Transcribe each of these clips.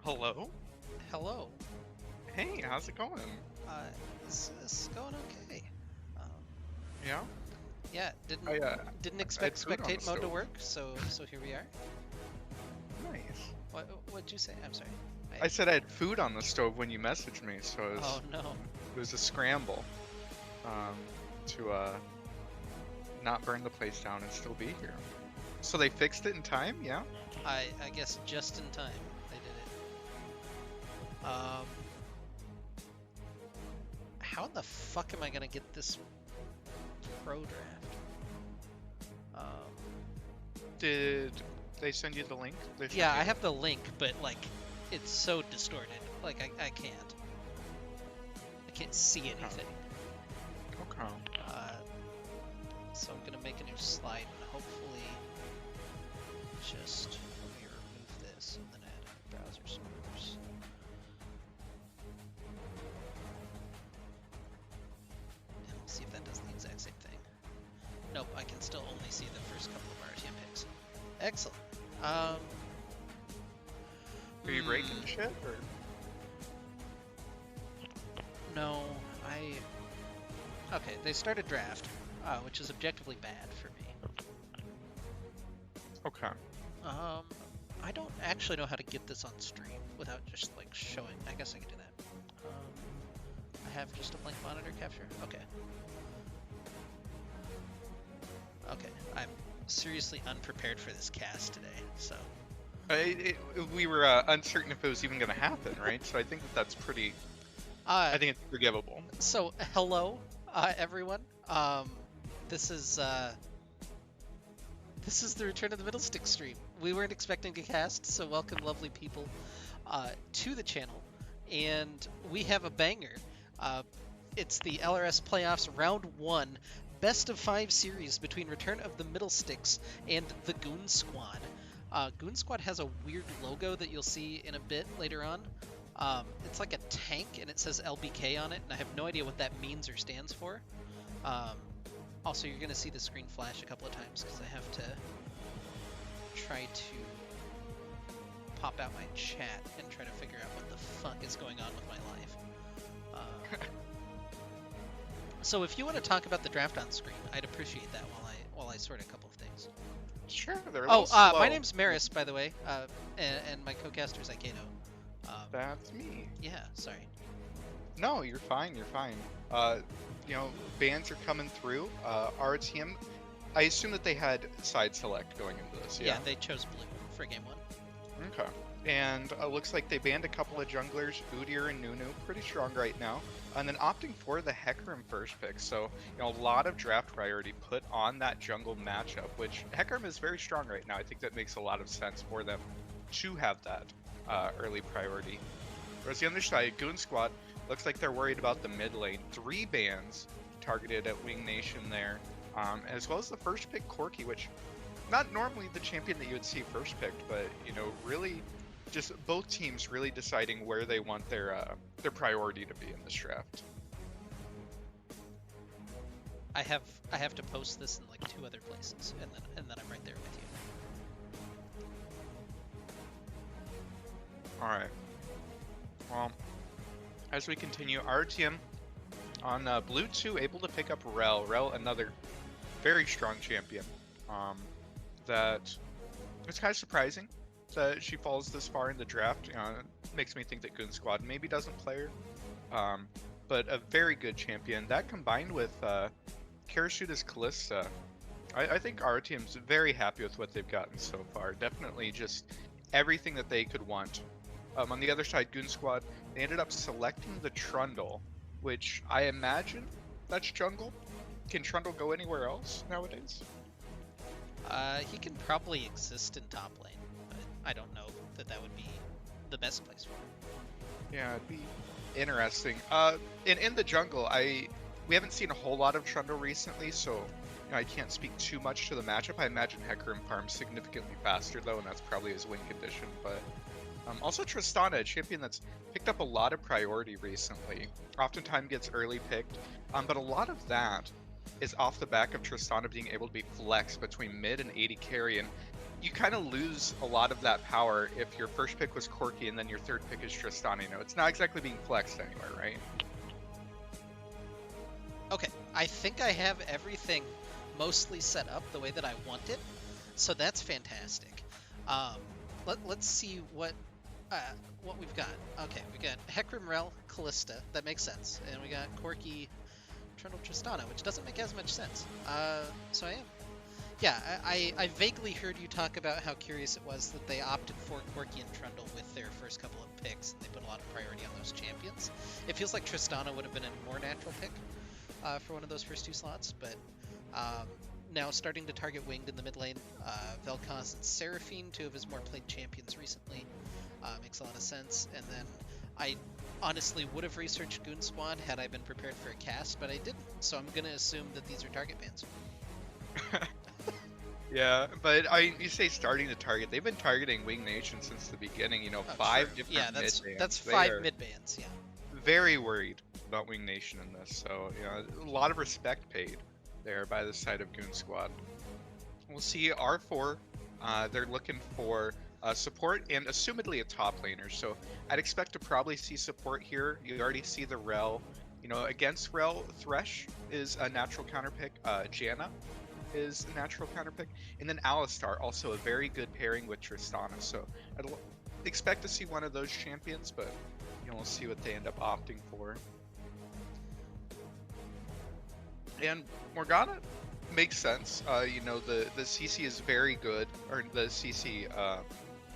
Hello? Hello. Hey, how's it going? Uh, it's going okay. Um, Yeah? yeah, didn't I didn't I had expect food on the spectate mode to stove. work, so here we are. Nice. What'd you say? I'm sorry. I said I had food on the stove when you messaged me, so Oh no. it was a scramble um to not burn the place down and still be here. So they fixed it in time, yeah? I guess just in time they did it. How in the fuck am I gonna get this pro draft? Um, Did they send you the link? They sent yeah, me I the have the link, but like, it's so distorted. Like I can't see anything. Okay. Uh, so I'm gonna make a new slide and hopefully just let me remove this and then add browser source. And we'll see if that does the exact same thing. Nope, I can still only see the first couple of RTM picks. Excellent. Are you breaking hmm, shit or no, okay, they started draft, which is objectively bad for me. okay. Um, I don't actually know how to get this on stream without just like showing. I guess I can do that. I have just a blank monitor capture. Okay. Okay. I'm seriously unprepared for this cast today, so. We were uncertain if it was even going to happen, right? So I think that's pretty. Uh, I think it's forgivable. so hello, everyone. This is uh, this is the return of the Middlesticks stream. We weren't expecting to cast, so welcome, lovely people, to the channel, and we have a banger. Uh, it's the LRS playoffs round 1, best of 5 series between Return of the Middlesticks and the Goon Squad. Goon Squad has a weird logo that you'll see in a bit later on. It's like a tank and it says LBK on it, and I have no idea what that means or stands for. Um, Also, you're going to see the screen flash a couple of times because I have to try to pop out my chat and try to figure out what the fuck is going on with my life. So if you want to talk about the draft on screen, I'd appreciate that while I sort a couple of things. Sure, they're a Oh, little slow. my name's Maris, by the way, and my co-caster is Aikedo. That's me. Yeah, sorry. No, you're fine. You're fine. You know, bans are coming through. RTM. I assume that they had side select going into this. Yeah, Yeah. they chose blue for game 1. Okay. And looks like they banned a couple of junglers, Udyr and Nunu, pretty strong right now. And then opting for the Hecarim first pick. So, you know, a lot of draft priority put on that jungle matchup, which Hecarim is very strong right now. I think that makes a lot of sense for them to have that early priority. Whereas the other side, Goon Squad, looks like they're worried about the mid lane. 3 bans targeted at Wing Nation there, as well as the first pick Corki, which not normally the champion that you would see first picked, but you know, really, just both teams really deciding where they want their priority to be in this draft. I have to post this in like 2 other places, and then I'm right there with you. All right. Well, as we continue, RTM on blue 2 able to pick up Rel. Rel, another very strong champion. That it's kind of surprising that she falls this far in the draft. It makes me think that Goon Squad maybe doesn't play her. But a very good champion. That combined with Karasuta's Callista, I think our team's very happy with what they've gotten so far. Definitely just everything that they could want. On the other side, Goon Squad, they ended up selecting the Trundle, which I imagine that's jungle. Can Trundle go anywhere else nowadays? He can probably exist in top lane, but I don't know that would be the best place for him. Yeah, it'd be interesting. In the jungle, we haven't seen a whole lot of Trundle recently, so you know, I can't speak too much to the matchup. I imagine Hecarim farms significantly faster though, and that's probably his win condition. But also Tristana, a champion that's picked up a lot of priority recently. Oftentimes gets early picked, but a lot of that is off the back of Tristana being able to be flexed between mid and AD carry, and you kind of lose a lot of that power if your first pick was Corki and then your third pick is Tristana. You know, it's not exactly being flexed anywhere, right? Okay, I think I have everything mostly set up the way that I want it, so that's fantastic. Let's see what we've got. Okay, we got Hecarim, Rel, Callista. That makes sense, and we got Corki, Trundle, Tristana, which doesn't make as much sense. So I am. Yeah, I vaguely heard you talk about how curious it was that they opted for Corki and Trundle with their first couple of picks, and they put a lot of priority on those champions. It feels like Tristana would have been a more natural pick for one of those first two slots, but now starting to target Winged in the mid lane, Vel'Koz and Seraphine, two of his more played champions recently, makes a lot of sense. And then I honestly would have researched Goon Squad had I been prepared for a cast, but I didn't, so I'm going to assume that these are target bans. Yeah, but you say starting to target. They've been targeting Wing Nation since the beginning. You know, Oh, 5 true. different Yeah, mid bans. that's They 5 are mid bans. Yeah. very worried about Wing Nation in this. So, you know, a lot of respect paid there by the side of Goon Squad. We'll see R4. They're looking for support and assumedly a top laner. So I'd expect to probably see support here. You already see the Rel. You know, against Rel, Thresh is a natural counter pick. Janna is a natural counter pick. And then Alistar, also a very good pairing with Tristana. So I'd expect to see one of those champions, but you know, we'll see what they end up opting for. And Morgana makes sense. You know, the CC is very good, or the CC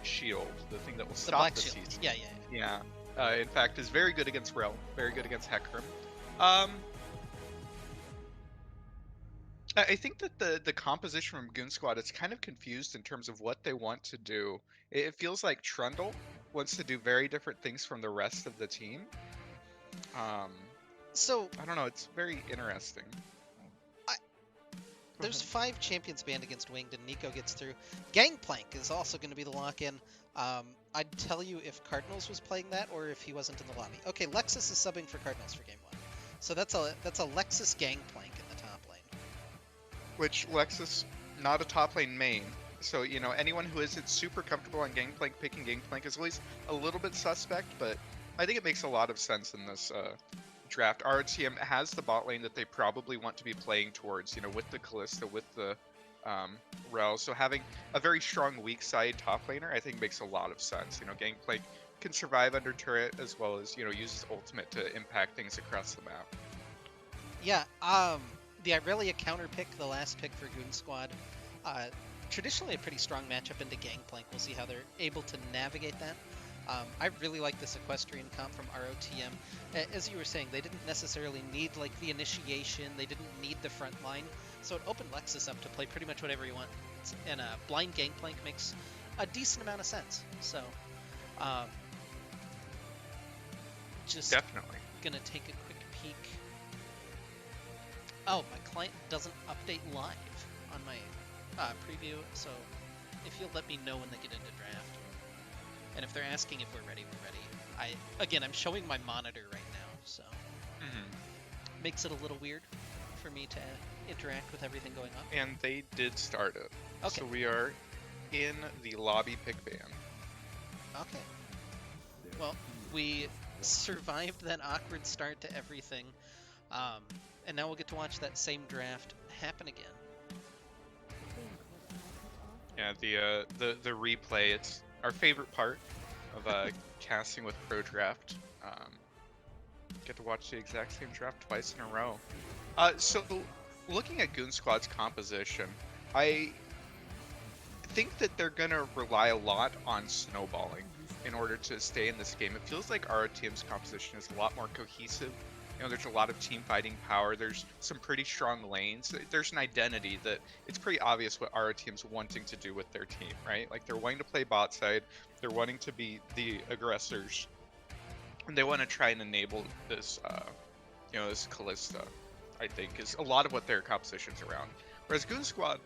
shield, the thing that will stop the shield. CC. Yeah. In fact, is very good against Rel, very good against Hecarim. I think that the composition from Goon Squad is kind of confused in terms of what they want to do. It feels like Trundle wants to do very different things from the rest of the team. So I don't know. It's very interesting. there's 5 champions banned against Winged, and Nico gets through. Gangplank is also going to be the lock-in. I'd tell you if Cardinals was playing that or if he wasn't in the lobby. Okay, Lexus is subbing for Cardinals for game 1. So that's a Lexus Gangplank in the top lane. Which Lexus, not a top lane main. So, you know, anyone who isn't super comfortable on Gangplank, picking Gangplank is always a little bit suspect, but I think it makes a lot of sense in this draft. RTM has the bot lane that they probably want to be playing towards, you know, with the Callista, with the Rel. So having a very strong weak side top laner, I think makes a lot of sense. You know, Gangplank can survive under turret as well as, you know, use his ultimate to impact things across the map. Yeah, the Irelia counter pick, the last pick for Goon Squad, traditionally a pretty strong matchup into Gangplank. We'll see how they're able to navigate that. I really like this Equestrian comp from ROTM. As you were saying, they didn't necessarily need like the initiation, they didn't need the front line, so it opened Lexus up to play pretty much whatever you want. And blind Gangplank makes a decent amount of sense. So, just definitely gonna take a quick peek. Oh, my client doesn't update live on my preview, so if you'll let me know when they get into draft. And if they're asking if we're ready, we're ready. I'm showing my monitor right now, so makes it a little weird for me to interact with everything going on. And they did start it. Okay. So we are in the lobby pick ban. Okay. Well, we survived that awkward start to everything, and now we'll get to watch that same draft happen again. Yeah, the replay, it's our favorite part of casting with Pro Draft. Get to watch the exact same draft twice in a row. So looking at Goon Squad's composition, I think that they're gonna rely a lot on snowballing in order to stay in this game. It feels like our team's composition is a lot more cohesive. You know, there's a lot of team fighting power. There's some pretty strong lanes. There's an identity that it's pretty obvious what our team's wanting to do with their team, right? Like they're wanting to play bot side. They're wanting to be the aggressors, and they want to try and enable this, you know, this Callista. I think is a lot of what their composition's around. Whereas Goon Squad,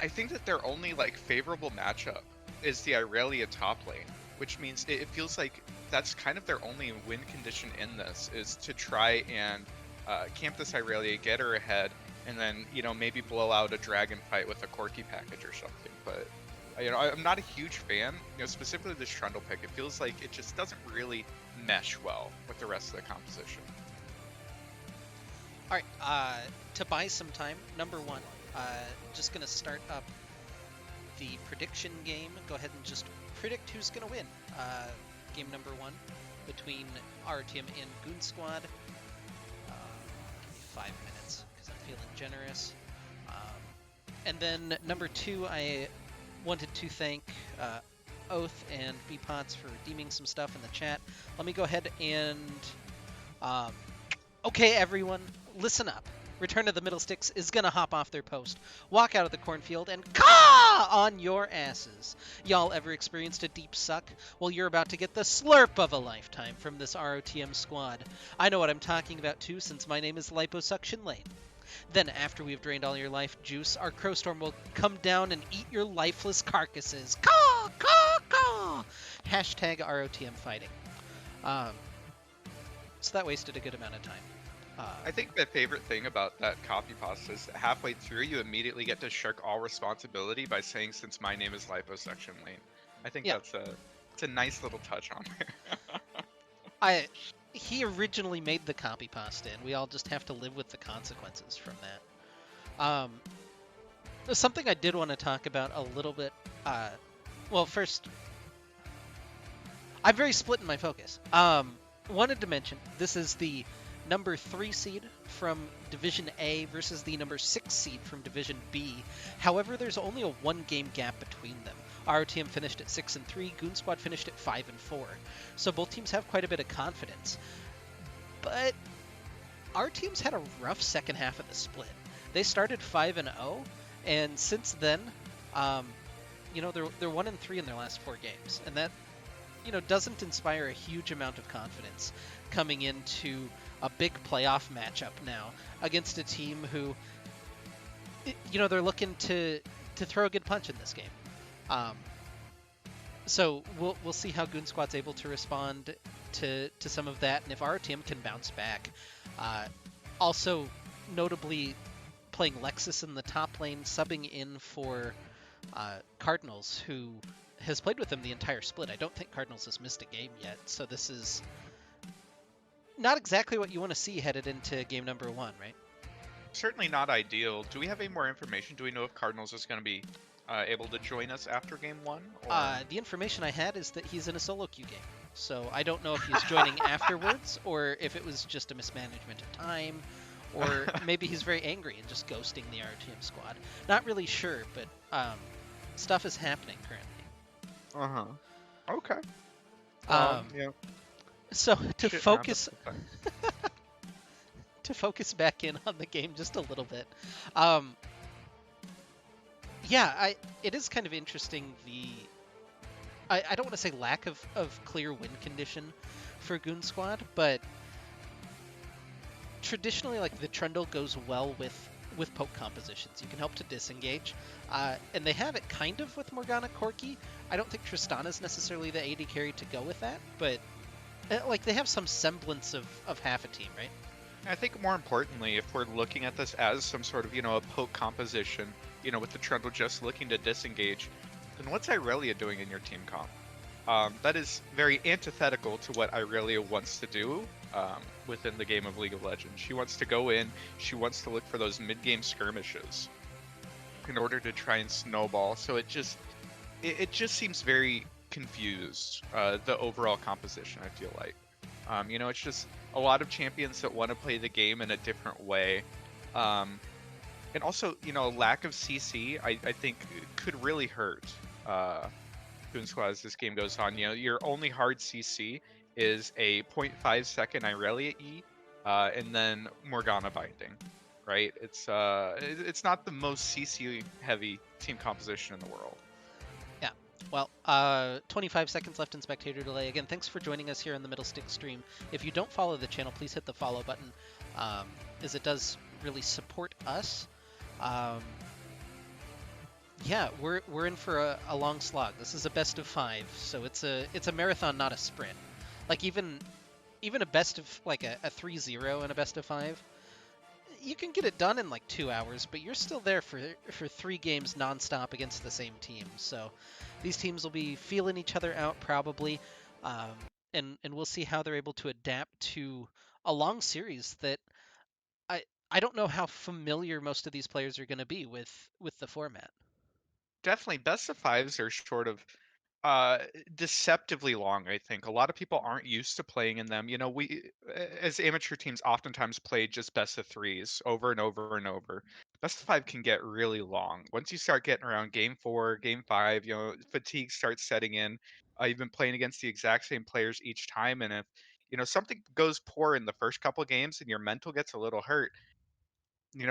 I think that their only like favorable matchup is the Irelia top lane, which means it feels like that's kind of their only win condition in this, is to try and camp this Irelia, get her ahead, and then maybe blow out a dragon fight with a Corki package or something. But I'm not a huge fan. Specifically this Trundle pick, it feels like it just doesn't really mesh well with the rest of the composition. All right, to buy some time, number one, just gonna start up the prediction game. Go ahead and just predict who's gonna win. Game number one between RTM and Goon Squad. Give me 5 minutes because I'm feeling generous. And then number two, I wanted to thank Oath and BPots for redeeming some stuff in the chat. Let me go ahead and okay, everyone, listen up. Return of the Middlesticks is gonna hop off their post, walk out of the cornfield, and caw on your asses. Y'all ever experienced a deep suck? Well, you're about to get the slurp of a lifetime from this ROTM squad. I know what I'm talking about too, since my name is Liposuction Lane. Then, after we've drained all your life juice, our Crowstorm will come down and eat your lifeless carcasses. Caw, caw, caw! Hashtag ROTM fighting. So that wasted a good amount of time. I think my favorite thing about that copy pasta is that halfway through you immediately get to shirk all responsibility by saying, since my name is Liposuction Lane. I think it's a nice little touch on there. He originally made the copy pasta, and we all just have to live with the consequences from that. Something I did want to talk about a little bit. Well, first, I'm very split in my focus. Wanted to mention, this is the number 3 seed from Division A versus the number 6 seed from Division B. However, there's only a 1-game gap between them. ROTM finished at 6-3, Goon Squad finished at 5-4. So both teams have quite a bit of confidence. But our teams had a rough second half of the split. They started 5-0, and since then, they're 1-3 in their last 4 games, and that doesn't inspire a huge amount of confidence coming into a big playoff matchup now against a team who, they're looking to throw a good punch in this game. So we'll see how Goon Squad's able to respond to some of that, and if our team can bounce back. Also, notably playing Lexus in the top lane, subbing in for Cardinals, who has played with them the entire split. I don't think Cardinals has missed a game yet, so this is not exactly what you want to see headed into game number 1, right? Certainly not ideal. Do we have any more information? Do we know if Cardinals is going to be able to join us after game 1? Or... The information I had is that he's in a solo queue game, so I don't know if he's joining afterwards or if it was just a mismanagement of time, or maybe he's very angry and just ghosting the RTM squad. Not really sure, but stuff is happening currently. Okay. Yeah. So to focus to focus back in on the game just a little bit. It is kind of interesting I don't want to say lack of clear win condition for Goon Squad, but traditionally the Trundle goes well with poke compositions. You can help to disengage, and they have it kind of with Morgana Corki. I don't think Tristana's necessarily the AD carry to go with that, but they have some semblance of half a team, right? I think more importantly, if we're looking at this as some sort of a poke composition, with the Trundle just looking to disengage, then what's Irelia doing in your team comp? That is very antithetical to what Irelia wants to do within the game of League of Legends. She wants to go in, she wants to look for those mid-game skirmishes in order to try and snowball. So it just seems very confused, the overall composition, I feel like. It's just a lot of champions that want to play the game in a different way. And also, lack of CC, I think could really hurt Goon Squad as this game goes on. Your only hard CC is a 0.5 second Irelia E, and then Morgana binding, right? It's not the most CC heavy team composition in the world. Yeah. Well, 25 seconds left in spectator delay. Again, thanks for joining us here on the Middlesticks stream. If you don't follow the channel, please hit the follow button, as it does really support us. Yeah, we're in for a long slog. This is a best of 5, so it's a marathon, not a sprint. Even a best of a 3-0 and a best of 5, you can get it done in like 2 hours, but you're still there for 3 games nonstop against the same team. So these teams will be feeling each other out probably, um, and we'll see how they're able to adapt to a long series that I I don't know how familiar most of these players are going to be with the format. Definitely, best of fives are sort of uh deceptively long. I think a lot of people aren't used to playing in them. We as amateur teams oftentimes play just best of threes over and over and over. Best of five can get really long once you start getting around game four, game five. Fatigue starts setting in. You've been playing against the exact same players each time, and if something goes poor in the first couple games and your mental gets a little hurt,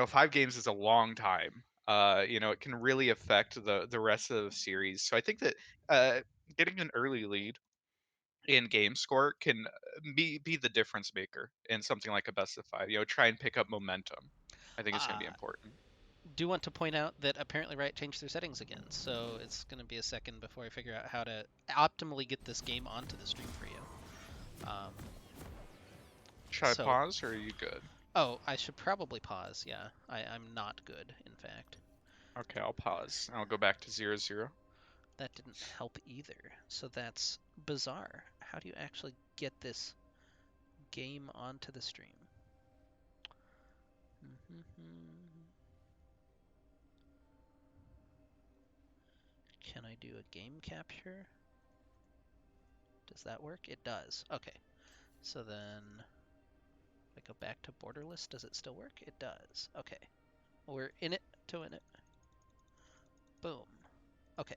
5 games is a long time. It can really affect the rest of the series. So I think that uh, getting an early lead in game score can be the difference maker in something like a best of five. Try and pick up momentum. I think it's going to be Uh, important. do want to point out that apparently Riot changed their settings again, so it's going to be a second before I figure out how to optimally get this game onto the stream for you. Um, Should I so, pause or are you good? oh, I should probably pause. Yeah, I'm not good, in fact. Okay, I'll pause. I'll go back to 0-0. That didn't help either. So that's bizarre. How do you actually get this game onto the stream? Can I do a game capture? Does that work? It does. Okay. So then if I go back to borderless, does it still work? It does. Okay. We're in it to win it. Boom. Okay.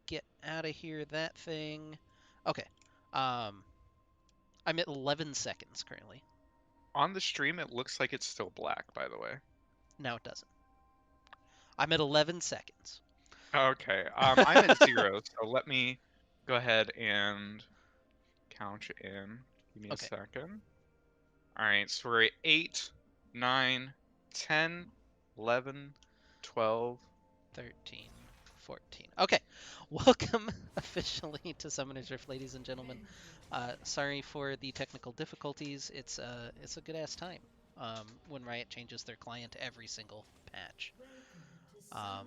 Get out of here, that thing. Okay. Um, I'm at 11 seconds currently. On the stream, it looks like it's still black, by the way. Now it doesn't. I'm at 11 seconds. Okay, I'm at 0, so let me go ahead and count in. Give me a Okay. second. All right, so we're at 8, 9, 10, 11, 12. 13, 14. Okay, welcome officially to Summoner's Rift, ladies and gentlemen. Sorry for the technical difficulties. It's a good ass time when Riot changes their client every single patch. Um,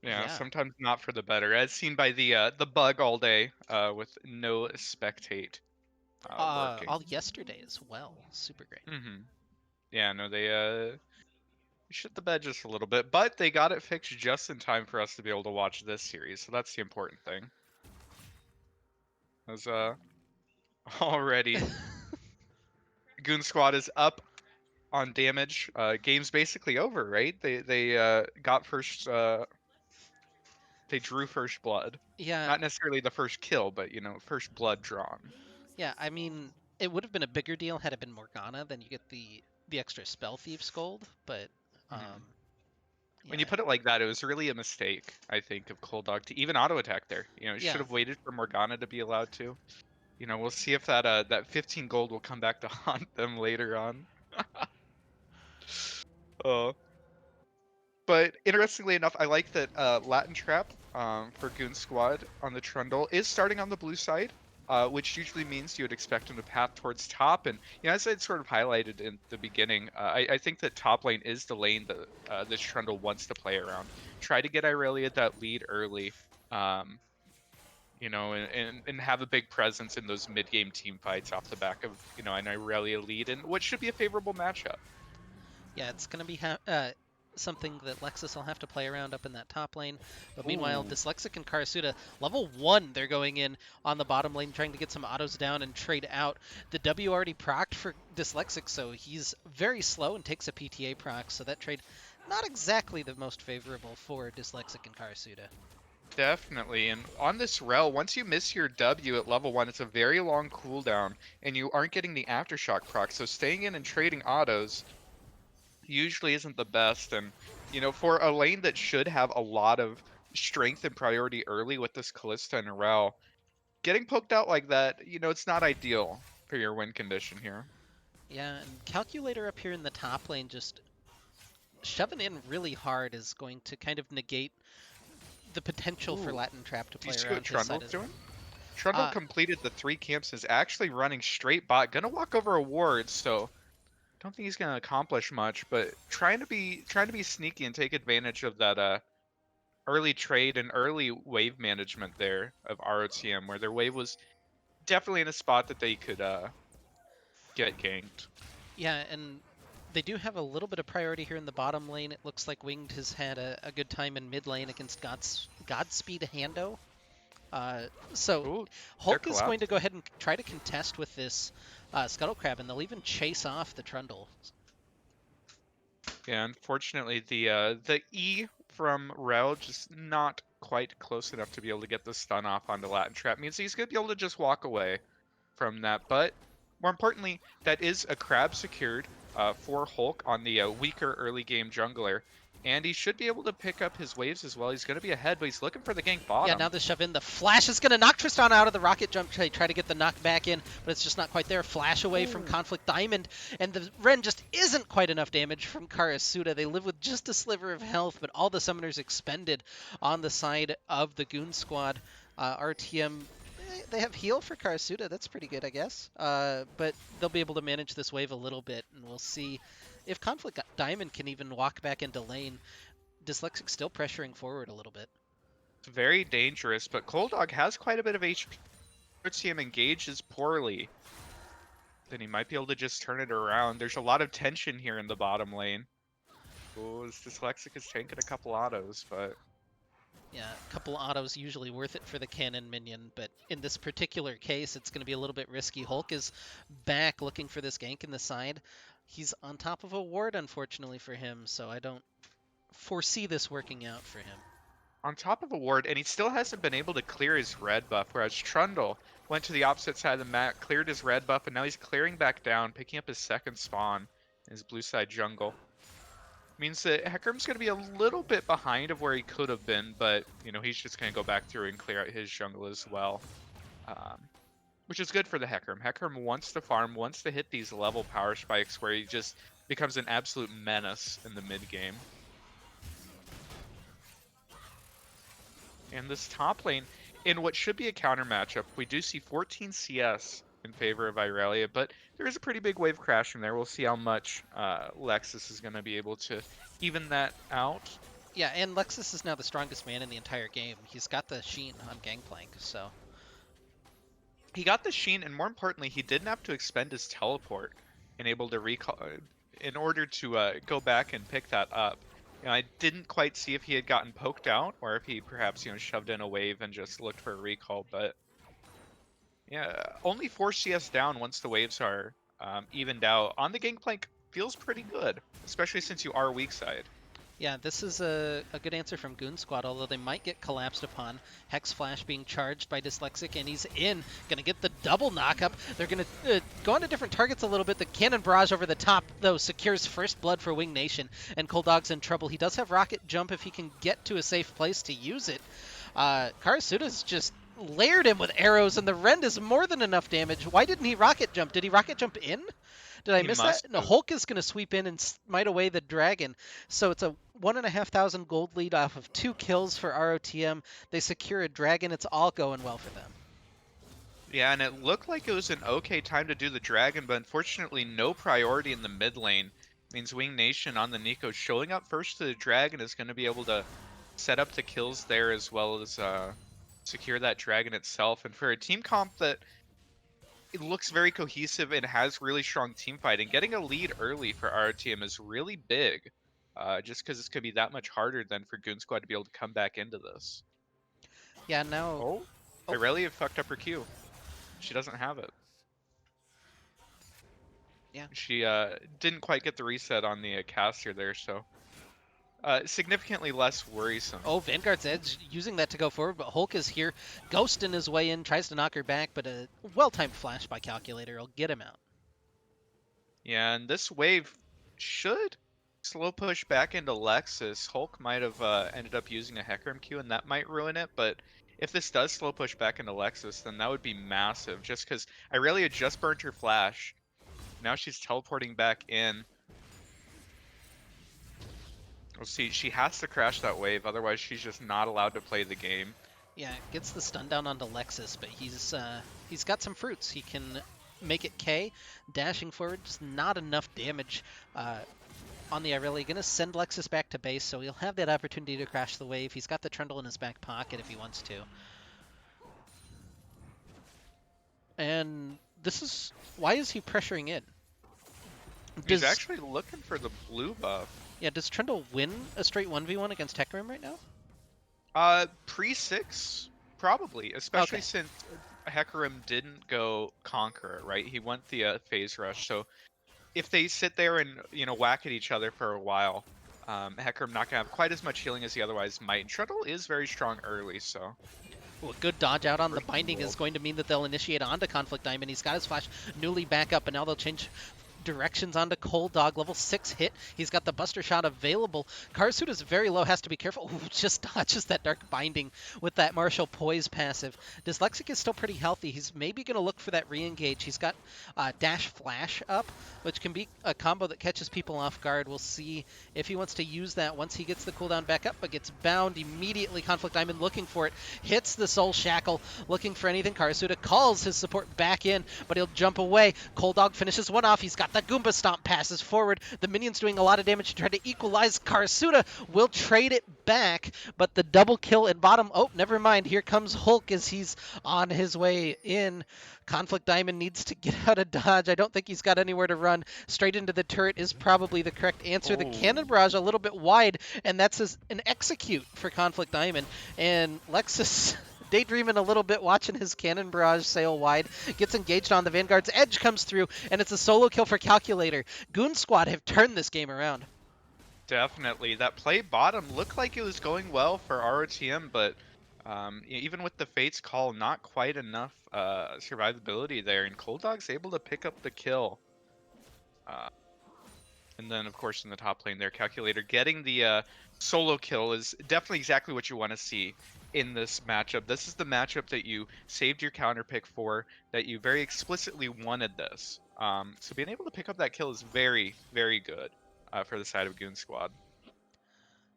Yeah, yeah, sometimes not for the better, as seen by the bug all day with no spectate working. all yesterday as well. Super great. Mm-hmm. Yeah, no, they shit the bed just a little bit, but they got it fixed just in time for us to be able to watch this series, so that's the important thing. As already Goon Squad is up on damage. Game's basically over, right? They got first. They drew first blood. Yeah, Not necessarily the first kill, but first blood drawn. yeah. I mean, it would have been a bigger deal had it been Morgana. Then you get the extra spell thief's gold. But Hmm. When yeah, you put it like that, it was really a mistake, I think, of Cold Dog to even auto attack there. Should yeah. have waited for Morgana to be allowed to. We'll see if that 15 gold will come back to haunt them later on. Oh. But interestingly enough, I like that Latin Trap for Goon Squad on the Trundle is starting on the blue side, which usually means you would expect him to path towards top. And as I sort of highlighted in the beginning, I think that top lane is the lane that this Trundle wants to play around. Try to get Irelia that lead early, um, and have a big presence in those mid-game team fights off the back of an Irelia lead in what should be a favorable matchup. Yeah, it's going to be something that Lexus will have to play around up in that top lane. But meanwhile, Ooh. Dyslexic and Karasuda, level 1, they're going in on the bottom lane, trying to get some autos down and trade out. The W already procced for Dyslexic, so he's very slow and takes a PTA proc, so that trade not exactly the most favorable for Dyslexic and Karasuda. Definitely, and on this rel, once you miss your W at level 1, it's a very long cooldown, and you aren't getting the aftershock proc, so staying in and trading autos usually isn't the best, and for a lane that should have a lot of strength and priority early with this Callista and rel, getting poked out like that, it's not ideal for your win condition here. Yeah, and Calculator up here in the top lane just shoving in really hard is going to kind of negate the potential for Ooh, Latin Trap to do you play see what around his side Trundle's as well. doing? Trundle completed the 3 camps, is actually running straight bot, gonna walk over a ward, so don't think he's gonna accomplish much, but trying to be sneaky and take advantage of that early trade and early wave management there of ROTM, where their wave was definitely in a spot that they could get ganked. Yeah, and they do have a little bit of priority here in the bottom lane. It looks like Winged has had a good time in mid lane against Godspeed Hando. So Ooh, they're Hulk is going to collapsed. go ahead and try to contest with this Scuttle Crab, and they'll even chase off the Trundle. Yeah, unfortunately, the E from Rel just not quite close enough to be able to get the stun off onto Latin Trap. Means he's gonna be able to just walk away from that. But more importantly, that is a crab secured for Hulk on the weaker early game jungler. And he should be able to pick up his waves as well. He's going to be ahead, but he's looking for the gank Yeah, bottom. now the shove in. The flash is going to knock Tristan out of the rocket jump, try to get the knock back in, but it's just not quite there. Flash away from Conflict Diamond, and the Ren just isn't quite enough damage from Karasuda. They live with just a sliver of health, but all the summoners expended on the side of the Goon squad. RTM, they have heal for Karasuda. That's pretty good, I guess. But they'll be able to manage this wave a little bit, and we'll see if Conflict Diamond can even walk back into lane. Dyslexic still pressuring forward a little bit. It's very dangerous, but Cold Dog has quite a bit of HP. See him engages poorly. Then he might be able to just turn it around. There's a lot of tension here in the bottom lane. Ooh, this Dyslexic is tanking a couple autos, but Yeah, a couple autos usually worth it for the cannon minion, but in this particular case, it's going to be a little bit risky. Hulk is back looking for this gank in the side. He's on top of a ward, unfortunately for him, so I don't foresee this working out for him. on top of a ward, and he still hasn't been able to clear his red buff, whereas Trundle went to the opposite side of the map, cleared his red buff, and now he's clearing back down, picking up his second spawn in his blue side jungle. Means that Hecarim's going to be a little bit behind of where he could have been, but, you know, he's just going to go back through and clear out his jungle as well. Which is good for the Hecarim. Hecarim wants to farm, wants to hit these level power spikes where he just becomes an absolute menace in the mid game. And this top lane, in what should be a counter matchup, we do see 14 CS in favor of Irelia, but there is a pretty big wave crash in there. We'll see how much Lexus is going to be able to even that out. Yeah, and Lexus is now the strongest man in the entire game. He's got the Sheen on Gangplank, so... He got the Sheen, and more importantly, he didn't have to expend his teleport and able to recall in order to go back and pick that up. You know, I didn't quite see if he had gotten poked out or if he perhaps, you know, shoved in a wave and just looked for a recall, but yeah, only 4 CS down once the waves are evened out. On the Gangplank feels pretty good, especially since you are weak side. Yeah, this is a good answer from Goon Squad, although they might get collapsed upon. Hex Flash being charged by Dyslexic, and he's in. Going to get the double knockup. They're going to go onto different targets a little bit. The Cannon Barrage over the top, though, secures first blood for Wing Nation, and Cold Dog's in trouble. He does have Rocket Jump if he can get to a safe place to use it. Karasuda's just layered him with arrows, and the Rend is more than enough damage. Why didn't he Rocket Jump? Did he Rocket Jump in? Did I miss that? No, Hulk is going to sweep in and smite away the dragon. So it's a 1,500 gold lead off of 2 kills for ROTM. They secure a dragon. It's all going well for them. Yeah, and it looked like it was an okay time to do the dragon, but unfortunately no priority in the mid lane. Means Wing Nation on the Nico showing up first to the dragon is going to be able to set up the kills there as well as secure that dragon itself. And for a team comp that it looks very cohesive and has really strong team fighting, getting a lead early for RTM is really big. Just because it's going to be that much harder than for Goon Squad to be able to come back into this. Yeah, now... Irelia fucked up her Q. She doesn't have it. Yeah. She didn't quite get the reset on the caster there, so... significantly less worrisome. Oh, Vanguard's Edge using that to go forward, but Hulk is here, ghosting his way in, tries to knock her back, but a well-timed flash by Calculator will get him out. Yeah, and this wave should slow push back into Lexus. Hulk might have ended up using a Hecarim Q, and that might ruin it, but if this does slow push back into Lexus, then that would be massive, just because Irelia just burnt her flash. Now she's teleporting back in. We'll see, she has to crash that wave, otherwise she's just not allowed to play the game. Yeah, gets the stun down onto Lexus, but he's got some fruits. He can make it K, dashing forward, just not enough damage on the Irelia. Gonna send Lexus back to base, so he'll have that opportunity to crash the wave. He's got the Trundle in his back pocket if he wants to. And this is why is he pressuring in? He's actually looking for the blue buff. Yeah, does Trundle win a straight 1v1 against Hecarim right now? Pre-6, probably, especially Okay. since Hecarim didn't go Conqueror, right? He went the Phase Rush, so if they sit there and, whack at each other for a while, Hecarim not gonna have quite as much healing as he otherwise might. And Trundle is very strong early, so... Well, good dodge out on the Pretty binding cool. is going to mean that they'll initiate onto Conflict Diamond. He's got his flash newly back up, and now they'll change directions onto Cold Dog. Level 6 hit. He's got the Buster Shot available. Karsuda is very low, has to be careful. Ooh, just dodges that Dark Binding with that Martial Poise passive. Dyslexic is still pretty healthy. He's maybe going to look for that re-engage. He's got Dash Flash up, which can be a combo that catches people off guard. We'll see if he wants to use that once he gets the cooldown back up, but gets bound immediately. Conflict Diamond looking for it. Hits the Soul Shackle, looking for anything. Karsuda calls his support back in, but he'll jump away. Cold Dog finishes one off. He's got the Goomba Stomp, passes forward. The minion's doing a lot of damage to try to equalize. Karsuda will trade it back, but the double kill in bottom. Oh, never mind. Here comes Hulk as he's on his way in. Conflict Diamond needs to get out of dodge. I don't think he's got anywhere to run. Straight into the turret is probably the correct answer. The Cannon Barrage a little bit wide, and that's an execute for Conflict Diamond. And Lexus daydreaming a little bit, watching his Cannon Barrage sail wide, gets engaged on the Vanguard's edge, comes through, and it's a solo kill for Calculator. Goon Squad have turned this game around. Definitely. That play bottom looked like it was going well for ROTM, but even with the Fate's Call, not quite enough survivability there, and Cold Dog's able to pick up the kill. And then, of course, in the top lane there, Calculator getting the solo kill is definitely exactly what you want to see in this matchup. This is the matchup that you saved your counter pick for, that you very explicitly wanted this. So being able to pick up that kill is very, very good for the side of Goon Squad.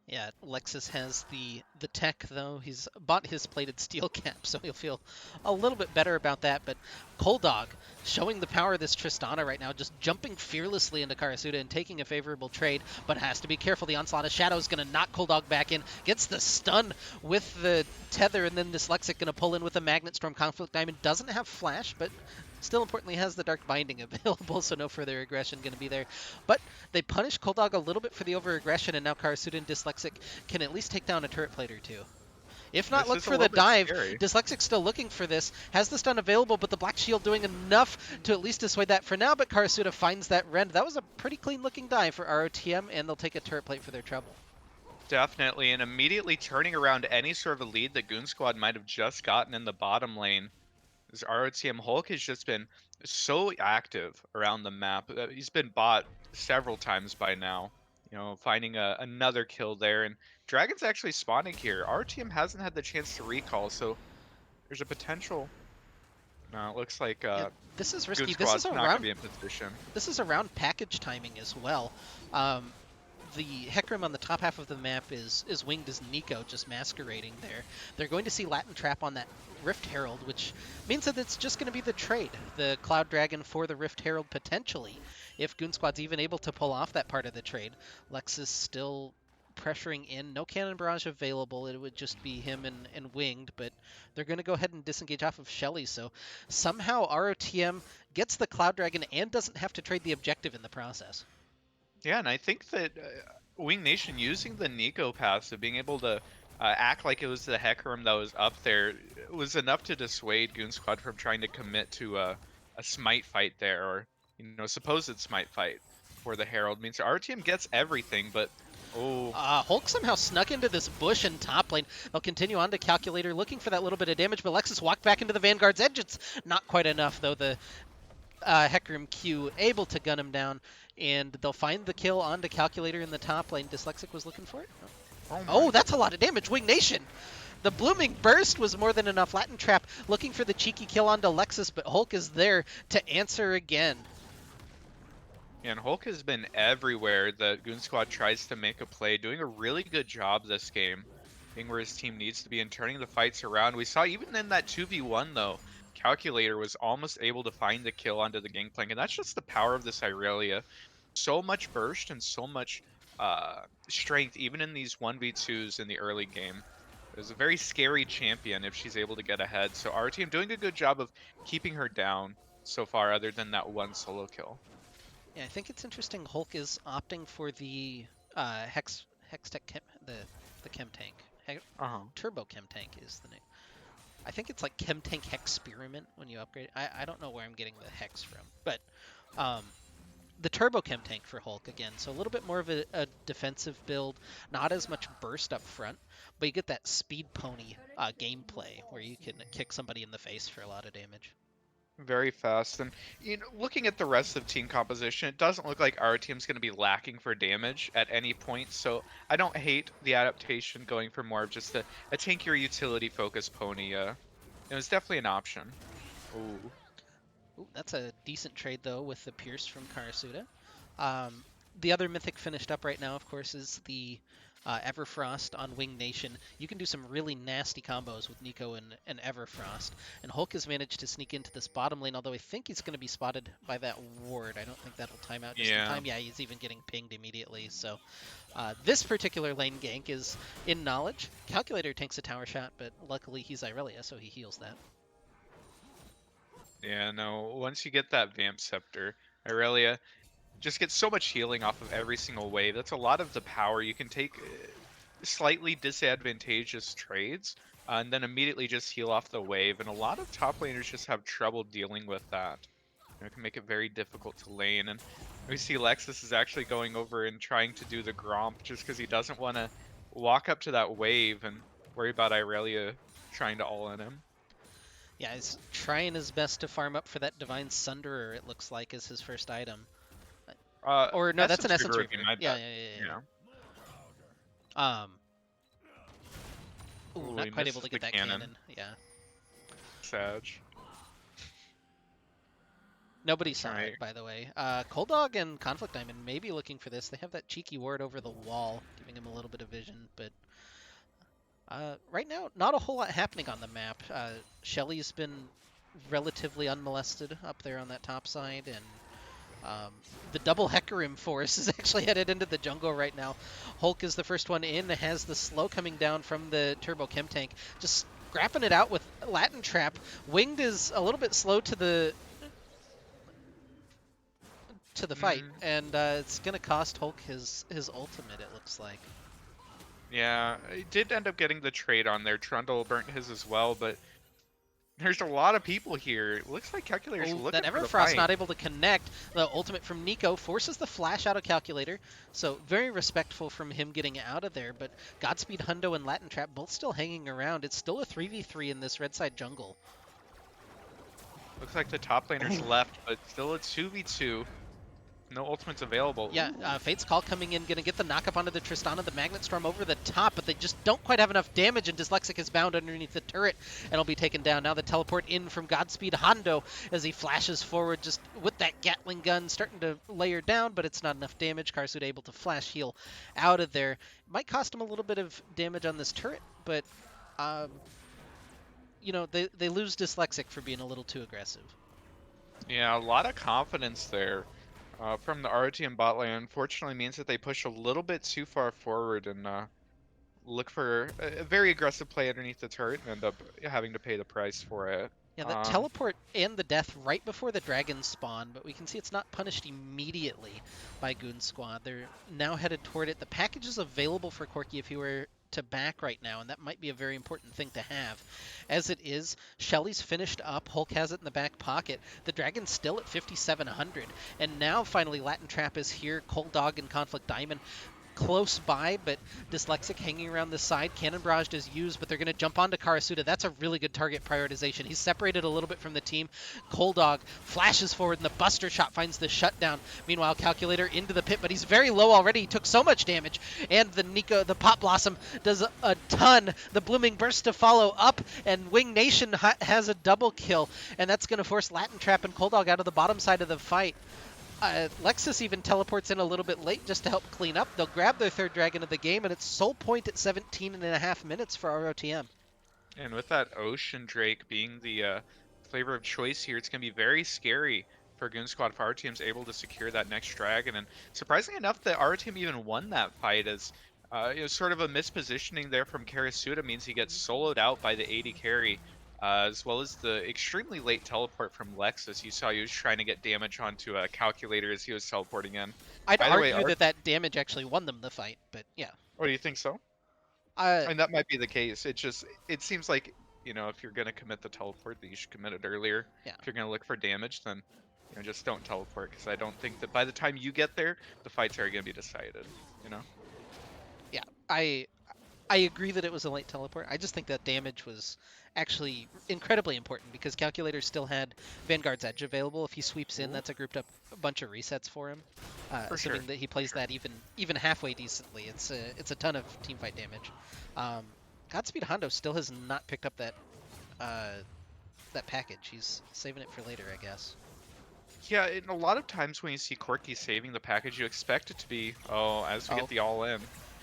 Yeah, Lexus has the tech, though. He's bought his plated steel cap, so he'll feel a little bit better about that. But Cold Dog showing the power of this Tristana right now, just jumping fearlessly into Karasuda and taking a favorable trade, but has to be careful. The Onslaught of Shadow is going to knock Cold Dog back in, gets the stun with the tether, and then Dyslexic going to pull in with a Magnet Storm. Conflict Diamond doesn't have Flash, but still importantly has the Dark Binding available, so no further aggression going to be there. But they punish Cold Dog a little bit for the over-aggression, and now Karasuda and Dyslexic can at least take down a turret plate or two. If not, look for the dive. Dyslexic's still looking for this. Has the stun available, but the Black Shield doing enough to at least dissuade that for now, but Karasuda finds that rend. That was a pretty clean-looking dive for ROTM, and they'll take a turret plate for their trouble. Definitely, and immediately turning around any sort of a lead that Goon Squad might have just gotten in the bottom lane. This ROTM Hulk has just been so active around the map. He's been bought several times by now. Finding another kill there. And Dragon's actually spawning here. ROTM hasn't had the chance to recall, so there's a potential. No, it looks like this is risky. Goon Squad's not going to be in position. This is around package timing as well. The Hecarim on the top half of the map is winged as Nico, just masquerading there. They're going to see Latin Trap on that Rift Herald, which means that it's just going to be the trade, the Cloud Dragon for the Rift Herald potentially, if Goon Squad's even able to pull off that part of the trade. Lexus still pressuring in, no Cannon Barrage available, it would just be him and Winged, but they're going to go ahead and disengage off of Shelly, so somehow ROTM gets the Cloud Dragon and doesn't have to trade the objective in the process. Yeah, and I think that Wing Nation using the Nico passive, being able to act like it was the Hecarim that was up there, was enough to dissuade Goon Squad from trying to commit to a smite fight there, or supposed smite fight for the Herald. Means RTM gets everything, but Hulk somehow snuck into this bush in top lane. They'll continue on to Calculator, looking for that little bit of damage, but Lexus walked back into the Vanguard's edge. It's not quite enough, though. The Hecarim Q able to gun him down, and they'll find the kill onto Calculator in the top lane. Dyslexic was looking for it. Oh, that's a lot of damage. Wing Nation. The Blooming Burst was more than enough. Latin Trap looking for the cheeky kill onto Lexus, but Hulk is there to answer again. And Hulk has been everywhere that Goon Squad tries to make a play, doing a really good job this game. being where his team needs to be and turning the fights around. We saw even in that 2v1 though, Calculator was almost able to find the kill onto the Gangplank, and that's just the power of this Irelia. So much burst and so much strength, even in these 1v2s in the early game. It was a very scary champion if she's able to get ahead. So our team doing a good job of keeping her down so far, other than that one solo kill. Yeah, I think it's interesting. Hulk is opting for the Hextech the Chem Tank. Turbo Chem Tank is the name. I think it's like Chem Tank Hexperiment when you upgrade. I don't know where I'm getting the hex from, but the Turbo Chem Tank for Hulk again. So a little bit more of a defensive build, not as much burst up front, but you get that speed pony gameplay where you can kick somebody in the face for a lot of damage. Very fast, and looking at the rest of team composition, it doesn't look like our team's going to be lacking for damage at any point. So I don't hate the adaptation going for more of just a tankier utility focused pony. It was definitely an option. Ooh. Ooh, that's a decent trade though with the Pierce from Karasuda. The other mythic finished up right now, of course, is the Everfrost on Wing Nation. You can do some really nasty combos with Nico and Everfrost. And Hulk has managed to sneak into this bottom lane, although I think he's going to be spotted by that ward. I don't think that'll time out just in time. Yeah, he's even getting pinged immediately. So this particular lane gank is in knowledge. Calculator tanks a tower shot, but luckily he's Irelia, so he heals that. Yeah, no, once you get that Vamp Scepter, Irelia just gets so much healing off of every single wave. That's a lot of the power. You can take slightly disadvantageous trades and then immediately just heal off the wave. And a lot of top laners just have trouble dealing with that. It can make it very difficult to lane. And we see Lexus is actually going over and trying to do the Gromp just because he doesn't want to walk up to that wave and worry about Irelia trying to all in him. Yeah, he's trying his best to farm up for that Divine Sunderer, it looks like, is his first item. Or no, that's an Essence Reaver. Yeah. Ooh, not quite able to get that cannon. Yeah. Sad. Nobody saw it, by the way. Cold Dog and Conflict Diamond may be looking for this. They have that cheeky ward over the wall, giving him a little bit of vision, but right now, not a whole lot happening on the map. Shelly's been relatively unmolested up there on that top side, and the double Hecarim force is actually headed into the jungle right now. Hulk is the first one in, has the slow coming down from the Turbo Chem Tank, just scrapping it out with Latin Trap. Winged is a little bit slow to the fight, and it's going to cost Hulk his ultimate, it looks like. Yeah, he did end up getting the trade on there. Trundle burnt his as well, but there's a lot of people here. It looks like Calculator's looking that for the Everfrost fight. not able to connect. The ultimate from Nico forces the flash out of Calculator, so very respectful from him getting out of there, but Godspeed Hundo and Latin Trap both still hanging around. It's still a 3v3 in this red side jungle. Looks like the top laner's left, but still a 2v2. No ultimates available. Yeah, Fate's Call coming in, gonna get the knock-up onto the Tristana, the Magnet Storm over the top, but they just don't quite have enough damage, and Dyslexic is bound underneath the turret, and will be taken down. Now the teleport in from Godspeed Hondo as he flashes forward, just with that Gatling gun, starting to layer down, but it's not enough damage. Karasuda able to flash heal out of there. Might cost him a little bit of damage on this turret, but, you know, they lose Dyslexic for being a little too aggressive. Yeah, a lot of confidence there. From the RTM bot lane, unfortunately means that they push a little bit too far forward and look for a very aggressive play underneath the turret and end up having to pay the price for it. Yeah, the teleport and the death right before the dragons spawn, but we can see it's not punished immediately by Goon Squad. They're now headed toward it. The package is available for Corki if he were to back right now, and that might be a very important thing to have. As it is, Shelly's finished up, Hulk has it in the back pocket, the Dragon's still at 5,700, and now finally Latin Trap is here, Cold Dog and Conflict Diamond close by, but Dyslexic hanging around the side. Cannon Barrage is used, but they're going to jump onto Karasuda. That's a really good target prioritization. He's separated a little bit from the team. Cold Dog flashes forward, and the Buster Shot finds the shutdown. Meanwhile, Calculator into the pit, but he's very low already. He took so much damage, and the Pop Blossom does a ton. The Blooming Burst to follow up, and Wing Nation has a double kill, and that's going to force Latin Trap and Cold Dog out of the bottom side of the fight. Lexus even teleports in a little bit late just to help clean up. They'll grab their third dragon of the game, and it's soul point at 17.5 minutes for ROTM. And with that Ocean Drake being the flavor of choice here, it's going to be very scary for Goon Squad if our team's able to secure that next dragon. And surprisingly enough, that our team even won that fight as sort of a mispositioning there from Karasuda means he gets soloed out by the AD carry, as well as the extremely late teleport from Lexus. You saw he was trying to get damage onto a calculator as he was teleporting in. I'd Either way, argue that that damage actually won them the fight, but yeah. oh, do you think so? Uh, I mean, that might be the case. It seems like, if you're going to commit the teleport, that you should commit it earlier. Yeah. If you're going to look for damage, then, just don't teleport, because I don't think that by the time you get there, the fight's already going to be decided, Yeah, I agree that it was a late teleport. I just think that damage was actually incredibly important because Calculator still had Vanguard's Edge available. If he sweeps in, Ooh. that's a grouped up a bunch of resets for him. For Assuming sure. that he plays that even halfway decently, it's a ton of teamfight damage. Godspeed Hondo still has not picked up that package. He's saving it for later, I guess. Yeah, and a lot of times when you see Corky saving the package, you expect it to be, as we get the all-in.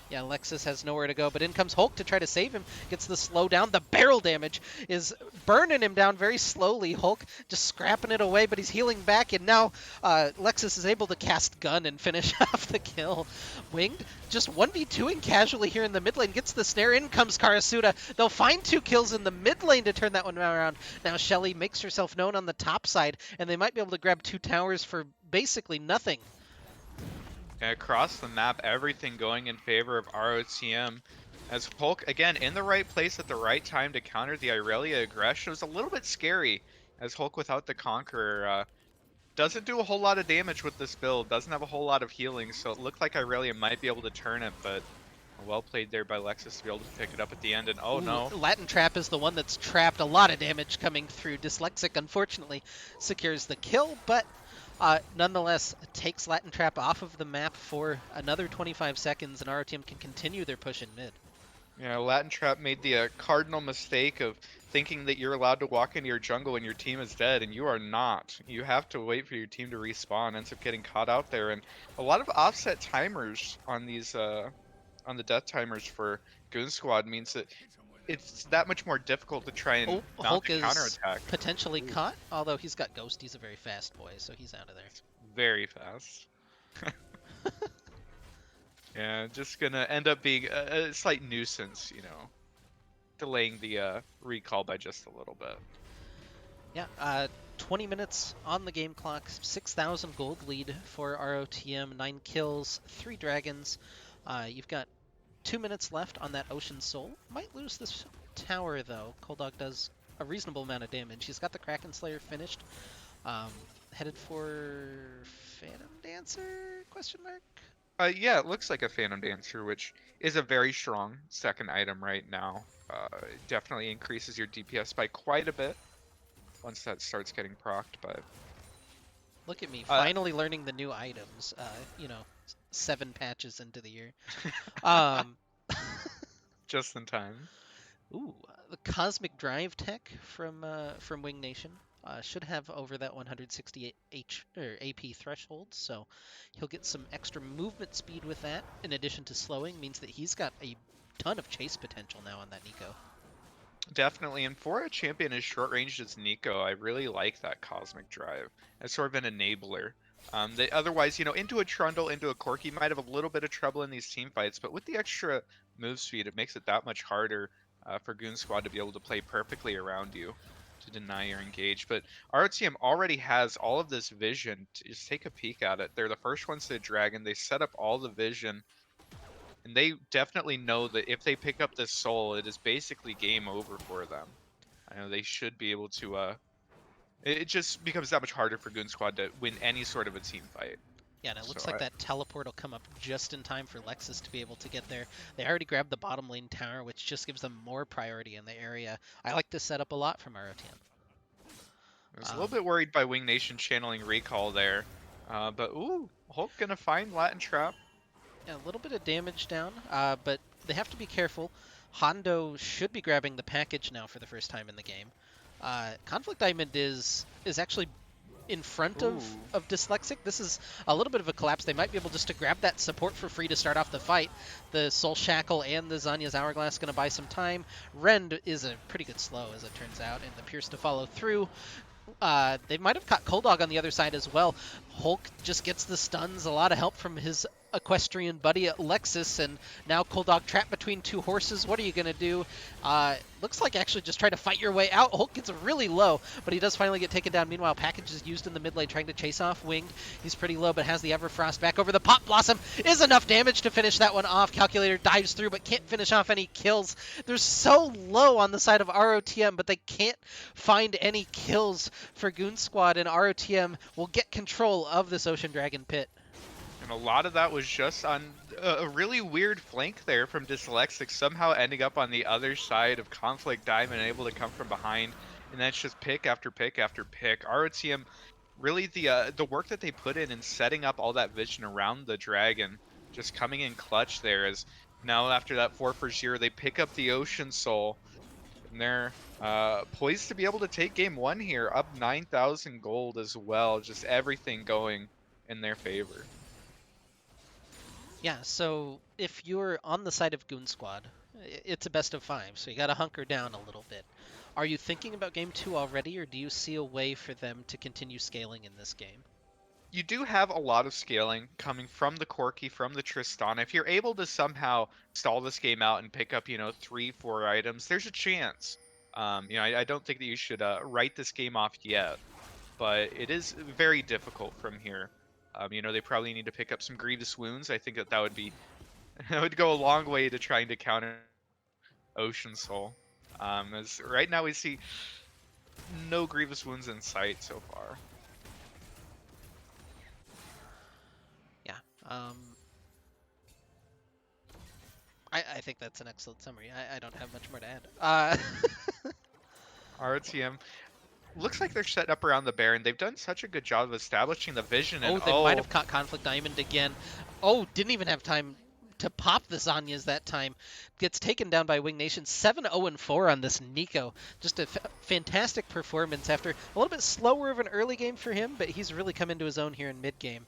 Yeah, Lexus has nowhere to go, but in comes Hulk to try to save him. Gets the slow down. The barrel damage is burning him down very slowly. Hulk just scrapping it away, but he's healing back, and now Lexus is able to cast Gun and finish off the kill. Winged just 1v2ing casually here in the mid lane. Gets the snare. In comes Karasuda. They'll find 2 kills in the mid lane to turn that one around. Now Shelly makes herself known on the top side, and they might be able to grab 2 towers for basically nothing. And across the map, everything going in favor of ROTM. As Hulk, again, in the right place at the right time to counter the Irelia aggression. It was a little bit scary, as Hulk without the Conqueror doesn't do a whole lot of damage with this build, doesn't have a whole lot of healing, so it looked like Irelia might be able to turn it, but well played there by Lexus to be able to pick it up at the end, and oh no. Latin Trap is the one that's trapped. A lot of damage coming through. Dyslexic, unfortunately, secures the kill, but nonetheless, takes Latin Trap off of the map for another 25 seconds, and our team can continue their push in mid. Yeah, Latin Trap made the cardinal mistake of thinking that you're allowed to walk into your jungle when your team is dead, and you are not. You have to wait for your team to respawn. Ends up getting caught out there, and a lot of offset timers on these on the death timers for Goon Squad means that it's that much more difficult to try and mount Hulk a is counterattack. potentially caught, although he's got Ghost. He's a very fast boy, so he's out of there. Very fast. Yeah, just gonna end up being a slight nuisance, delaying the recall by just a little bit. Yeah, 20 minutes on the game clock, 6,000 gold lead for ROTM, 9 kills, 3 dragons. You've got 2 minutes left on that Ocean Soul. Might lose this tower, though. Coldog does a reasonable amount of damage. He's got the Kraken Slayer finished. Headed for Phantom Dancer? Question mark? Yeah, it looks like a Phantom Dancer, which is a very strong second item right now. It definitely increases your DPS by quite a bit once that starts getting procced, but... Look at me, finally learning the new items, 7 patches into the year. Just in time. Ooh, the Cosmic Drive tech from Wing Nation should have over that 168 AP threshold, so he'll get some extra movement speed with that. In addition to slowing, means that he's got a ton of chase potential now on that Nico. Definitely, and for a champion as short range as Nico, I really like that Cosmic Drive as sort of an enabler. They otherwise, into a Trundle, into a Corki, might have a little bit of trouble in these team fights, but with the extra move speed, it makes it that much harder for Goon Squad to be able to play perfectly around you to deny your engage. But ROTM already has all of this vision. Just take a peek at it. They're the first ones to the Dragon. They set up all the vision. And they definitely know that if they pick up this soul, it is basically game over for them. I know they should be able to... It just becomes that much harder for Goon Squad to win any sort of a team fight. Yeah, and it looks like that teleport will come up just in time for Lexus to be able to get there. They already grabbed the bottom lane tower, which just gives them more priority in the area. I like this setup a lot from ROTM. I was a little bit worried by Wing Nation channeling recall there. But, ooh, Hulk gonna find Latin Trap. Yeah, a little bit of damage down, but they have to be careful. Hondo should be grabbing the package now for the first time in the game. Conflict Diamond is actually in front Ooh. of Dyslexic. This is a little bit of a collapse. They might be able just to grab that support for free to start off the fight. The Soul Shackle and the Zanya's Hourglass going to buy some time. Rend is a pretty good slow, as it turns out, and the Pierce to follow through. They might have caught Cold Dog on the other side as well. Hulk just gets the stuns, a lot of help from his equestrian buddy Lexus, and now Cold Dog trapped between two horses. What are you going to do? Looks like actually just try to fight your way out. Hulk gets really low, but he does finally get taken down. Meanwhile, Package is used in the mid lane trying to chase off Winged. He's pretty low, but has the Everfrost back over. The Pop Blossom is enough damage to finish that one off. Calculator dives through, but can't finish off any kills. They're so low on the side of ROTM, but they can't find any kills for Goon Squad, and ROTM will get control of this Ocean Dragon pit. And a lot of that was just on a really weird flank there from Dyslexic, somehow ending up on the other side of Conflict Diamond, able to come from behind, and that's just pick after pick after pick. ROTM, really the work that they put in setting up all that vision around the dragon, just coming in clutch there, as now after that 4 for 0, they pick up the Ocean Soul, and they're poised to be able to take game 1 here, up 9,000 gold as well, just everything going in their favor. Yeah, so if you're on the side of Goon Squad, it's a best of 5, so you gotta hunker down a little bit. Are you thinking about game 2 already, or do you see a way for them to continue scaling in this game? You do have a lot of scaling coming from the Corki, from the Tristana. If you're able to somehow stall this game out and pick up, 3-4 items, there's a chance. I don't think that you should write this game off yet, but it is very difficult from here. They probably need to pick up some Grievous Wounds. I think that would be that would go a long way to trying to counter Ocean Soul. As right now we see no Grievous Wounds in sight so far. Yeah, I think that's an excellent summary. I don't have much more to add. RTM looks like they're set up around the Baron. They've done such a good job of establishing the vision. And they might have caught Conflict Diamond again. Oh, didn't even have time to pop the Zanyas that time. Gets taken down by Wing Nation. 7-0-4 on this Nico. Just a fantastic performance after a little bit slower of an early game for him, but he's really come into his own here in mid game.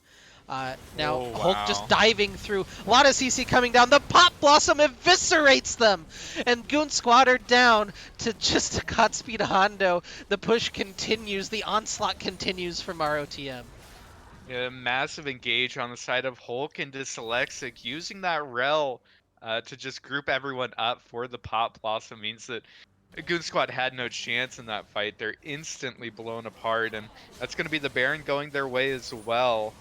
Now Hulk just diving through. A lot of CC coming down. The Pop Blossom eviscerates them. And Goon Squad are down to just a Godspeed Hondo. The push continues. The onslaught continues from ROTM. Yeah, massive engage on the side of Hulk and Dyslexic. Using that rel to just group everyone up for the Pop Blossom means that Goon Squad had no chance in that fight. They're instantly blown apart, and that's going to be the Baron going their way as well.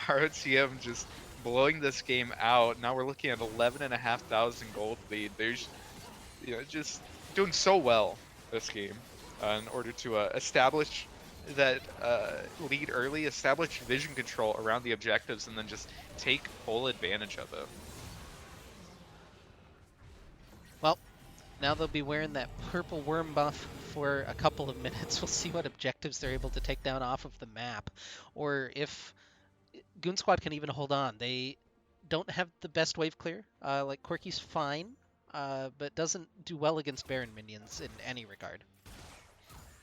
ROTM just blowing this game out. Now we're looking at 11,500 gold lead. There's, just doing so well this game in order to establish that lead early, establish vision control around the objectives, and then just take full advantage of it. Well, now they'll be wearing that purple worm buff for a couple of minutes. We'll see what objectives they're able to take down off of the map, or if Goon Squad can even hold on. They don't have the best wave clear. Like Corki's fine, but doesn't do well against Baron minions in any regard.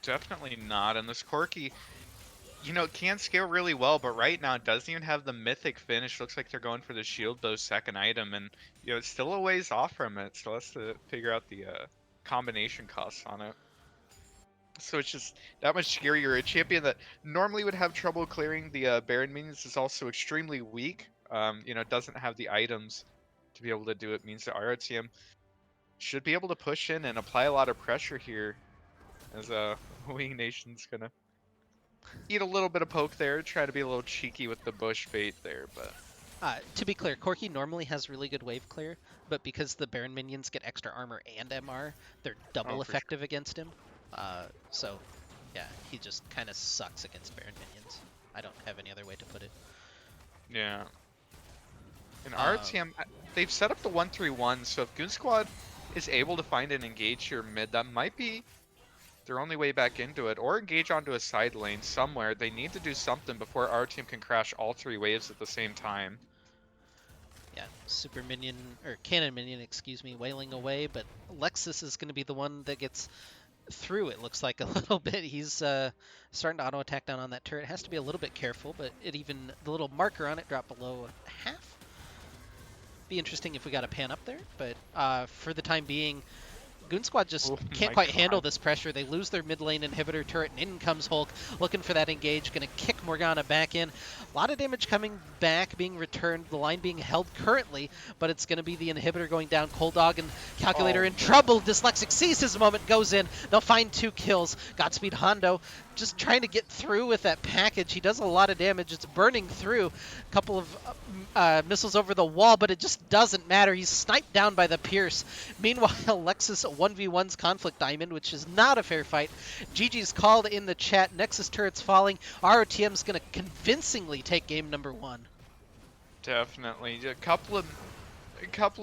Definitely not. And this Corki, can scale really well, but right now it doesn't even have the mythic finish. Looks like they're going for the shield bow second item, and it's still a ways off from it. So let's figure out the combination costs on it. So it's just that much scarier. A champion that normally would have trouble clearing the Baron minions is also extremely weak. Doesn't have the items to be able to do it. Means that ROTM should be able to push in and apply a lot of pressure here, as Wing Nation's gonna eat a little bit of poke there, try to be a little cheeky with the bush bait there, but. To be clear, Corki normally has really good wave clear, but because the Baron minions get extra armor and MR, they're double effective against him. So, yeah, he just kind of sucks against Baron minions. I don't have any other way to put it. Yeah. And RTM, they've set up the 1-3-1, so if Goon Squad is able to find an engage here mid, that might be their only way back into it, or engage onto a side lane somewhere. They need to do something before RTM can crash all 3 waves at the same time. Yeah, super minion, or cannon minion, excuse me, wailing away, but Lexus is going to be the one that gets through, it looks like, a little bit. He's starting to auto attack down on that turret. Has to be a little bit careful, but the little marker on it dropped below half. Be interesting if we got a pan up there, but for the time being, Goon Squad just Oh can't my quite handle god. this pressure. They lose their mid lane inhibitor turret, and in comes Hulk, looking for that engage, going to kick Morgana back in. A lot of damage coming back, being returned, the line being held currently, but it's going to be the inhibitor going down. Cold Dog and Calculator Oh in no. trouble. Dyslexic sees his moment, goes in. They'll find 2 kills. Godspeed Hondo just trying to get through with that package. He does a lot of damage. It's burning through. A couple of missiles over the wall, but it just doesn't matter. He's sniped down by the Pierce. Meanwhile, Lexus 1v1's Conflict Diamond, which is not a fair fight. GG's called in the chat. Nexus turrets falling. ROTM's going to convincingly take game number 1. Definitely. A couple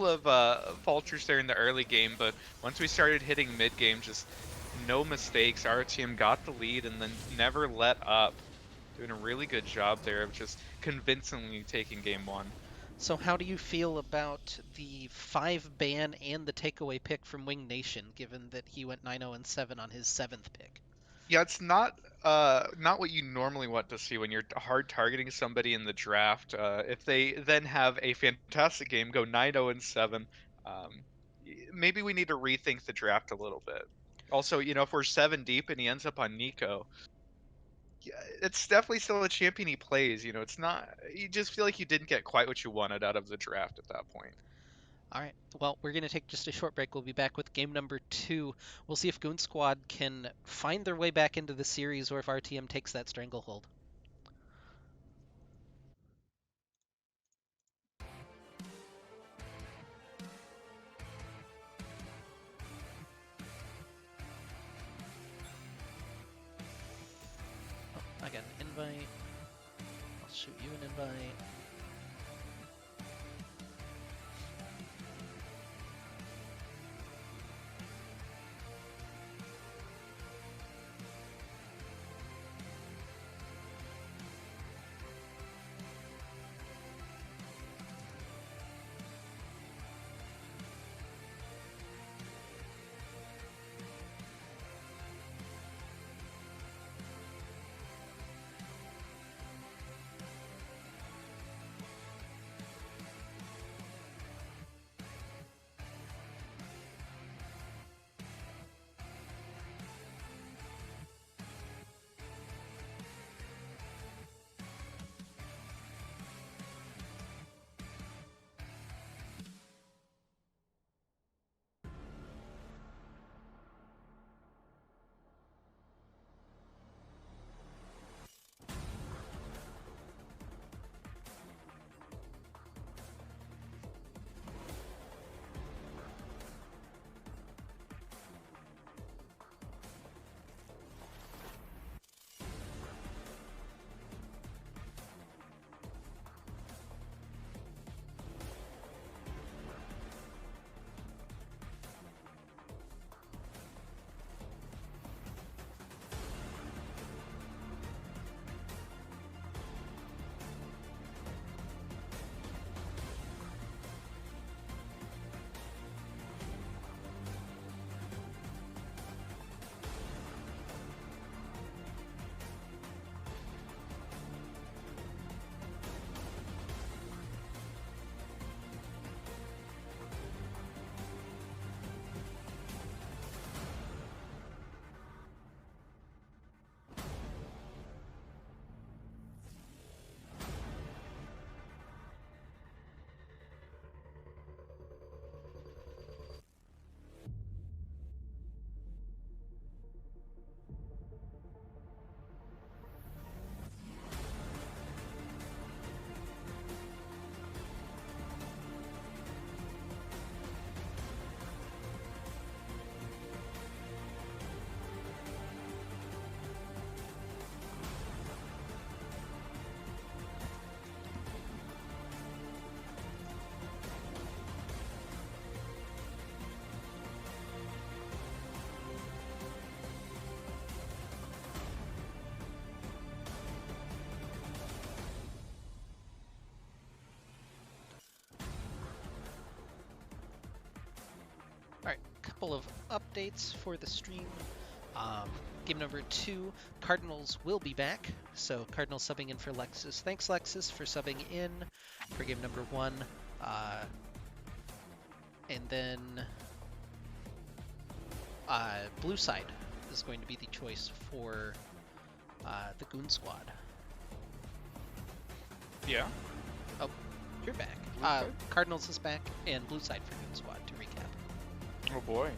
of falters there in the early game, but once we started hitting mid game, just no mistakes. Our team got the lead and then never let up. Doing a really good job there of just convincingly taking game 1. So how do you feel about the 5 ban and the takeaway pick from Wing Nation, given that he went 9-0-7 on his 7th pick? Yeah, it's not what you normally want to see when you're hard targeting somebody in the draft. If they then have a fantastic game, go 9-0-7, maybe we need to rethink the draft a little bit. Also, if we're 7 deep and he ends up on Nico, yeah, it's definitely still a champion he plays. It's not. You just feel like you didn't get quite what you wanted out of the draft at that point. All right. Well, we're going to take just a short break. We'll be back with game number 2. We'll see if Goon Squad can find their way back into the series or if RTM takes that stranglehold. Oh, I got an invite. I'll shoot you an invite. All right, couple of updates for the stream. Game number 2, Cardinals will be back. So Cardinals subbing in for Lexus. Thanks, Lexus, for subbing in for game number 1. And then blue side is going to be the choice for the Goon squad. Yeah. Oh, you're back. Cardinals is back, and blue side for Goon squad, to recap. Oh boy.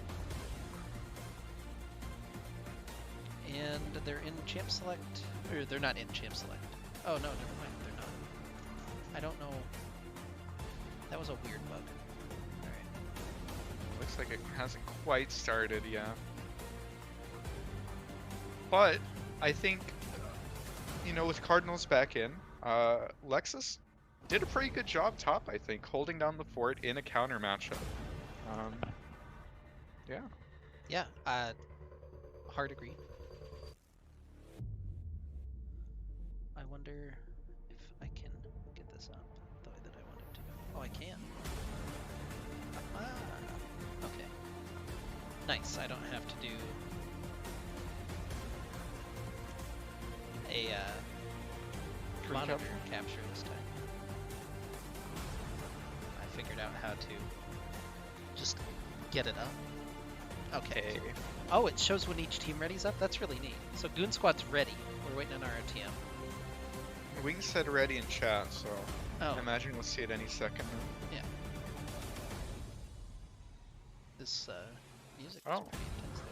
And they're in Champ Select, or they're not in Champ Select. Oh no, never mind, they're not. I don't know. That was a weird bug. Alright. Looks like it hasn't quite started yet. But I think, you know, with Cardinals back in, Lexus did a pretty good job top, I think, holding down the fort in a counter matchup. Yeah. Yeah, hard agree. I wonder if I can get this up the way that I want it to. Oh, I can. Ah, okay. Nice, I don't have to do a monitor capture this time. I figured out how to just get it up. Okay. Oh, it shows when each team ready's up? That's really neat. So Goon Squad's ready. We're waiting on our RTM. Wings said ready in chat, so Oh. I imagine we'll see it any second now. Yeah. This music is Oh. pretty intense there.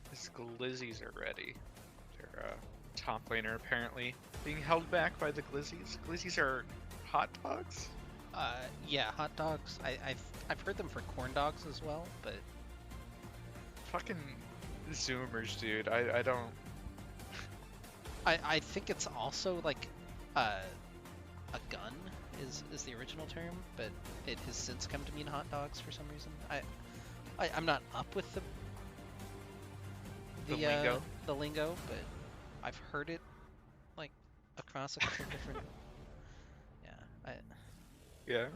His glizzies are ready. Their top laner apparently being held back by the glizzies. Glizzies are hot dogs? Yeah, hot dogs. I've heard them for corn dogs as well, but Fucking zoomers, dude. I don't... I think it's also like a gun is the original term, but it has since come to mean hot dogs for some reason. I'm not up with the lingo? the lingo, but I've heard it like across a couple different. Yeah, Yeah.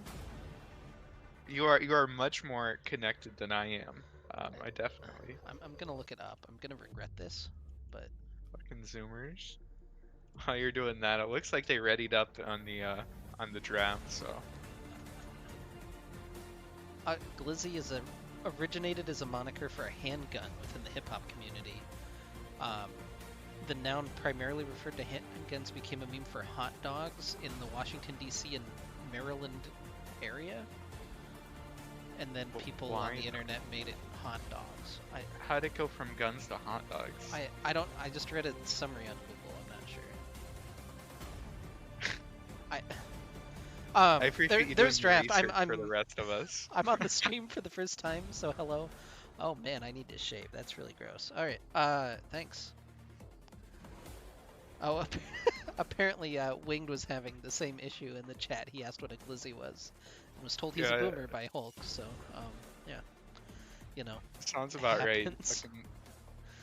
You are much more connected than I am. I definitely. I'm gonna look it up. I'm gonna regret this, but Fucking zoomers. While you're doing that, it looks like they readied up on the draft, so. Glizzy is originated as a moniker for a handgun within the hip-hop community. The noun primarily referred to handguns became a meme for hot dogs in the Washington, D.C. and Maryland area. And then people on the internet made it hot dogs. How'd it go from guns to hot dogs? I just read a summary on Google, I'm not sure. I appreciate you there's doing draft. research for the rest of us. I'm on the stream for the first time, so hello. Oh man, I need to shave. That's really gross. All right. Thanks. Oh, apparently Winged was having the same issue in the chat. He asked what a glizzy was, and was told he's a boomer by Hulk. So, yeah, you know. Sounds about right. Fucking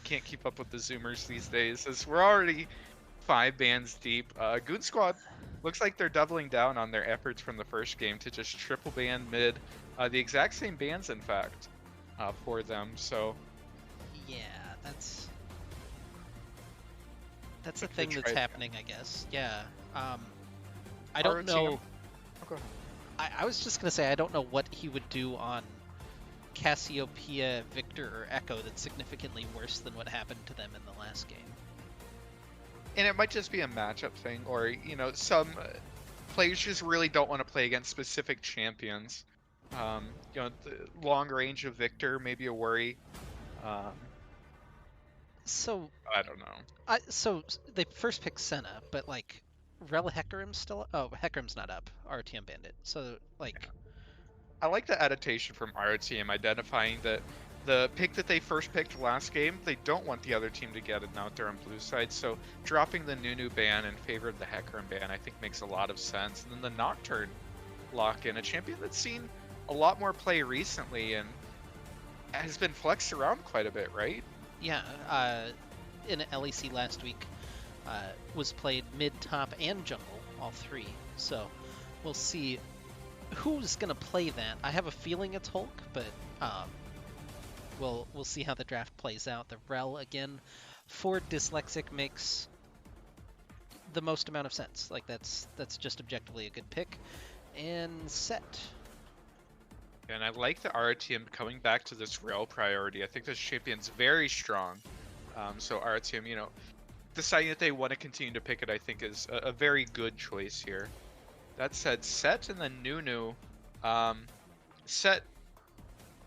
can't keep up with the zoomers these days, as we're already 5 bans deep. Goon Squad looks like they're doubling down on their efforts from the first game to just triple ban mid. The exact same bans, in fact, for them. So. Yeah, that's a thing that's happening, I guess. Yeah. I don't know. Oh, go ahead. I was just gonna say I don't know what he would do on Cassiopeia, Victor, or Echo that's significantly worse than what happened to them in the last game. And it might just be a matchup thing, or you know, some players just really don't want to play against specific champions. You know, the long range of Victor may be a worry. So I don't know. So they first picked Senna, but like Rel Hecarim's still. Oh, Hecarim's not up. RTM Bandit. So like. Yeah. I like the adaptation from our team, identifying that the pick that they first picked last game, they don't want the other team to get it out there on blue side, so dropping the Nunu ban in favor of the Hecarim ban I think makes a lot of sense. And then the Nocturne lock-in, a champion that's seen a lot more play recently and has been flexed around quite a bit, right? Yeah, in LEC last week was played mid, top, and jungle, all three. So we'll see who's gonna play that. I have a feeling it's Hulk, but we'll see how the draft plays out. The Rel again for dyslexic makes the most amount of sense. Like that's just objectively a good pick. And set. And I like the RTM coming back to this rail priority. I think this champion's very strong. So RTM, you know, deciding that they want to continue to pick it, I think is a very good choice here. That said, Set and then Nunu, Set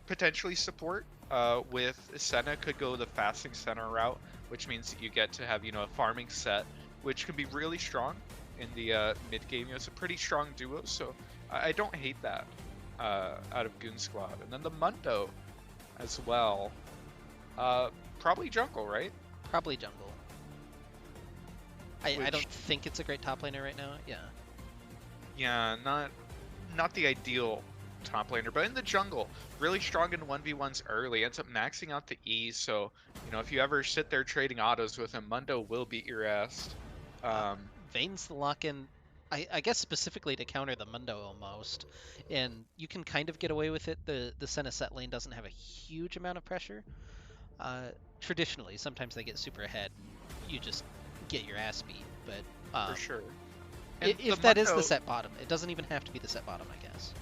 potentially support with Senna could go the fasting Senna route, which means that you get to have, you know, a farming Set, which can be really strong in the mid game. You know, it's a pretty strong duo, so I don't hate that out of Goon Squad. And then the Mundo as well. Probably jungle, right? Probably jungle. I Which- don't think it's a great top laner right now. Yeah. Yeah, not the ideal top laner, but in the jungle, really strong in 1v1s early, ends up maxing out the E, so, you know, if you ever sit there trading autos with him, Mundo will beat your ass. Vayne's the lock-in, I guess specifically to counter the Mundo almost, and you can kind of get away with it. The Senna set lane doesn't have a huge amount of pressure. Traditionally, sometimes they get super ahead, you just get your ass beat, but For sure. And if that is the Mundo- set bottom, it doesn't even have to be the set bottom, I guess.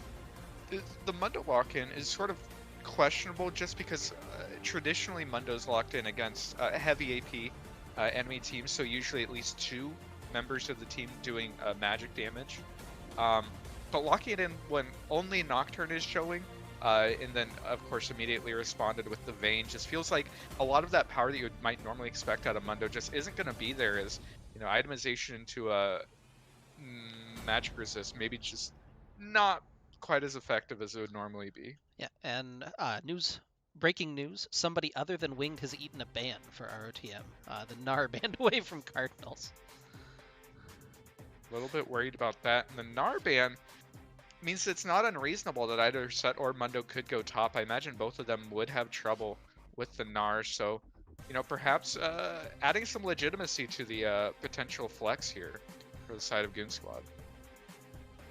The Mundo lock-in is sort of questionable just because traditionally Mundo's locked in against heavy AP enemy teams, so usually at least two members of the team doing magic damage. But locking it in when only Nocturne is showing, and then of course immediately responded with the Vayne, just feels like a lot of that power that you might normally expect out of Mundo just isn't going to be there. As you know, itemization into a magic resist maybe just not quite as effective as it would normally be. Yeah, and breaking news, somebody other than Winged has eaten a ban for ROTM. The Gnar banned away from Cardinals. A little bit worried about that. And the Gnar ban means it's not unreasonable that either Set or Mundo could go top. I imagine both of them would have trouble with the Gnar, so, you know, perhaps adding some legitimacy to the potential flex here for the side of Goon Squad.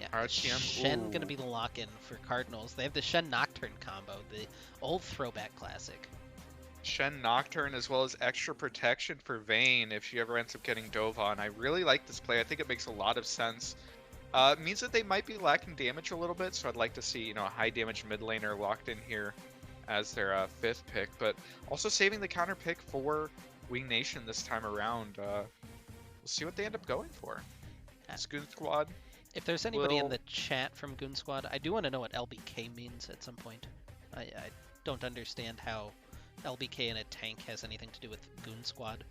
Yeah, RTM, Shen gonna ooh. be the lock-in for Cardinals. They have the Shen Nocturne combo, the old throwback classic. Shen Nocturne as well as extra protection for Vayne if she ever ends up getting dove on. I really like this play. I think it makes a lot of sense. It means that they might be lacking damage a little bit, so I'd like to see, you know, a high damage mid laner locked in here as their fifth pick, but also saving the counter pick for Wing Nation this time around. We'll see what they end up going for. Goon Squad. If there's anybody in Will- the chat from Goon Squad, I do want to know what LBK means at some point. I don't understand how LBK in a tank has anything to do with Goon Squad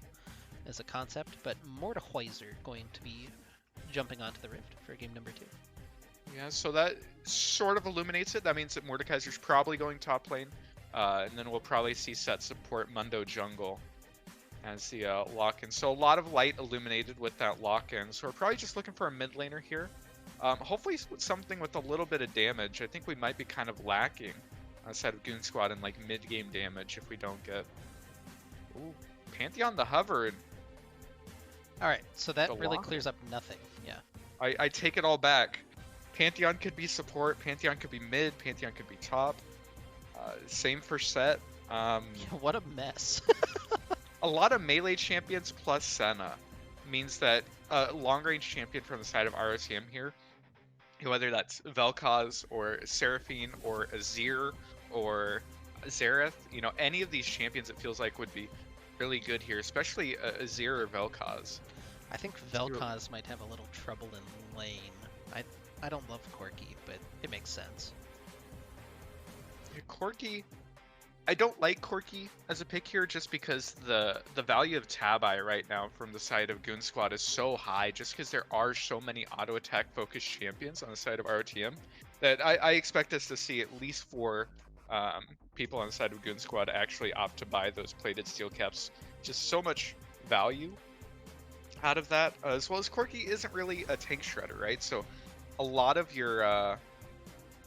as a concept, but Mordehäuser going to be jumping onto the Rift for game number 2. Yeah, so that sort of illuminates it. That means that Mordekaiser's probably going top lane, and then we'll probably see Set support Mundo jungle as the lock-in. So a lot of light illuminated with that lock-in. So we're probably just looking for a mid laner here. Hopefully something with a little bit of damage. I think we might be kind of lacking outside of Goon Squad in like mid-game damage if we don't get... Ooh, Pantheon the Hover. Alright, so that The really lock-in. clears up nothing. Yeah. I take it all back. Pantheon could be support, Pantheon could be mid, Pantheon could be top. Same for Set. What a mess. A lot of melee champions plus Senna means that a long-range champion from the side of ROTM here, whether that's Vel'Koz or Seraphine or Azir or Xerath, you know, any of these champions it feels like would be really good here, especially Azir or Vel'Koz. I think Vel'Koz might have a little trouble in lane. I don't love Corki, but it makes sense. Corki, I don't like Corki as a pick here just because the value of Tabi right now from the side of Goon Squad is so high, just because there are so many auto attack focused champions on the side of ROTM that I expect us to see at least 4 people on the side of Goon Squad actually opt to buy those plated steel caps. Just so much value out of that, as well as Corki isn't really a tank shredder, right? So a lot of your a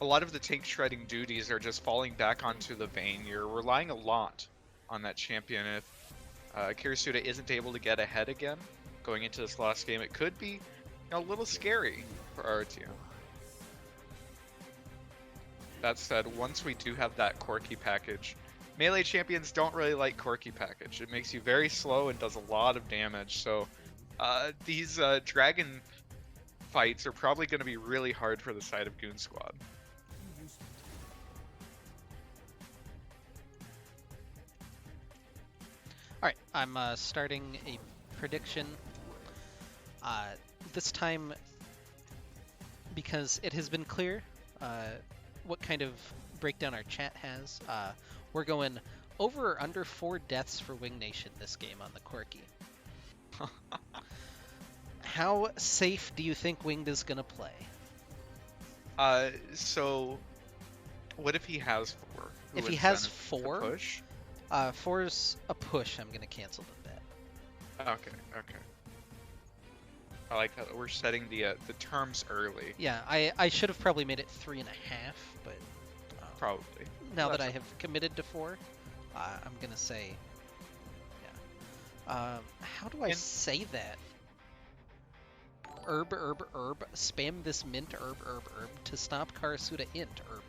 lot of the tank shredding duties are just falling back onto the Vayne. You're relying a lot on that champion. If Kirisuda isn't able to get ahead again going into this last game, it could be a little scary for RTM. That said, once we do have that Corki package, melee champions don't really like Corki package. It makes you very slow and does a lot of damage. So these dragon fights are probably going to be really hard for the side of Goon Squad. All right, I'm starting a prediction. This time, because it has been clear what kind of breakdown our chat has, we're going over or under 4 deaths for Wing Nation this game on the Corki. How safe do you think Winged is going to play? So what if he has 4? If he has 4, push? 4's a push. I'm going to cancel the bet. Okay. I like that we're setting the terms early. Yeah, I should have probably made it 3.5, but probably. Now that I have committed to 4, I'm gonna say, yeah. How do I say that? Herb, spam this mint, herb, to stop Karasuda int, herb.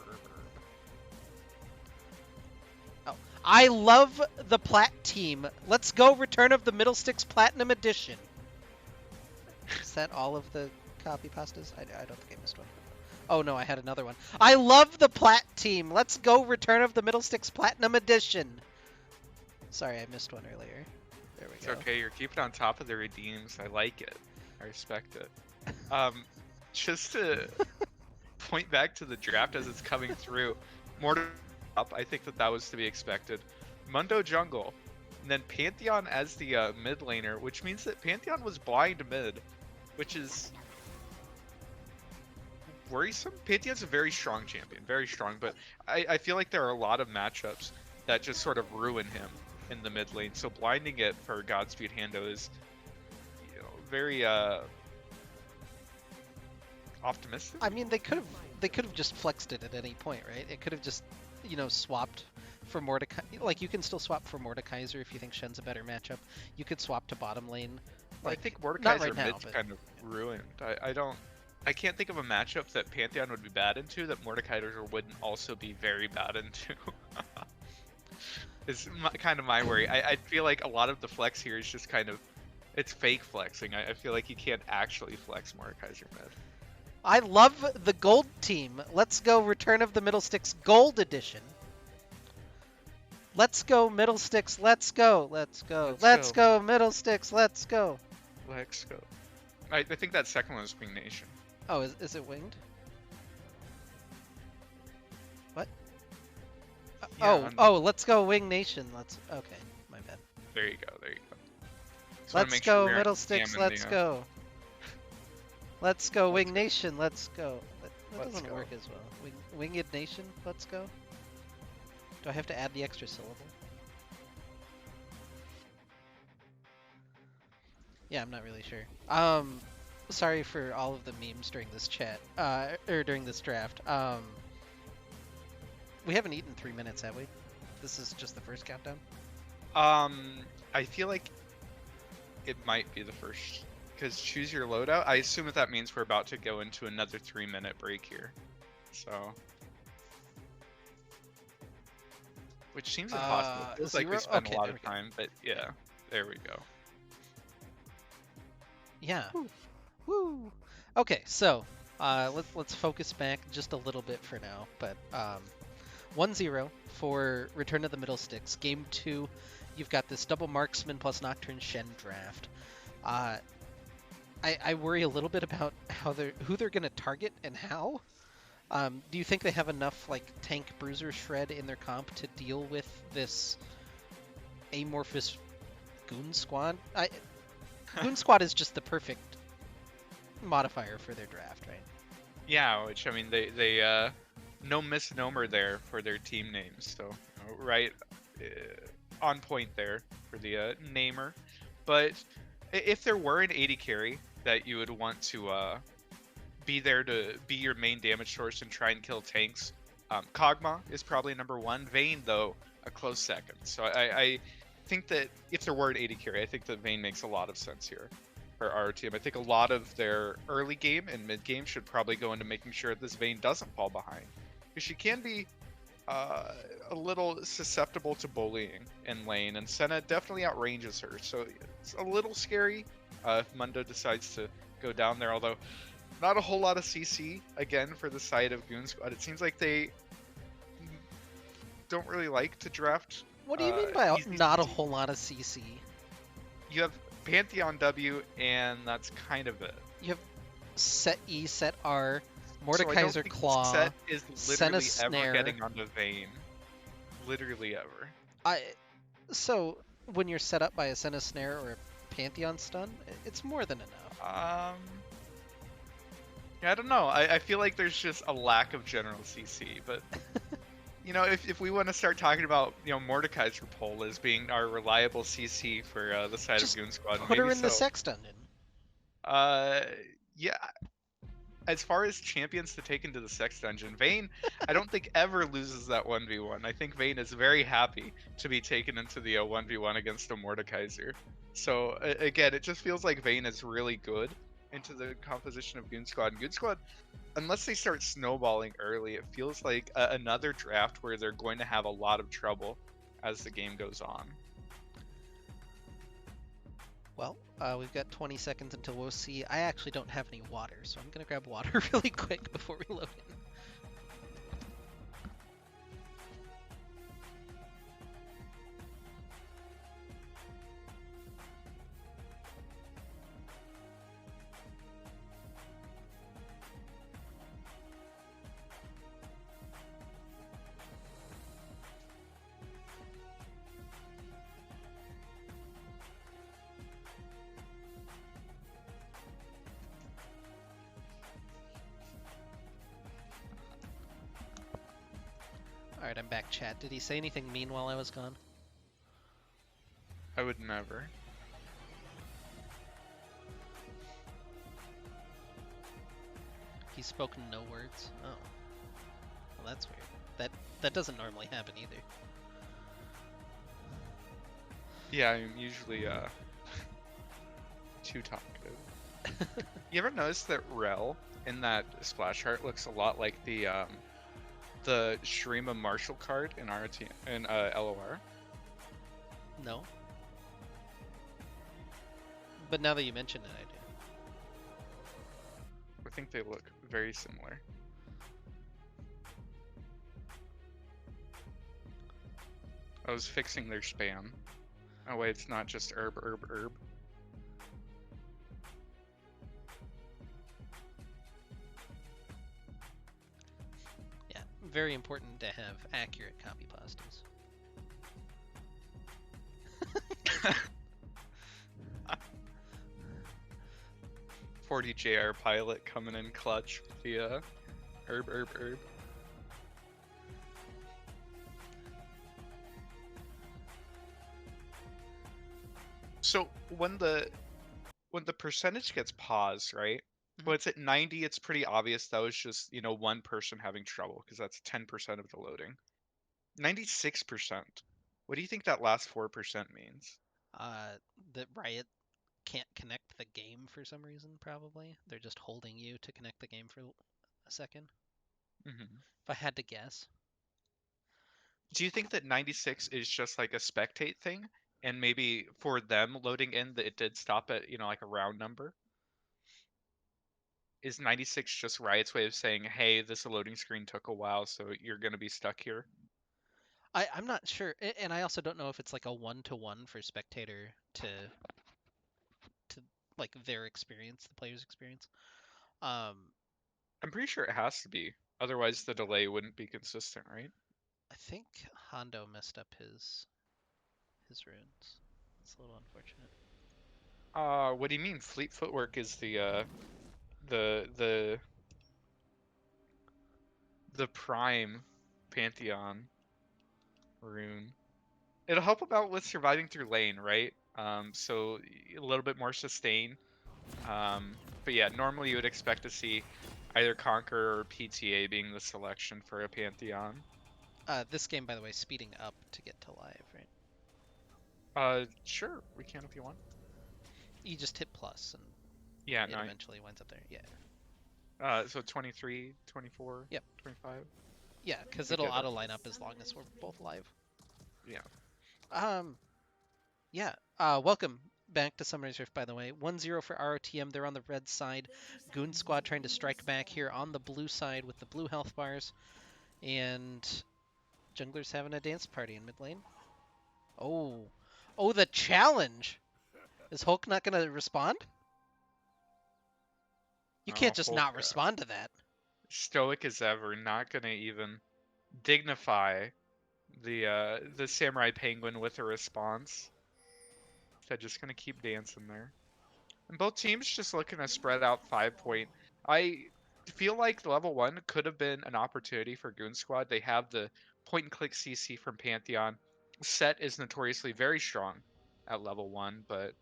Oh, I love the Plat team. Let's go Return of the Middlesticks Platinum Edition. Is that all of the copy pastas? I don't think I missed one. Oh no, I had another one. I love the Plat team. Let's go Return of the Middlesticks Platinum Edition. Sorry, I missed one earlier. There we go. It's okay. You're keeping on top of the redeems. I like it. I respect it. Just to point back to the draft as it's coming through, Mortar up. I think that was to be expected. Mundo jungle, and then Pantheon as the mid laner, which means that Pantheon was blind mid, which is worrisome. Pantheon's a very strong champion, very strong, but I feel like there are a lot of matchups that just sort of ruin him in the mid lane. So blinding it for Godspeed Hando is, very optimistic. I mean, they could have just flexed it at any point, right? It could have just, swapped for Mordecai. Like, you can still swap for Mordekaiser if you think Shen's a better matchup. You could swap to bottom lane. Like, I think Mordekaiser right now, mid's kind of ruined. I can't think of a matchup that Pantheon would be bad into that Mordekaiser wouldn't also be very bad into. Is kind of my worry. I feel like a lot of the flex here is just kind of, it's fake flexing. I feel like you can't actually flex Mordekaiser mid. I love the gold team. Let's go Return of the Middlesticks Gold Edition. Let's go Middlesticks. Let's go. Let's go Middlesticks. Let's go. Let's go. I think that second one was Wing Nation. Oh, is it winged? What? Oh, let's go Wing Nation. Okay, my bad. There you go. Let's go Middlesticks. Let's go. Let's go Wing Nation. Let's go. That doesn't work as well. Winged Nation. Let's go. Do I have to add the extra syllable? Yeah, I'm not really sure. Sorry for all of the memes during this chat, or during this draft. We haven't eaten 3 minutes, have we? This is just the first countdown? I feel like it might be the first, because choose your loadout. I assume that means we're about to go into another 3-minute break here. So, which seems impossible. It feels like we spent a lot of time, but yeah, there we go. Yeah. Woo. Okay, so let's focus back just a little bit for now. But 1-0 for Return of the Middlesticks. Game 2, you've got this double marksman plus Nocturne Shen draft. I worry a little bit about who they're gonna target and how. Do you think they have enough tank bruiser shred in their comp to deal with this amorphous Goon Squad? Goon Squad is just the perfect modifier for their draft, right? Yeah, which, I mean, they no misnomer there for their team names, so right on point there for the namer. But if there were an 80 carry that you would want to be there to be your main damage source and try and kill tanks. Kog'Maw is probably number one. Vayne, though, a close second. So I think that if there were an AD carry, I think that Vayne makes a lot of sense here for our team. I think a lot of their early game and mid game should probably go into making sure this Vayne doesn't fall behind, because she can be a little susceptible to bullying in lane, and Senna definitely outranges her. So it's a little scary if Mundo decides to go down there. Although not a whole lot of CC again for the side of Goon Squad. It seems like they don't really like to draft. What do you mean by easy not a CC. whole lot of CC? You have Pantheon W, and that's kind of it. You have set E, set R, So I don't Mordekaiser think Claw, Set is Senna literally Snare. ever getting onto Vayne. Literally ever. So when you're set up by a Senna Snare or a Pantheon stun, it's more than enough. Yeah, I don't know. I feel like there's just a lack of general CC, but you know, if we want to start talking about, you know, Mordekaiser Pole as being our reliable CC for the side Just of Goon Squad, put her maybe in the so. Sex Dungeon. Yeah. As far as champions to take into the Sex Dungeon, Vayne, I don't think ever loses that 1v1. I think Vayne is very happy to be taken into the 1v1 against a Mordekaiser. So again, it just feels like Vayne is really good into the composition of Goon Squad. And Goon Squad, unless they start snowballing early, it feels like another draft where they're going to have a lot of trouble as the game goes on. Well, we've got 20 seconds until we'll see. I actually don't have any water, so I'm gonna grab water really quick before we load in. Alright, I'm back, chat. Did he say anything mean while I was gone? I would never. He's spoken no words? Oh. Well, that's weird. That doesn't normally happen either. Yeah, I'm usually too talkative. You ever notice that Rel in that splash art looks a lot like the Shrima Marshall card in RT in LOR? No. But now that you mention it, I do. I think they look very similar. I was fixing their spam. Oh wait, it's not just herb. Yeah, very important to have accurate copy pastas. 40 JR pilot coming in clutch with the herb. So when the percentage gets paused, right? When it's at 90, it's pretty obvious that was just, you know, one person having trouble, because that's 10% of the loading. 96%. What do you think that last 4% means? That Riot can't connect the game for some reason, probably. They're just holding you to connect the game for a second. Mm-hmm. If I had to guess. Do you think that 96 is just like a spectate thing? And maybe for them loading in, that it did stop at, you know, like a round number? Is 96 just Riot's way of saying, hey, this loading screen took a while, so you're going to be stuck here? I'm not sure, and I also don't know if it's like a one-to-one for spectator to like their experience, the player's experience. I'm pretty sure it has to be. Otherwise, the delay wouldn't be consistent, right? I think Hondo messed up his runes. It's a little unfortunate. What do you mean? Fleet Footwork is the prime Pantheon rune. It'll help him out with surviving through lane, right? So a little bit more sustain. But yeah, normally you would expect to see either Conqueror or PTA being the selection for a Pantheon. This game, by the way, speeding up to get to live, right? Sure, we can if you want. You just hit plus and Yeah, it no. eventually winds up there. Yeah. So 23, 24, Yep. 25. Yeah, because We it'll get that. auto line up as long as we're both live. Yeah. Yeah. Welcome back to Summoner's Rift, by the way. 1-0 for ROTM. They're on the red side. Goon Squad trying to strike back here on the blue side with the blue health bars. And Jungler's having a dance party in mid lane. Oh. Oh, the challenge! Is Hulk not going to respond? You can't just Hulk, not respond to that. stoic as ever, not gonna even dignify the samurai penguin with a response. They're just gonna keep dancing there. And both teams just looking to spread out 5 point. I feel like level 1 could have been an opportunity for Goon Squad. They have the point and click CC from Pantheon. Set is notoriously very strong at level 1, but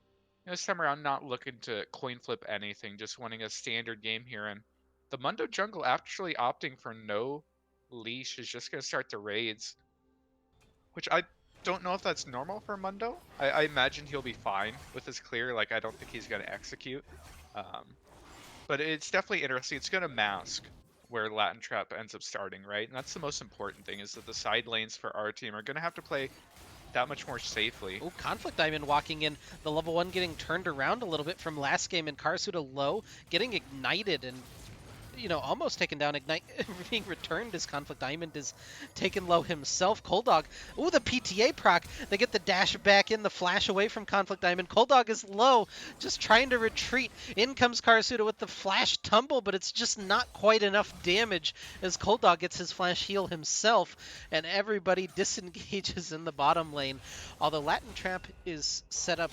this time around not looking to coin flip anything, just wanting a standard game here. And the Mundo jungle actually opting for no leash is just going to start the raids, which I don't know if that's normal for Mundo. I imagine he'll be fine with his clear. Like, I don't think he's going to execute. But it's definitely interesting. It's going to mask where Latin Trap ends up starting, right? And that's the most important thing, is that the side lanes for our team are going to have to play that much more safely. Oh, Conflict Diamond walking in. The level 1 getting turned around a little bit from last game, and Karasuda low, getting ignited and, you know, almost taken down. Ignite being returned as Conflict Diamond is taken low himself. Coldog, ooh, the PTA proc. They get the dash back in, the flash away from Conflict Diamond. Coldog is low, just trying to retreat. In comes Karasuda with the flash tumble, but it's just not quite enough damage as Coldog gets his flash heal himself, and everybody disengages in the bottom lane. Although Latin Trap is set up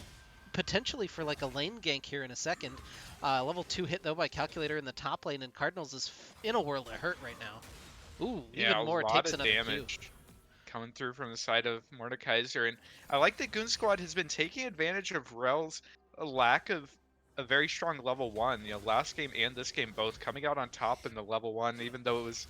potentially for like a lane gank here in a second. Level 2 hit though by Calculator in the top lane, and Cardinals is in a world of hurt right now. Ooh, Yeah, even more a lot takes of another Q. damage coming through from the side of Mordekaiser. And I like that Goon Squad has been taking advantage of Rel's lack of a very strong level 1. You know, last game and this game both coming out on top in the level 1, even though it was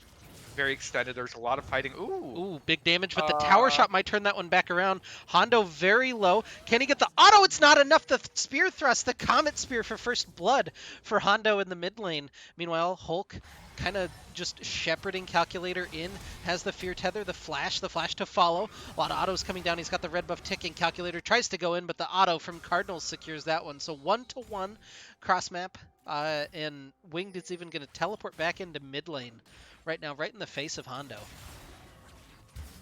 very extended. There's a lot of fighting. Ooh, big damage, but the tower shot might turn that one back around. Hondo very low. Can he get the auto? It's not enough. The spear thrust, the Comet Spear for first blood for Hondo in the mid lane. Meanwhile, Hulk kind of just shepherding Calculator in, has the Fear Tether, the flash to follow. A lot of autos coming down. He's got the red buff ticking. Calculator tries to go in, but the auto from Cardinals secures that one. So 1-to-1 cross map, and Winged is even going to teleport back into mid lane right now, right in the face of Hondo.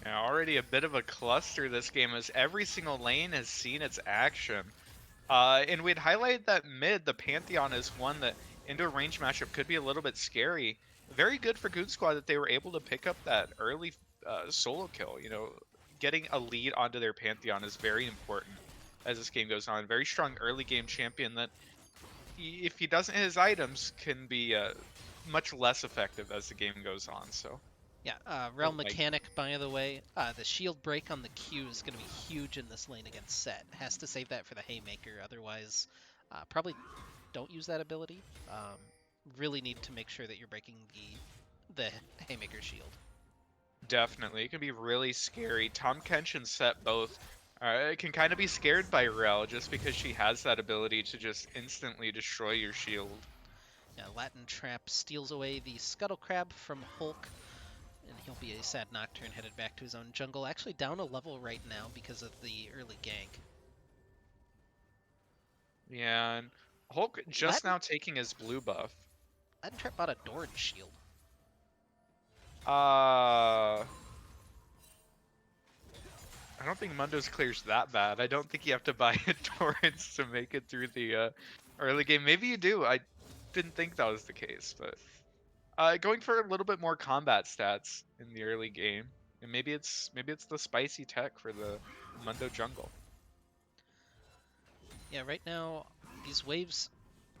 Yeah, already a bit of a cluster this game, as every single lane has seen its action. And we'd highlighted that mid, the Pantheon, is one that into a range matchup could be a little bit scary. Very good for Goon Squad that they were able to pick up that early solo kill. You know, getting a lead onto their Pantheon is very important as this game goes on. Very strong early game champion that, if he doesn't hit his items, can be much less effective as the game goes on. So yeah, Realm Mechanic, by the way, the shield break on the Q is going to be huge in this lane against Set. Has to save that for the Haymaker, otherwise probably don't use that ability. Really need to make sure that you're breaking the Haymaker shield. Definitely, it can be really scary. Tom Kench and Set both can kind of be scared by Rel just because she has that ability to just instantly destroy your shield. Yeah, Latin Trap steals away the Scuttle Crab from Hulk, and he'll be a sad Nocturne headed back to his own jungle. Actually down a level right now because of the early gank. Yeah, and Hulk just now taking his blue buff. Latin Trap bought a Doran shield. I don't think Mundo's clear's that bad. I don't think you have to buy a torrents to make it through the early game. Maybe you do. I didn't think that was the case, but going for a little bit more combat stats in the early game, and maybe it's the spicy tech for the Mundo jungle. Yeah, right now these waves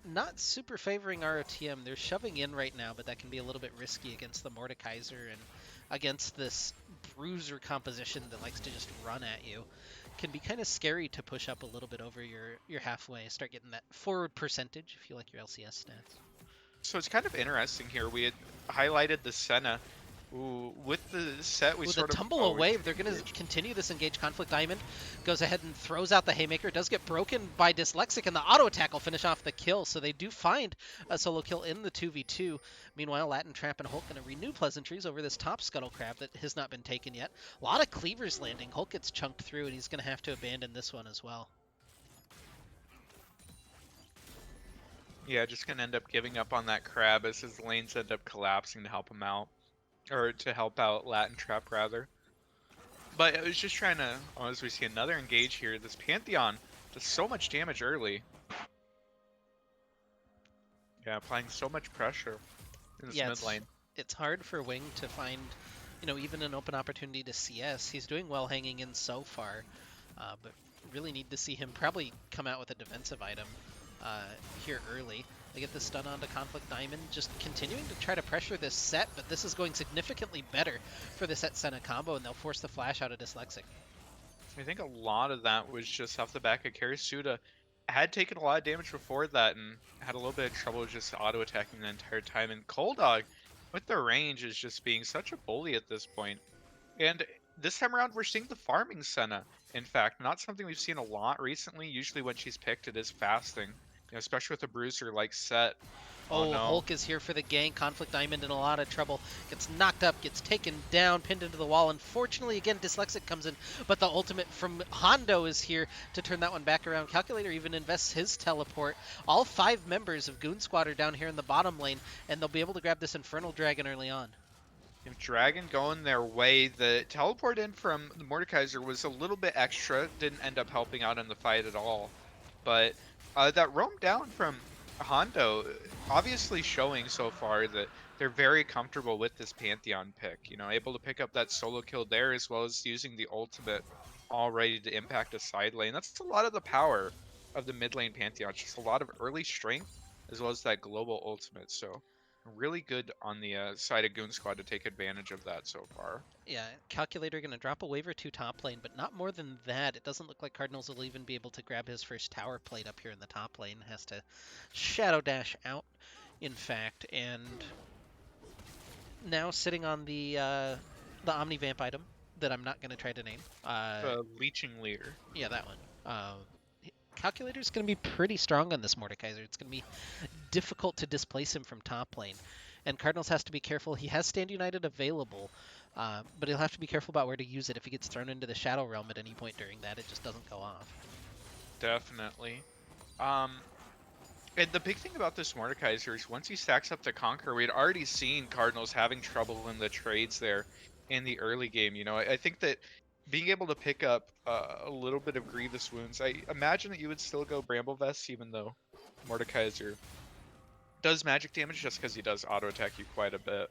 not super favoring ROTM. They're shoving in right now, but that can be a little bit risky against the Mordekaiser and against this bruiser composition that likes to just run at you. can be kind of scary to push up a little bit over your halfway, start getting that forward percentage if you like your LCS stats. So it's kind of interesting here. We had highlighted the Senna. Ooh, with the set, we With a sort of tumble always away, they're going to continue this engage. Conflict Diamond goes ahead and throws out the Haymaker. Does get broken by Dyslexic, and the auto attack will finish off the kill. So they do find a solo kill in the 2v2. Meanwhile, Latin Trap and Hulk going to renew pleasantries over this top Scuttle Crab that has not been taken yet. A lot of cleavers landing. Hulk gets chunked through, and he's going to have to abandon this one as well. Yeah, just gonna end up giving up on that crab as his lanes end up collapsing to help him out. Or to help out Latin Trap, rather. But I was just trying to, as we see another engage here, this Pantheon does so much damage early. Yeah, applying so much pressure in this mid lane. It's hard for Wing to find, even an open opportunity to CS. He's doing well hanging in so far, but really need to see him probably come out with a defensive item here early. They get the stun onto Conflict Diamond, just continuing to try to pressure this set, but this is going significantly better for the set Senna combo, and they'll force the flash out of Dyslexic. I think a lot of that was just off the back of Karasuda. Had taken a lot of damage before that and had a little bit of trouble just auto-attacking the entire time. And Coldog, with the range, is just being such a bully at this point. And this time around, we're seeing the farming Senna. In fact, not something we've seen a lot recently. Usually when she's picked, it is fasting. Especially with a bruiser like Set. Oh, no. Hulk is here for the gank. Conflict Diamond in a lot of trouble. Gets knocked up, gets taken down, pinned into the wall. Unfortunately, again, Dyslexic comes in, but the ultimate from Hondo is here to turn that one back around. Calculator even invests his teleport. All 5 members of Goon Squad are down here in the bottom lane, and they'll be able to grab this Infernal Dragon early on. Dragon going their way. The teleport in from the Mordekaiser was a little bit extra. Didn't end up helping out in the fight at all. But that roam down from Hondo, obviously showing so far that they're very comfortable with this Pantheon pick. Able to pick up that solo kill there as well as using the ultimate all ready to impact a side lane. That's a lot of the power of the mid lane Pantheon. It's just a lot of early strength as well as that global ultimate. So really good on the side of Goon Squad to take advantage of that so far. Yeah, Calculator going to drop a wave or 2 top lane, but not more than that. It doesn't look like Cardinals will even be able to grab his first tower plate up here in the top lane. Has to Shadow Dash out, in fact, and now sitting on the Omnivamp item that I'm not going to try to name. The Leeching Leader. Yeah, that one. Calculator's going to be pretty strong on this Mordekaiser. It's going to be difficult to displace him from top lane. And Cardinals has to be careful. He has Stand United available, but he'll have to be careful about where to use it. If he gets thrown into the Shadow Realm at any point during that, it just doesn't go off. Definitely. And the big thing about this Mordekaiser is once he stacks up to Conquer, we had already seen Cardinals having trouble in the trades there in the early game. I think that being able to pick up a little bit of Grievous Wounds, I imagine that you would still go Bramble Vest even though Mordekaiser does magic damage just because he does auto attack you quite a bit.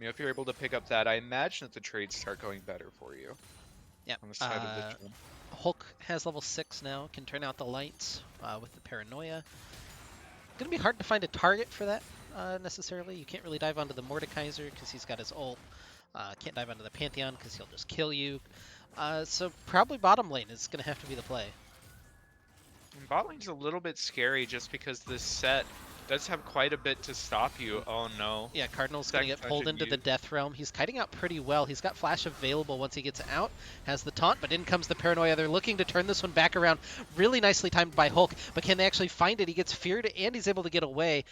If you're able to pick up that, I imagine that the trades start going better for you. Yeah. On the side of the gym. Hulk has level 6 now, can turn out the lights with the Paranoia. Gonna be hard to find a target for that necessarily. You can't really dive onto the Mordekaiser because he's got his ult. Can't dive onto the Pantheon because he'll just kill you. So probably bottom lane is gonna have to be the play. And bot lane's a little bit scary just because this set does have quite a bit to stop you. Oh no. Yeah, Cardinal's going to get pulled into the Death Realm. He's kiting out pretty well. He's got Flash available once he gets out. Has the taunt, but in comes the Paranoia. They're looking to turn this one back around. Really nicely timed by Hulk, but can they actually find it? He gets feared and he's able to get away.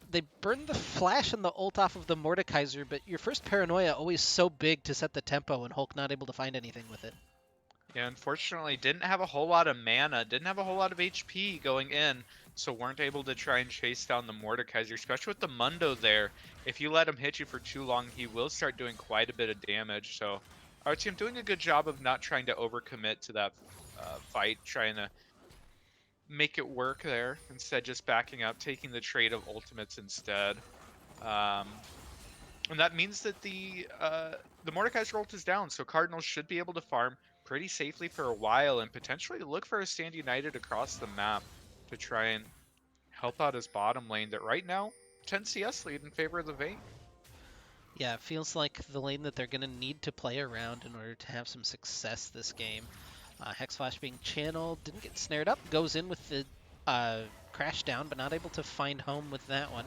They burn the Flash and the ult off of the Mordekaiser, but your first Paranoia always so big to set the tempo and Hulk not able to find anything with it. Yeah, unfortunately didn't have a whole lot of mana, didn't have a whole lot of HP going in, so weren't able to try and chase down the Mordekaiser, especially with the Mundo there. If you let him hit you for too long, he will start doing quite a bit of damage, so our team doing a good job of not trying to overcommit to that fight, trying to make it work there, instead just backing up, taking the trade of ultimates instead. And that means that the Mordekaiser ult is down, so Cardinals should be able to farm pretty safely for a while and potentially look for a Stand United across the map to try and help out his bottom lane that right now 10 CS lead in favor of the Vayne. Yeah, it feels like the lane that they're going to need to play around in order to have some success this game. Hex Flash being channeled, didn't get snared up, goes in with the crash down, but not able to find home with that one.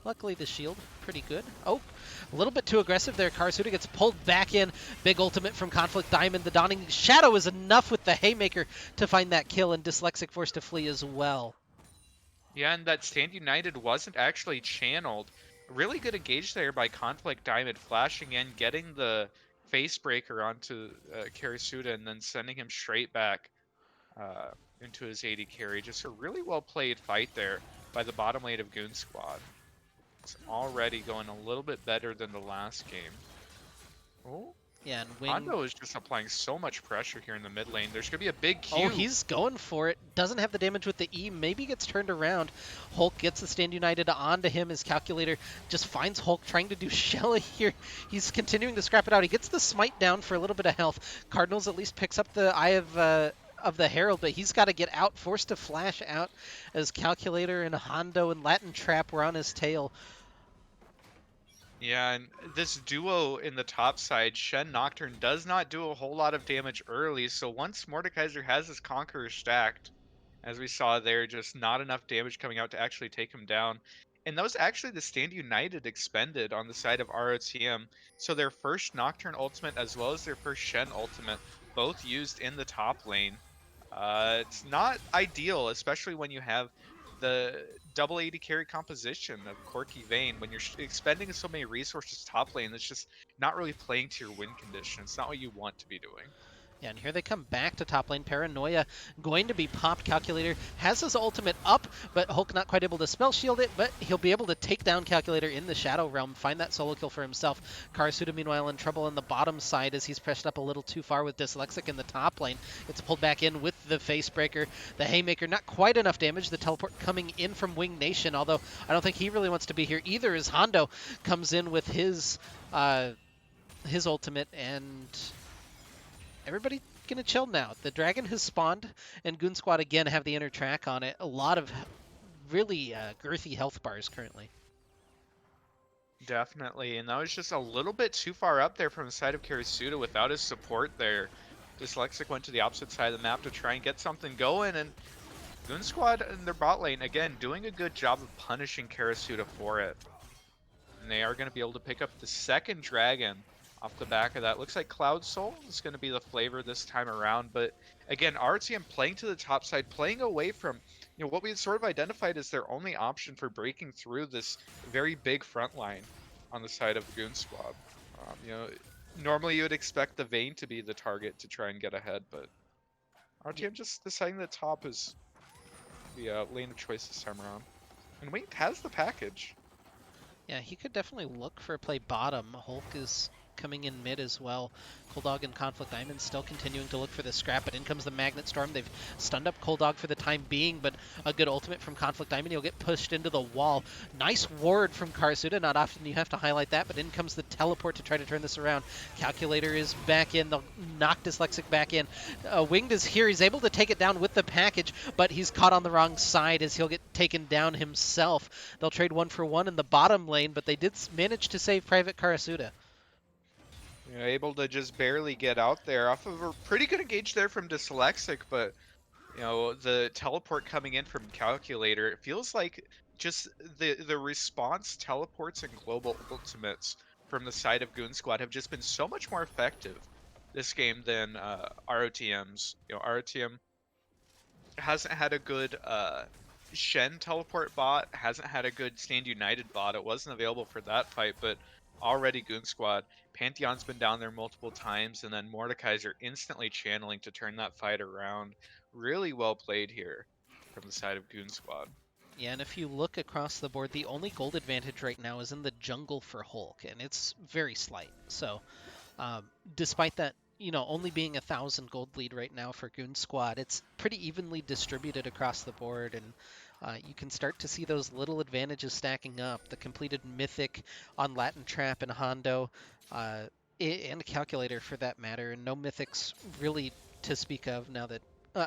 Luckily, the shield, pretty good. Oh, a little bit too aggressive there. Karasuda gets pulled back in. Big ultimate from Conflict Diamond. The Dawning Shadow is enough with the Haymaker to find that kill, and Dyslexic forced to flee as well. Yeah, and that Stand United wasn't actually channeled. Really good engage there by Conflict Diamond, flashing in, getting the face breaker onto Karasuda, and then sending him straight back uh, into his AD carry. Just a really well played fight there by the bottom lane of Goon Squad. It's already going a little bit better than the last game. Oh, Yeah, and Wing... Hondo is just applying so much pressure here in the mid lane. There's going to be a big Q. Oh, he's going for it. Doesn't have the damage with the E. Maybe gets turned around. Hulk gets the Stand United onto him. His calculator just finds Hulk trying to do Shelly here. He's continuing to scrap it out. He gets the smite down for a little bit of health. Cardinals at least picks up the Eye of the Herald, but he's got to get out, forced to flash out as Calculator and Hondo and Latin Trap were on his tail. Yeah, and this duo in the top side, Shen Nocturne, does not do a whole lot of damage early, so once Mordekaiser has his Conqueror stacked, as we saw there, just not enough damage coming out to actually take him down. And that was actually the Stand United expended on the side of ROTM, so their first Nocturne ultimate as well as their first Shen ultimate, both used in the top lane. It's not ideal, especially when you have the double AD carry composition of Corky Vayne. When you're expending so many resources top lane, that's just not really playing to your win condition. It's not what you want to be doing. Yeah, and here they come back to top lane. Paranoia going to be popped. Calculator has his ultimate up, but Hulk not quite able to spell shield it, but he'll be able to take down Calculator in the Shadow Realm, find that solo kill for himself. Karasuda, meanwhile, in trouble on the bottom side as he's pressured up a little too far with Dyslexic in the top lane. Gets pulled back in with the Face Breaker. The Haymaker, not quite enough damage. The teleport coming in from Wing Nation, although I don't think he really wants to be here either, as Hondo comes in with his ultimate, and everybody gonna chill now. The dragon has spawned, and Goon Squad again have the inner track on it. A lot of really girthy health bars currently. Definitely, and that was just a little bit too far up there from the side of Karasuda without his support there. Dyslexic went to the opposite side of the map to try and get something going, and Goon Squad in their bot lane, again, doing a good job of punishing Karasuda for it. And they are going to be able to pick up the second dragon off the back of that. Looks like Cloud Soul is going to be the flavor this time around, but again, RTM playing to the top side, playing away from what we had sort of identified as their only option for breaking through this very big front line on the side of Goon Squad. Normally you would expect the Vayne to be the target to try and get ahead, but RTM just deciding that top is the lane of choice this time around. And Wayne has the package. Yeah, he could definitely look for a play bottom. Hulk is coming in mid as well. Coldog and Conflict Diamond still continuing to look for the scrap, but in comes the Magnet Storm. They've stunned up Coldog for the time being, but a good ultimate from Conflict Diamond. He'll get pushed into the wall. Nice ward from Karasuda. Not often you have to highlight that, but in comes the teleport to try to turn this around. Calculator is back in. They'll knock Dyslexic back in. Winged is here. He's able to take it down with the package, but he's caught on the wrong side as he'll get taken down himself. They'll trade 1-for-1 in the bottom lane, but they did manage to save Private Karasuda. Able to just barely get out there off of a pretty good engage there from Dyslexic, but the teleport coming in from Calculator, it feels like just the response teleports and global ultimates from the side of Goon Squad have just been so much more effective this game than ROTM's. ROTM hasn't had a good Shen teleport bot, hasn't had a good Stand United bot. It wasn't available for that fight, but already Goon Squad. Pantheon's been down there multiple times, and then Mordekaiser instantly channeling to turn that fight around. Really well played here from the side of Goon Squad. Yeah, and if you look across the board, the only gold advantage right now is in the jungle for Hulk, and it's very slight. So, despite that, only being 1,000 gold lead right now for Goon Squad, it's pretty evenly distributed across the board, and you can start to see those little advantages stacking up. The completed Mythic on Latin Trap and Hondo, and Calculator for that matter, and no Mythics really to speak of now that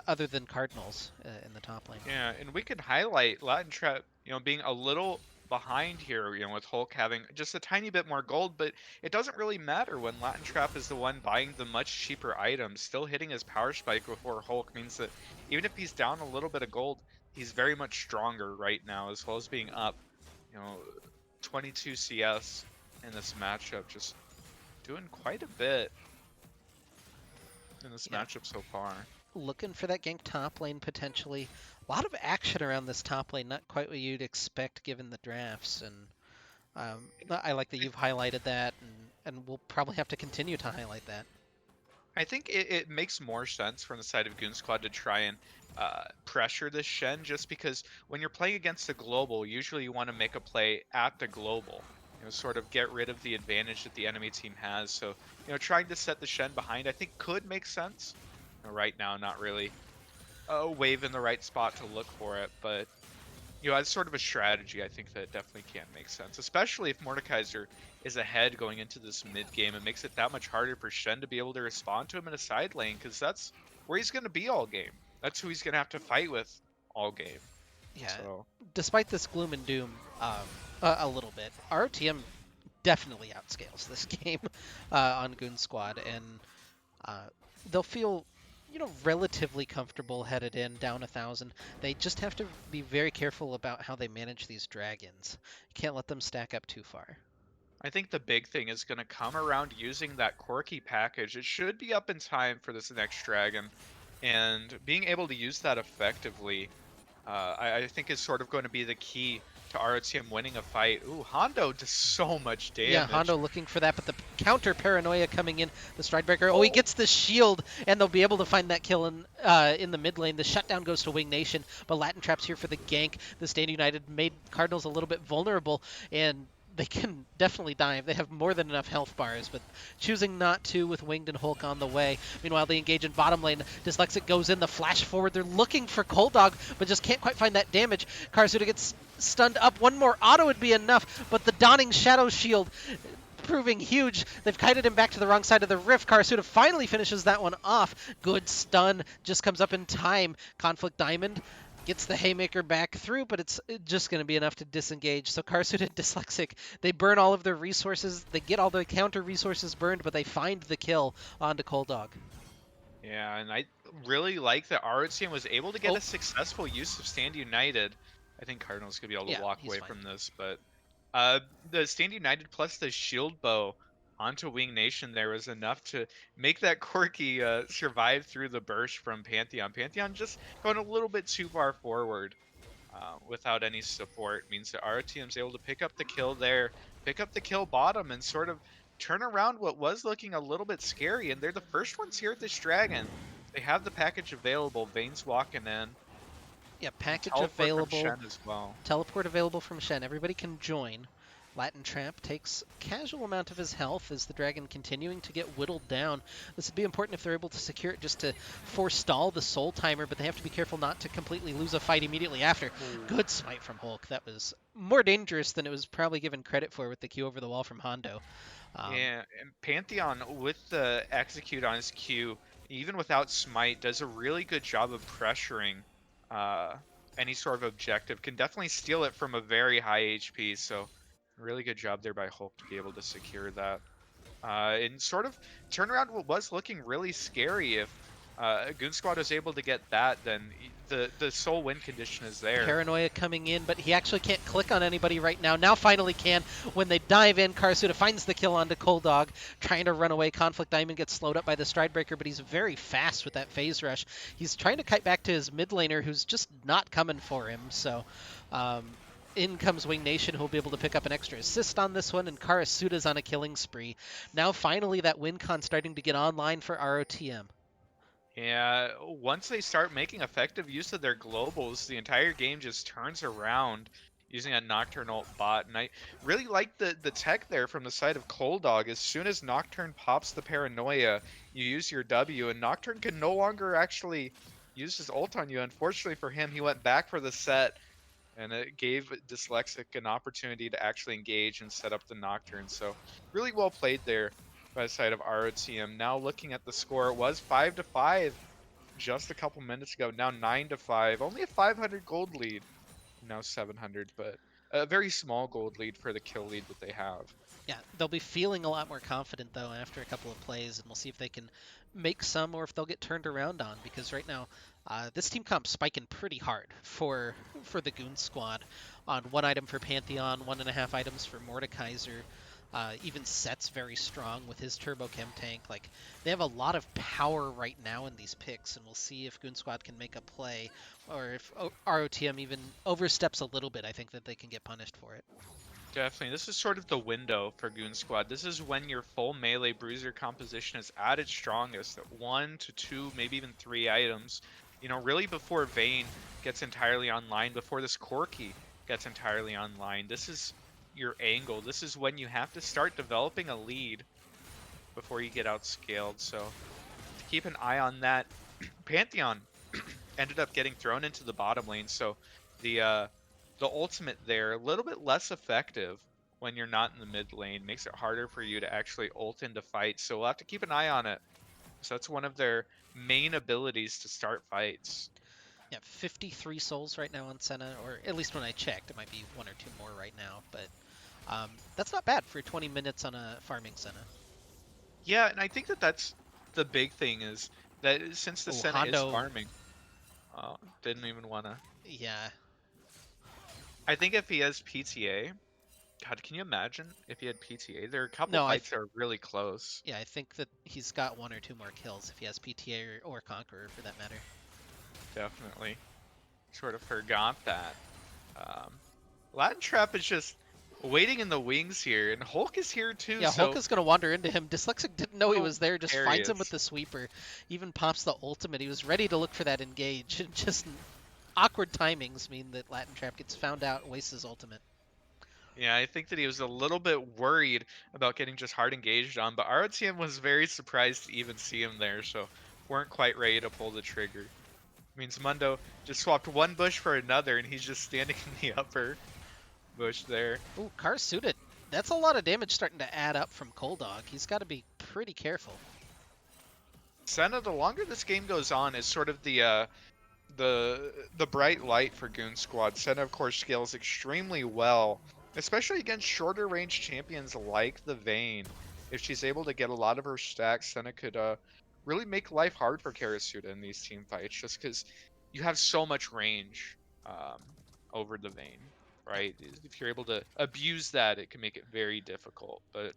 other than Cardinals in the top lane. Yeah, and we could highlight Latin Trap, being a little behind here, with Hulk having just a tiny bit more gold, but it doesn't really matter when Latin Trap is the one buying the much cheaper items. Still hitting his power spike before Hulk means that even if he's down a little bit of gold, he's very much stronger right now, as well as being up, you know, 22 CS in this matchup, just doing quite a bit in this Yeah, matchup so far. looking for that gank top lane potentially. A lot of action around this top lane, not quite what you'd expect given the drafts, and I like that you've highlighted that, and we'll probably have to continue to highlight that. I think it makes more sense from the side of Goon Squad to try and pressure this Shen, just because when you're playing against the global, usually you want to make a play at the global. Sort of get rid of the advantage that the enemy team has. So, trying to set the Shen behind, I think could make sense. Right now, not really a wave in the right spot to look for it, but as sort of a strategy, I think that definitely can make sense, especially if Mordekaiser is ahead going into this mid game. It makes it that much harder for Shen to be able to respond to him in a side lane, because that's where he's going to be all game. That's who he's going to have to fight with all game. Yeah, So despite this gloom and doom a little bit, ROTM definitely outscales this game on Goon Squad, and uh, they'll feel, relatively comfortable headed in down 1,000. They just have to be very careful about how they manage these dragons. You can't let them stack up too far. I think the big thing is going to come around using that quirky package. It should be up in time for this next dragon, and being able to use that effectively, I think is sort of going to be the key to ROTM winning a fight. Ooh, Hondo does so much Yeah, damage. Hondo looking for that, but the counter paranoia coming in, the Stridebreaker. Oh, he gets the shield, and they'll be able to find that kill in the mid lane. The shutdown goes to Wing Nation, but Latin Trap's here for the gank. The Stand United made Cardinals a little bit vulnerable, and they can definitely dive. They have more than enough health bars, but choosing not to with Winged and Hulk on the way. Meanwhile, they engage in bottom lane. Dyslexic goes in the flash forward. They're looking for Cold Dog, but just can't quite find that damage. Karasuda gets stunned up. One more auto would be enough, but the Dawning Shadow Shield proving huge. They've kited him back to the wrong side of the rift. Karasuda finally finishes that one off. Good stun. Just comes up in time. Conflict Diamond gets the Haymaker back through, but it's just going to be enough to disengage. So Karasuda and Dyslexic, they burn all of their resources. They get all the counter resources burned, but they find the kill onto Cold Dog. Yeah, and I really like that ROTM was able to get Oh. a successful use of Stand United. I think Cardinals could be able to Yeah, walk he's away fine. from this, but the Stand United plus the Shield Bow onto Wing Nation there was enough to make that quirky survive through the burst from Pantheon. Pantheon just going a little bit too far forward without any support means that ROTM's able to pick up the kill there, pick up the kill bottom, and sort of turn around what was looking a little bit scary. And they're the first ones here at this dragon. They have the package available. Vayne's walking in. Yeah, package Teleport from available. Shen as well. Teleport available from Shen. Everybody can join. Latin Trap takes casual amount of his health as the dragon continuing to get whittled down. This would be important if they're able to secure it just to forestall the soul timer, but they have to be careful not to completely lose a fight immediately after. Ooh. Good smite from Hulk. That was more dangerous than it was probably given credit for with the Q over the wall from Hondo. Yeah, and Pantheon with the execute on his Q, even without smite, does a really good job of pressuring uh, any sort of objective. Can definitely steal it from a very high HP. So, really good job there by Hulk to be able to secure that. And sort of turn around what was looking really scary. If Goon Squad was able to get that, then the sole win condition is there. Paranoia coming in, but he actually can't click on anybody right now. Now finally can. When they dive in, Karasuda finds the kill onto Cold Dog, trying to run away. Conflict Diamond gets slowed up by the Stridebreaker, but he's very fast with that phase rush. He's trying to kite back to his mid laner, who's just not coming for him. So in comes Wing Nation, who'll be able to pick up an extra assist on this one, and Karasuda's on a killing spree. Now finally that win con starting to get online for ROTM. Yeah, once they start making effective use of their globals, the entire game just turns around using a Nocturne ult bot. And I really like the tech there from the side of Cold Dog. As soon as Nocturne pops the paranoia, you use your W, and Nocturne can no longer actually use his ult on you. Unfortunately for him, he went back for the set, and it gave Dyslexic an opportunity to actually engage and set up the Nocturne. So really well played there by the side of ROTM. Now looking at the score, it was 5-5 just a couple minutes ago. Now 9-5, only a 500 gold lead. Now 700, but a very small gold lead for the kill lead that they have. Yeah, they'll be feeling a lot more confident though after a couple of plays, and we'll see if they can make some or if they'll get turned around on. Because right now, this team comp's spiking pretty hard for the Goon squad, on 1 item for Pantheon, 1.5 items for Mordekaiser. Even Set's very strong with his Turbo Chem tank. Like, they have a lot of power right now in these picks, and we'll see if Goon Squad can make a play, or if ROTM even oversteps a little bit. I think that they can get punished for it. Definitely. This is sort of the window for Goon Squad. This is when your full melee bruiser composition is at its strongest, at 1 to 2, maybe even 3 items. You know, really before Vayne gets entirely online, before this Corki gets entirely online. This is your angle. This is when you have to start developing a lead before you get outscaled. So to keep an eye on that. Pantheon ended up getting thrown into the bottom lane, so the ultimate there, a little bit less effective when you're not in the mid lane. Makes it harder for you to actually ult into fights, so we'll have to keep an eye on it. So that's one of their main abilities to start fights. Yeah, 53 souls right now on Senna, or at least when I checked, it might be 1 or 2 more right now, but that's not bad for 20 minutes on a farming Senna. Yeah, and I think that that's the big thing, is that since the Oh, Senna is Hondo. farming, didn't even want to. Yeah. I think if he has PTA, God, can you imagine if he had PTA? There are a couple No, fights that are really close. yeah, I think that he's got 1 or 2 more kills if he has PTA or Conqueror for that matter. Definitely. Sort of forgot that. Latin Trap is just waiting in the wings here, and Hulk is here too. Yeah, so Hulk is going to wander into him. Dyslexic didn't know he was there, just finds him hilarious. with the sweeper. Even pops the ultimate. He was ready to look for that engage. Just awkward timings mean that Latin Trap gets found out and wastes his ultimate. Yeah, I think that he was a little bit worried about getting just hard engaged on, but ROTM was very surprised to even see him there, so weren't quite ready to pull the trigger. Means Mundo just swapped one bush for another, and he's just standing in the upper bush there. Ooh, car suited. That's a lot of damage starting to add up from Coldog. He's got to be pretty careful. Senna, the longer this game goes on, is sort of the bright light for Goon Squad. Senna, of course, scales extremely well, especially against shorter range champions like the Vayne. If she's able to get a lot of her stacks, Senna could really make life hard for Karasuda in these team fights, just because you have so much range over the Vayne, right? If you're able to abuse that, it can make it very difficult. But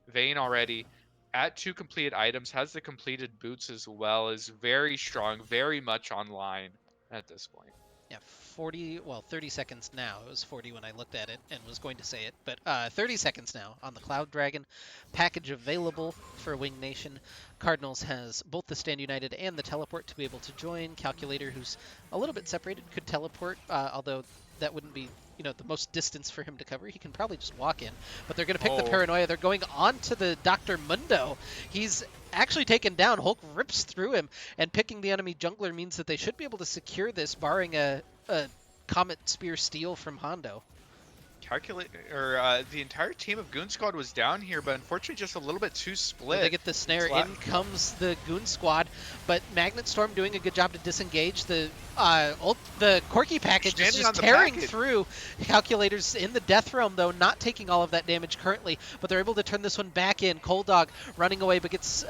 Vayne already at 2 completed items, has the completed boots as well, is very strong, very much online at this point. Yeah, 30 seconds now. It was 40 when I looked at it and was going to say it, but 30 seconds now on the Cloud Dragon. Package available for Wing Nation. Cardinals has both the Stand United and the Teleport to be able to join. Calculator, who's a little bit separated, could teleport, although that wouldn't be, the most distance for him to cover. He can probably just walk in, but they're going to pick the Paranoia. They're going on to the Dr. Mundo. He's actually taken down. Hulk rips through him, and picking the enemy jungler means that they should be able to secure this, barring a Comet Spear steal from Hondo. The entire team of Goon Squad was down here, but unfortunately just a little bit too split. They get the snare. In comes the Goon Squad, but Magnet Storm doing a good job to disengage. The Corki package is just tearing through. Calculators in the Death Realm, though, not taking all of that damage currently, but they're able to turn this one back in. Coldog running away, but gets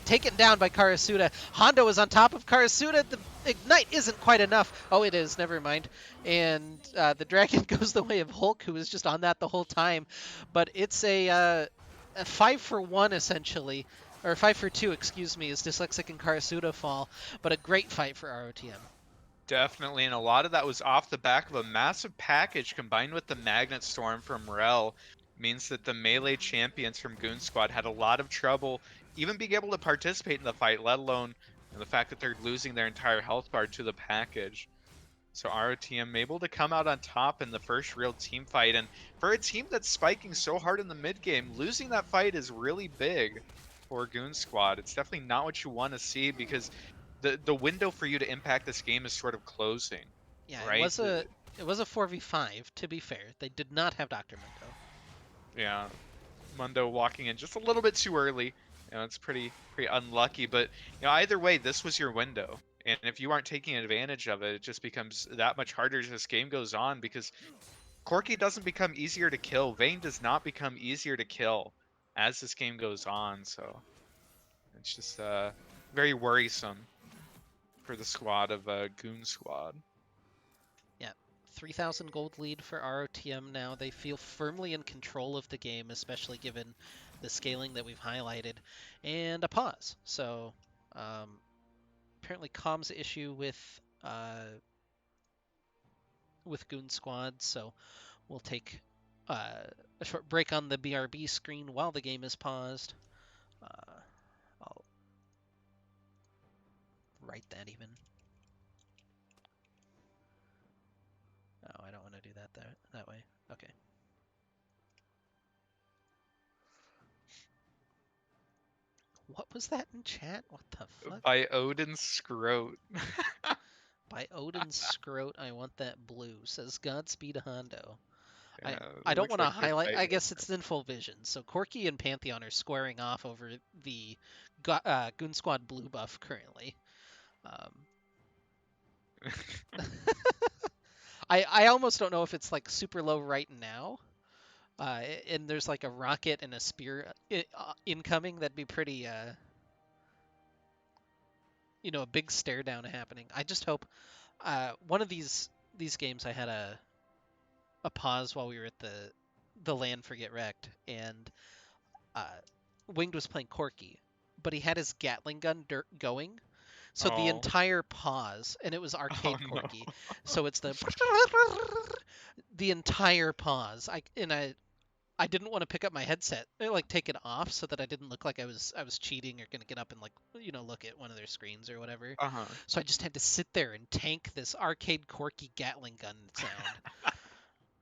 taken down by Karasuda. Hondo is on top of Karasuda. The Ignite isn't quite enough. Oh, it is. Never mind. And the Dragon goes the way of Hulk, who was just on that the whole time. But it's a 5-for-1, essentially. Or 5-for-2, excuse me, as Dyslexic and Karasuda fall. But a great fight for ROTM. Definitely, and a lot of that was off the back of a massive package combined with the Magnet Storm from Rel. Means that the melee champions from Goon Squad had a lot of trouble even being able to participate in the fight, let alone the fact that they're losing their entire health bar to the package. So ROTM able to come out on top in the first real team fight, and for a team that's spiking so hard in the mid game, losing that fight is really big for Goon Squad. It's definitely not what you want to see, because the window for you to impact this game is sort of closing. Yeah, right? It was a 4v5, to be fair. They did not have Dr. Mundo. Yeah, Mundo walking in just a little bit too early. It's pretty unlucky, but either way, this was your window, and if you aren't taking advantage of it, it just becomes that much harder as this game goes on, because Corki doesn't become easier to kill. Vayne does not become easier to kill as this game goes on, so it's just very worrisome for the squad of Goon Squad. Yeah, 3,000 gold lead for ROTM now. They feel firmly in control of the game, especially given the scaling that we've highlighted, and a pause. So apparently comms issue with Goon Squad, so we'll take a short break on the BRB screen while the game is paused. I'll write that even. Oh, I don't want to do that way. Okay. What was that in chat? What the fuck? By Odin Scroat. By Odin's Scroat, I want that blue, says Godspeed Hondo. I, Yeah, I it don't looks want to like they're highlight, I fighting. guess it's in full vision. So Corki and Pantheon are squaring off over the Goon Squad blue buff currently. Um, I almost don't know if it's like super low right now. And there's like a rocket and a spear incoming. That'd be pretty, a big stare down happening. I just hope one of these games I had a pause while we were at the land for Get Wrecked, and uh, Winged was playing Corky, but he had his Gatling gun going. So the Oh, entire pause, and it was oh arcade no. Corky. So it's the entire pause. I didn't want to pick up my headset, like take it off, so that I didn't look like I was cheating or gonna get up and like look at one of their screens or whatever. Uh-huh. So I just had to sit there and tank this arcade Corky Gatling gun sound.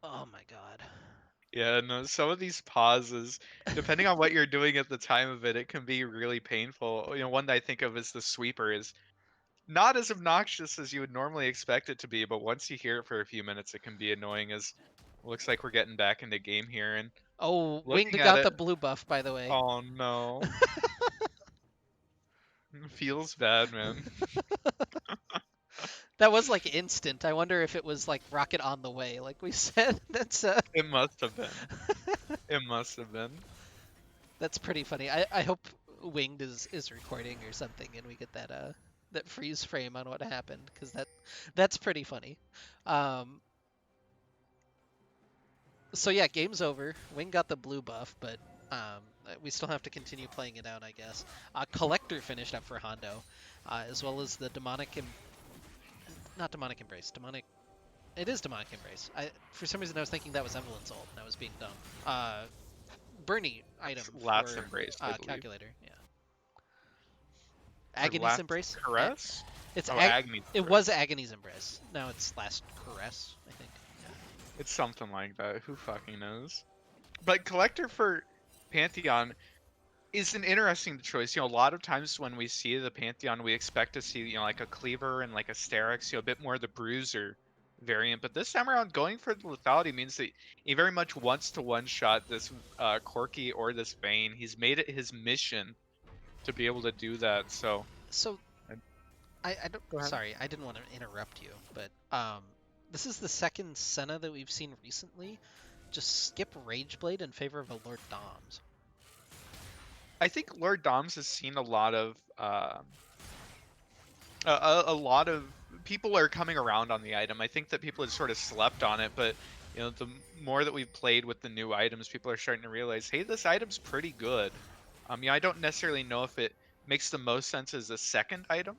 Oh my god. Yeah, no, some of these pauses, depending on what you're doing at the time of it, it can be really painful. One that I think of is the sweeper is not as obnoxious as you would normally expect it to be, but once you hear it for a few minutes, it can be annoying as looks like we're getting back into game here and Oh, Winged looking at got it. the blue buff, by the way. Oh no. Feels bad, man. That was like instant. I wonder if it was like rocket on the way, like we said. It must have been. It must have been. That's pretty funny. I hope Winged is recording or something, and we get that freeze frame on what happened, because that's pretty funny. Um, so yeah, game's over. Wing got the blue buff, but we still have to continue playing it out, I guess. Collector finished up for Hondo, as well as the not demonic embrace, demonic. It is demonic embrace. For some reason I was thinking that was Evelyn's ult, and I was being dumb. Bernie item Last for embrace, I believe. calculator. Yeah. Or Agony's last embrace. caress? It's Oh, Agni's it caress. was Agony's embrace. Now it's last caress, I think. It's something like that. Who fucking knows? But collector for Pantheon is an interesting choice. A lot of times when we see the Pantheon, we expect to see, like a Cleaver and like a Sterix, a bit more the Bruiser variant. But this time around, going for the lethality means that he very much wants to one-shot this Corki or this Vayne. He's made it his mission to be able to do that. So, So uh, I don't. go ahead. Sorry, I didn't want to interrupt you, but this is the second Senna that we've seen recently. Just skip Rageblade in favor of a Lord Doms. I think Lord Doms has seen a lot of a lot of people are coming around on the item. I think that people had sort of slept on it, but the more that we've played with the new items, people are starting to realize, hey, this item's pretty good. I don't necessarily know if it makes the most sense as a second item.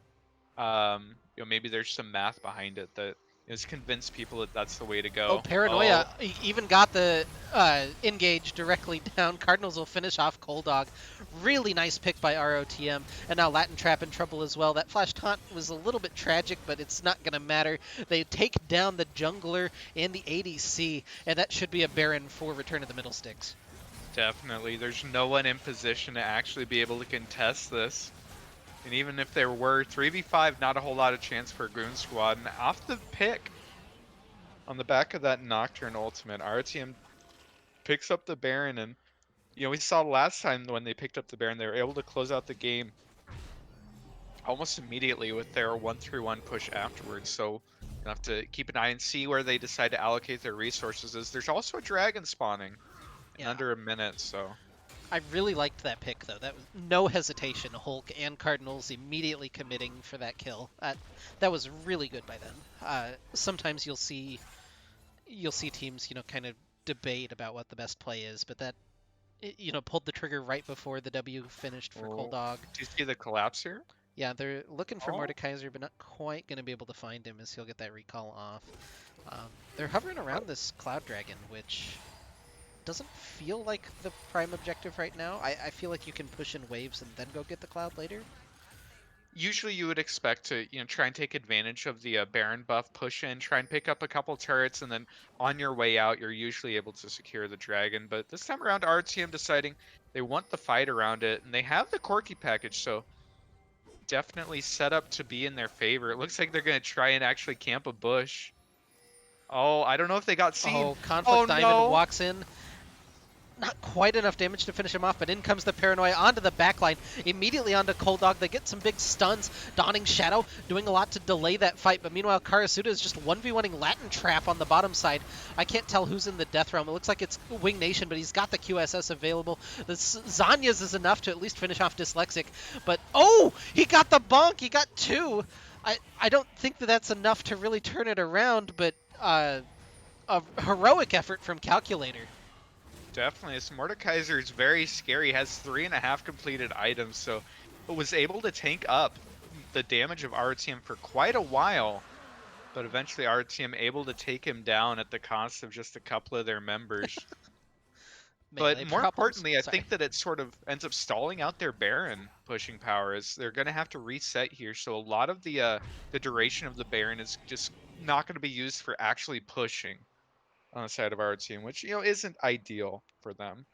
Maybe there's some math behind it that has convinced people that that's the way to Oh, go. Paranoia even got the engage directly down. Cardinals will finish off Cold Dog. Really nice pick by ROTM. And now Latin Trap in trouble as well. That flash taunt was a little bit tragic, but it's not going to matter. They take down the jungler and the ADC, and that should be a Baron for Return of the Middlesticks. Definitely. There's no one in position to actually be able to contest this. And even if there were 3v5, not a whole lot of chance for Goon Squad. And off the pick, on the back of that Nocturne ultimate, RTM picks up the Baron. And, we saw last time when they picked up the Baron, they were able to close out the game almost immediately with their 1-3-1 push afterwards. So You have to keep an eye and see where they decide to allocate their resources. As there's also a dragon spawning in Yeah. under a minute, so I really liked that pick though. That was no hesitation. Hulk and Cardinals immediately committing for that kill. That was really good by them. Sometimes you'll see teams, kind of debate about what the best play is, but that pulled the trigger right before the W finished for Cold oh, Dog. do you see the collapse here? Yeah, they're looking for Oh, Mordekaiser, but not quite going to be able to find him as he'll get that recall off. They're hovering around this Cloud Dragon, which doesn't feel like the prime objective right now. I feel like you can push in waves and then go get the Cloud later. usually you would expect to, try and take advantage of the Baron buff, push in, try and pick up a couple turrets, and then on your way out, you're usually able to secure the dragon. But this time around, RTM deciding they want the fight around it, and they have the Corki package, so definitely set up to be in their favor. It looks like they're going to try and actually camp a bush. Oh, I don't know if they got seen. Oh, Conflict Oh, Diamond no. walks in. Not quite enough damage to finish him off, but in comes the Paranoia onto the backline, immediately onto Cold Dog. They get some big stuns. Dawning Shadow doing a lot to delay that fight, but meanwhile Karasuda is just 1v1ing Latin Trap on the bottom side. I can't tell who's in the Death Realm. It looks like it's Wing Nation, but he's got the QSS available. The Zanya's is enough to at least finish off Dyslexic, but oh, he got the bonk. He got two. I don't think that's enough to really turn it around, but a heroic effort from Calculator. Definitely. This Mordekaiser is very scary. Has 3.5 completed items, so it was able to tank up the damage of RTM for quite a while. But eventually RTM able to take him down at the cost of just a couple of their members. But Melee more problems. importantly, I Sorry. think that it sort of ends up stalling out their Baron pushing power, as they're going to have to reset here. So a lot of the duration of the Baron is just not going to be used for actually pushing on the side of our team, which isn't ideal for them.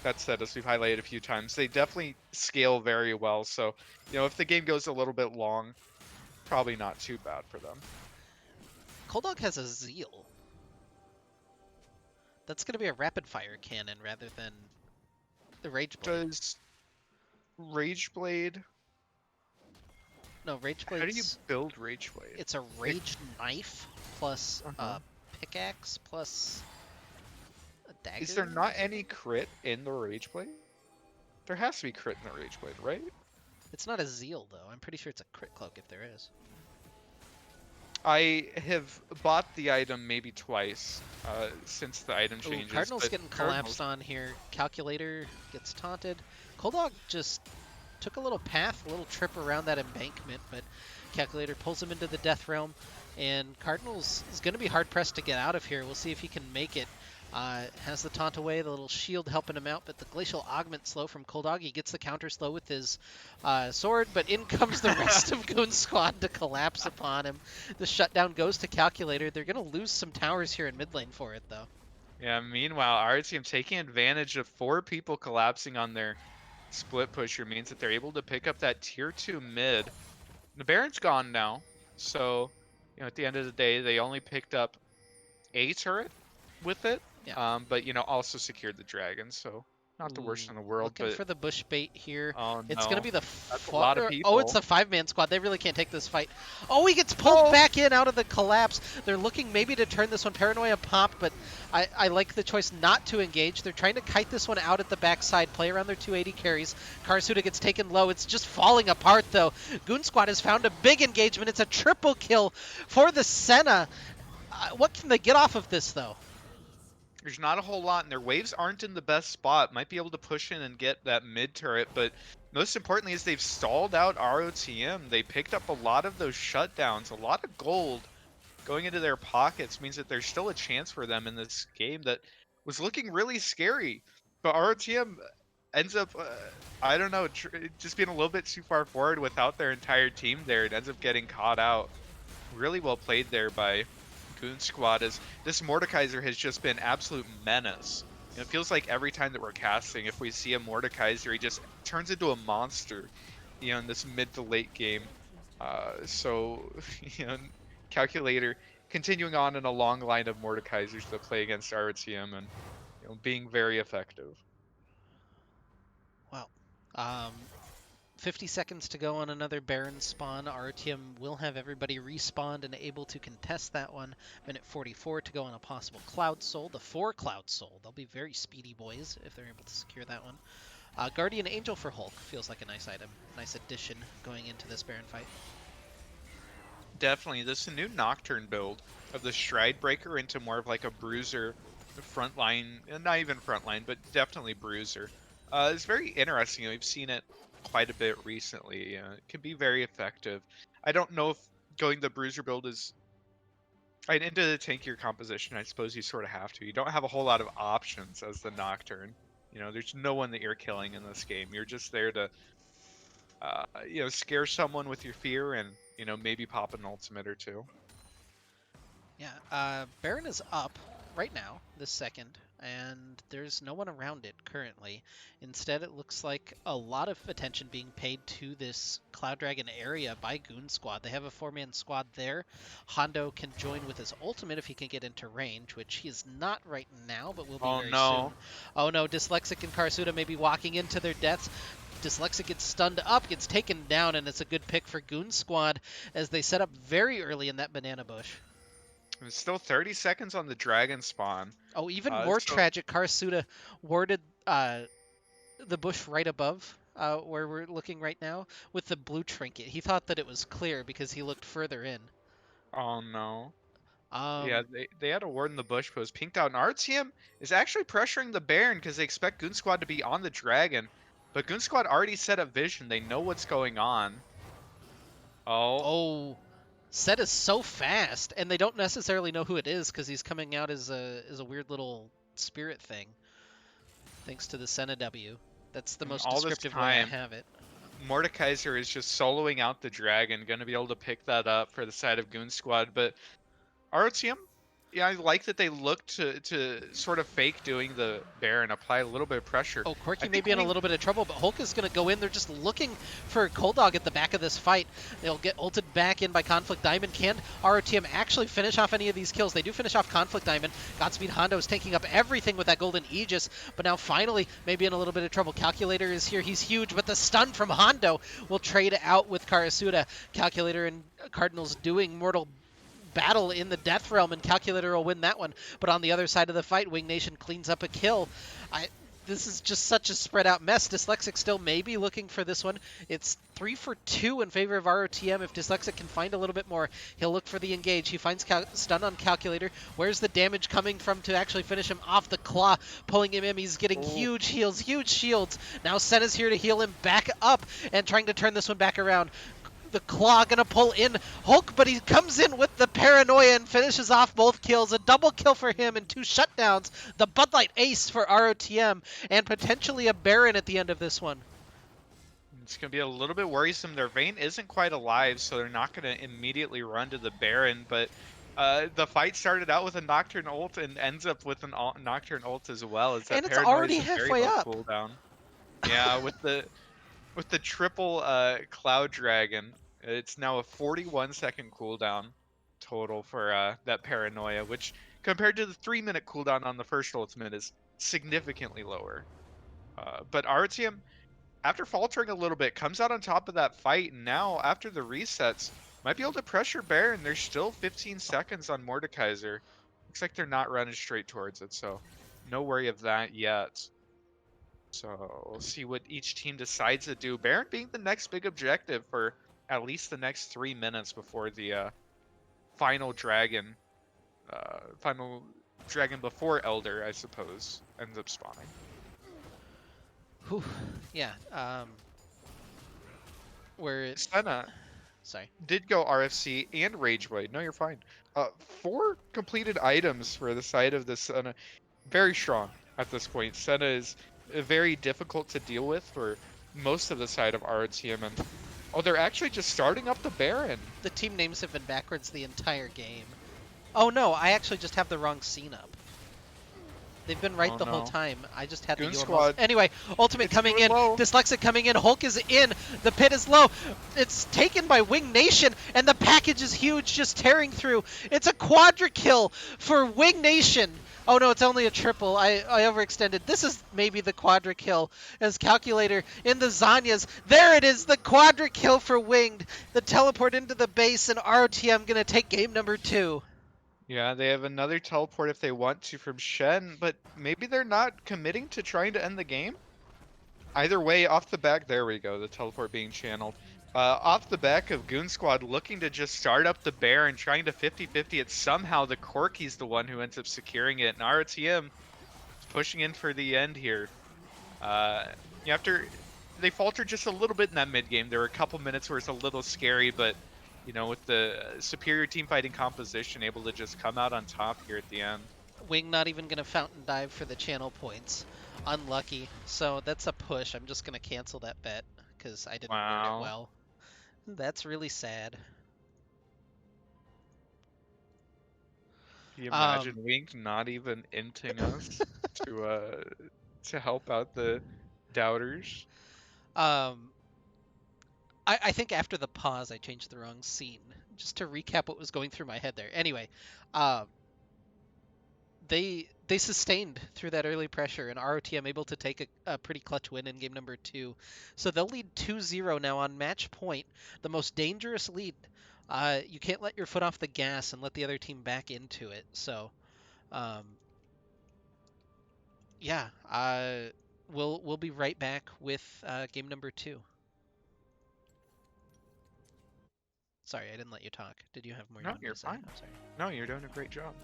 That said, as we've highlighted a few times, they definitely scale very well. So if the game goes a little bit long, probably not too bad for them. Cold Dog has a Zeal. That's going to be a rapid fire cannon rather than the Rage Blade. Does Rage Blade? No, Rage How do you Blade's... build Rage Blade? It's a Rage Knife plus Uh-huh. pickaxe plus a dagger. Is there not any crit in the Rage Blade? There has to be crit in the Rage Blade, right? It's not a Zeal, though. I'm pretty sure it's a crit cloak if there is. I have bought the item maybe twice since the item Ooh, changes. Cardinal's but getting collapsed on here. Calculator gets taunted. Cold Dog just took a little path, a little trip around that embankment, but Calculator pulls him into the Death Realm, and Cardinals is going to be hard-pressed to get out of here. We'll see if he can make it. Has the taunt away, the little shield helping him out, but the Glacial Augment slow from Cold Dog. He gets the counter slow with his sword, but in comes the rest of Goon Squad to collapse upon him. The shutdown goes to Calculator. They're going to lose some towers here in mid lane for it, though. Yeah, meanwhile, our team taking advantage of 4 people collapsing on their split pusher means that they're able to pick up that tier 2 mid. The Baron's gone now, so at the end of the day, they only picked up a turret with it. Yeah. But also secured the dragon, so not the worst in the world. Looking But for the bush bait here. oh It's no, going to be the that's a lot of people. Oh, it's the 5-man squad. They really can't take this fight. Oh, he gets pulled back in out of the collapse. They're looking maybe to turn this one. Paranoia pop, but I like the choice not to engage. They're trying to kite this one out at the backside, play around their 280 carries. Karasuda gets taken low. It's just falling apart, though. Goon Squad has found a big engagement. It's a triple kill for the Senna. What can they get off of this, though? There's not a whole lot, and their waves aren't in the best spot. Might be able to push in and get that mid turret, but most importantly is they've stalled out ROTM. They picked up a lot of those shutdowns. A lot of gold going into their pockets means that there's still a chance for them in this game that was looking really scary. But ROTM ends up, I don't know, just being a little bit too far forward without their entire team there. It ends up getting caught out. Really well played there by Goon Squad, as this Mordekaiser has just been absolute menace. It feels like every time that we're casting, if we see a Mordekaiser, he just turns into a monster, in this mid to late game. So, Calculator continuing on in a long line of Mordekaisers that play against RTM and being very effective. Wow. 50 seconds to go on another Baron spawn. RTM will have everybody respawned and able to contest that one. Minute 44 to go on a possible Cloud Soul. The 4 Cloud Soul. They'll be very speedy boys if they're able to secure that one. Guardian Angel for Hulk feels like a nice item. Nice addition going into this Baron fight. Definitely. This is a new Nocturne build of the Stride Breaker into more of like a Bruiser frontline. Not even frontline, but definitely Bruiser. It's very interesting. We've seen it quite a bit recently. It can be very effective. I don't know if going the Bruiser build is into the tankier composition. I suppose you sort of have to. You don't have a whole lot of options as the Nocturne. You know, there's no one that you're killing in this game. You're just there to, scare someone with your fear and, maybe pop an ultimate or two. Yeah, Baron is up right now, this second, and there's no one around it currently. Instead, it looks like a lot of attention being paid to this Cloud Dragon area by Goon Squad. They have a 4-man squad there. Hondo can join with his ultimate if he can get into range, which he is not right now, but will be very soon. Oh no, Dyslexic and Karsuda may be walking into their deaths. Dyslexic gets stunned up, gets taken down, and it's a good pick for Goon Squad as they set up very early in that banana bush. There's still 30 seconds on the dragon spawn. Oh, even more tragic, Karsuda warded the bush right above where we're looking right now with the blue trinket. He thought that it was clear because he looked further in. Oh no. Yeah, they had a ward in the bush, but it was pinked out. And RTM is actually pressuring the Baron because they expect Goon Squad to be on the dragon. But Goon Squad already set up vision. They know what's going on. Oh. Set is so fast, and they don't necessarily know who it is because he's coming out as a weird little spirit thing. Thanks to the Senna W. That's the most descriptive way I have it. Mordekaiser is just soloing out the dragon, going to be able to pick that up for the side of Goon Squad. But RTM, yeah, I like that they look to sort of fake doing the Baron, apply a little bit of pressure. Oh, Quirky may be in a little bit of trouble, but Hulk is going to go in. They're just looking for Cold Dog at the back of this fight. They'll get ulted back in by Conflict Diamond. Can ROTM actually finish off any of these kills? They do finish off Conflict Diamond. Godspeed Hondo is taking up everything with that Golden Aegis, but now finally maybe in a little bit of trouble. Calculator is here. He's huge, but the stun from Hondo will trade out with Karasuda. Calculator and Cardinals doing mortal battle in the Death Realm, and Calculator will win that one. But on the other side of the fight, Wing Nation cleans up a kill. This is just such a spread out mess. Dyslexic still may be looking for this one. It's 3 for 2 in favor of ROTM. If Dyslexic can find a little bit more, he'll look for the engage. He finds stun on Calculator. Where's the damage coming from to actually finish him off? The claw pulling him in. He's getting huge heals, huge shields. Now Senna's here to heal him back up and trying to turn this one back around. The claw gonna pull in Hulk, but he comes in with the paranoia and finishes off both kills. A double kill for him and 2 shutdowns. The Bud Light ace for ROTM and potentially a Baron at the end of this one. It's gonna be a little bit worrisome. Their Vayne isn't quite alive, so they're not gonna immediately run to the Baron, but the fight started out with a Nocturne ult and ends up with an Nocturne ult as well. And it's already halfway up. Cooldown. Yeah, with the triple Cloud Dragon. It's now a 41-second cooldown total for that Paranoia, which compared to the 3-minute cooldown on the first ultimate is significantly lower. But RTM, after faltering a little bit, comes out on top of that fight, and now, after the resets, might be able to pressure Baron. There's still 15 seconds on Mordekaiser. Looks like they're not running straight towards it, so no worry of that yet. So we'll see what each team decides to do. Baron being the next big objective for at least the next 3 minutes before the final dragon before Elder, I suppose, ends up spawning. Whew. Yeah. Where Senna did go RFC and Rage Blade. No, you're fine. 4 completed items for the side of the Senna. Very strong at this point. Senna is very difficult to deal with for most of the side of ROTM, and they're actually just starting up the Baron. The team names have been backwards the entire game. Oh no, I actually just have the wrong scene up. They've been right the whole time. I just had Goon the Squad. Anyway, Ultimate coming in. Low. Dyslexic coming in. Hulk is in. The pit is low. It's taken by Wing Nation, and the package is huge, just tearing through. It's a quadra kill for Wing Nation. Oh no, it's only a triple. I overextended. This is maybe the quadra kill as Calculator in the Zanyas. There it is, the quadra kill for Winged. The teleport into the base, and ROTM gonna take game number 2. Yeah, they have another teleport if they want to from Shen, but maybe they're not committing to trying to end the game? Either way, off the back, there we go, the teleport being channeled. Off the back of Goon Squad looking to just start up the bear and trying to 50-50 it. Somehow the Corky's the one who ends up securing it, and ROTM is pushing in for the end here. After they faltered just a little bit in that mid game, there were a couple minutes where it's a little scary, but with the superior team fighting composition, able to just come out on top here at the end. Wing not even gonna fountain dive for the channel points. Unlucky. So that's a push. I'm just gonna cancel that bet because I didn't word it Wow. well. That's really sad. Can you Um, imagine Wink not even inting us to help out the doubters? um, I think after the pause, I changed the wrong scene. Just to recap what was going through my head there. Anyway, um, they sustained through that early pressure, and ROTM able to take a pretty clutch win in game number 2. So they'll lead 2-0 now on match point, the most dangerous lead. You can't let your foot off the gas and let the other team back into it. So, um, yeah, we'll be right back with game number 2. Sorry, I didn't let you talk. Did you have more you No, wanted you're to say? fine. I'm sorry. No, you're doing a great job.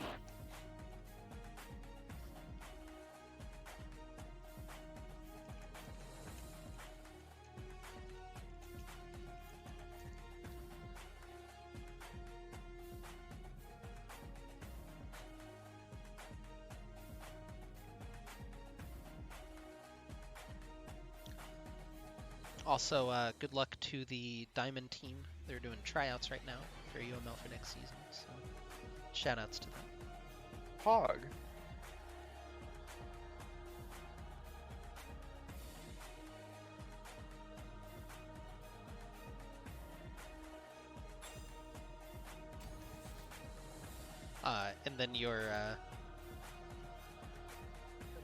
Also, good luck to the Diamond team. They're doing tryouts right now for UML for next season, so shout outs to them. Hog. And then your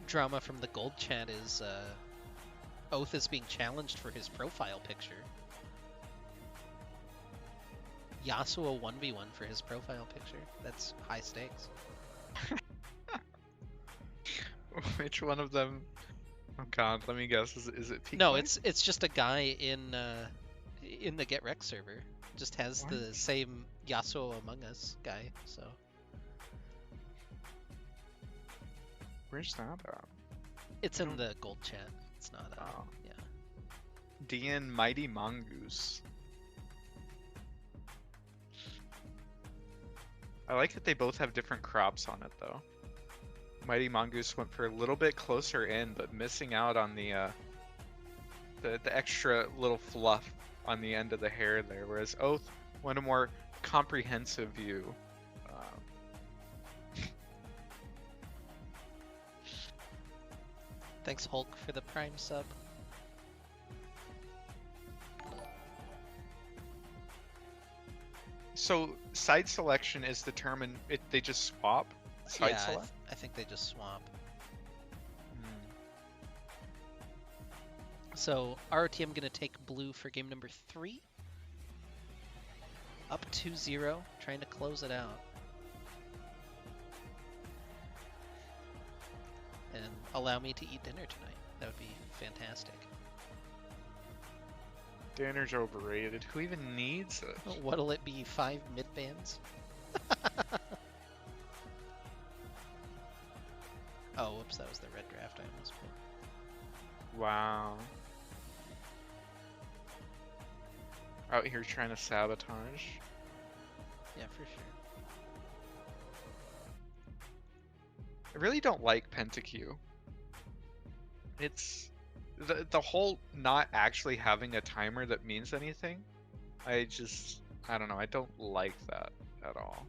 drama from the gold chat is Oath is being challenged for his profile picture. Yasuo 1v1 for his profile picture. That's high stakes. Which one of them? Oh god, let me guess. Is it Peak No, Blade? it's just a guy in the Get Wrecked server. Just has What? the same Yasuo Among Us guy, so. Where's that at? It's in the gold chat. It's not Oh. yeah. DN Mighty Mongoose. I like that they both have different crops on it though. Mighty Mongoose went for a little bit closer in, but missing out on the extra little fluff on the end of the hair there, whereas Oath went a more comprehensive view. Thanks Hulk for the Prime sub. So side selection is determined. They just swap side Yeah, select. I think they just swap. Hmm. So ROTM gonna take blue for game number 3. Up 2-0, trying to close it out. And allow me to eat dinner tonight. That would be fantastic. Dinner's overrated. Who even needs it? What'll it be? 5 mid bans? Oh, whoops, that was the red draft I almost put. Wow. Out here trying to sabotage. Yeah, for sure. I really don't like PentaQ. It's the whole not actually having a timer that means anything. I don't know. I don't like that at all.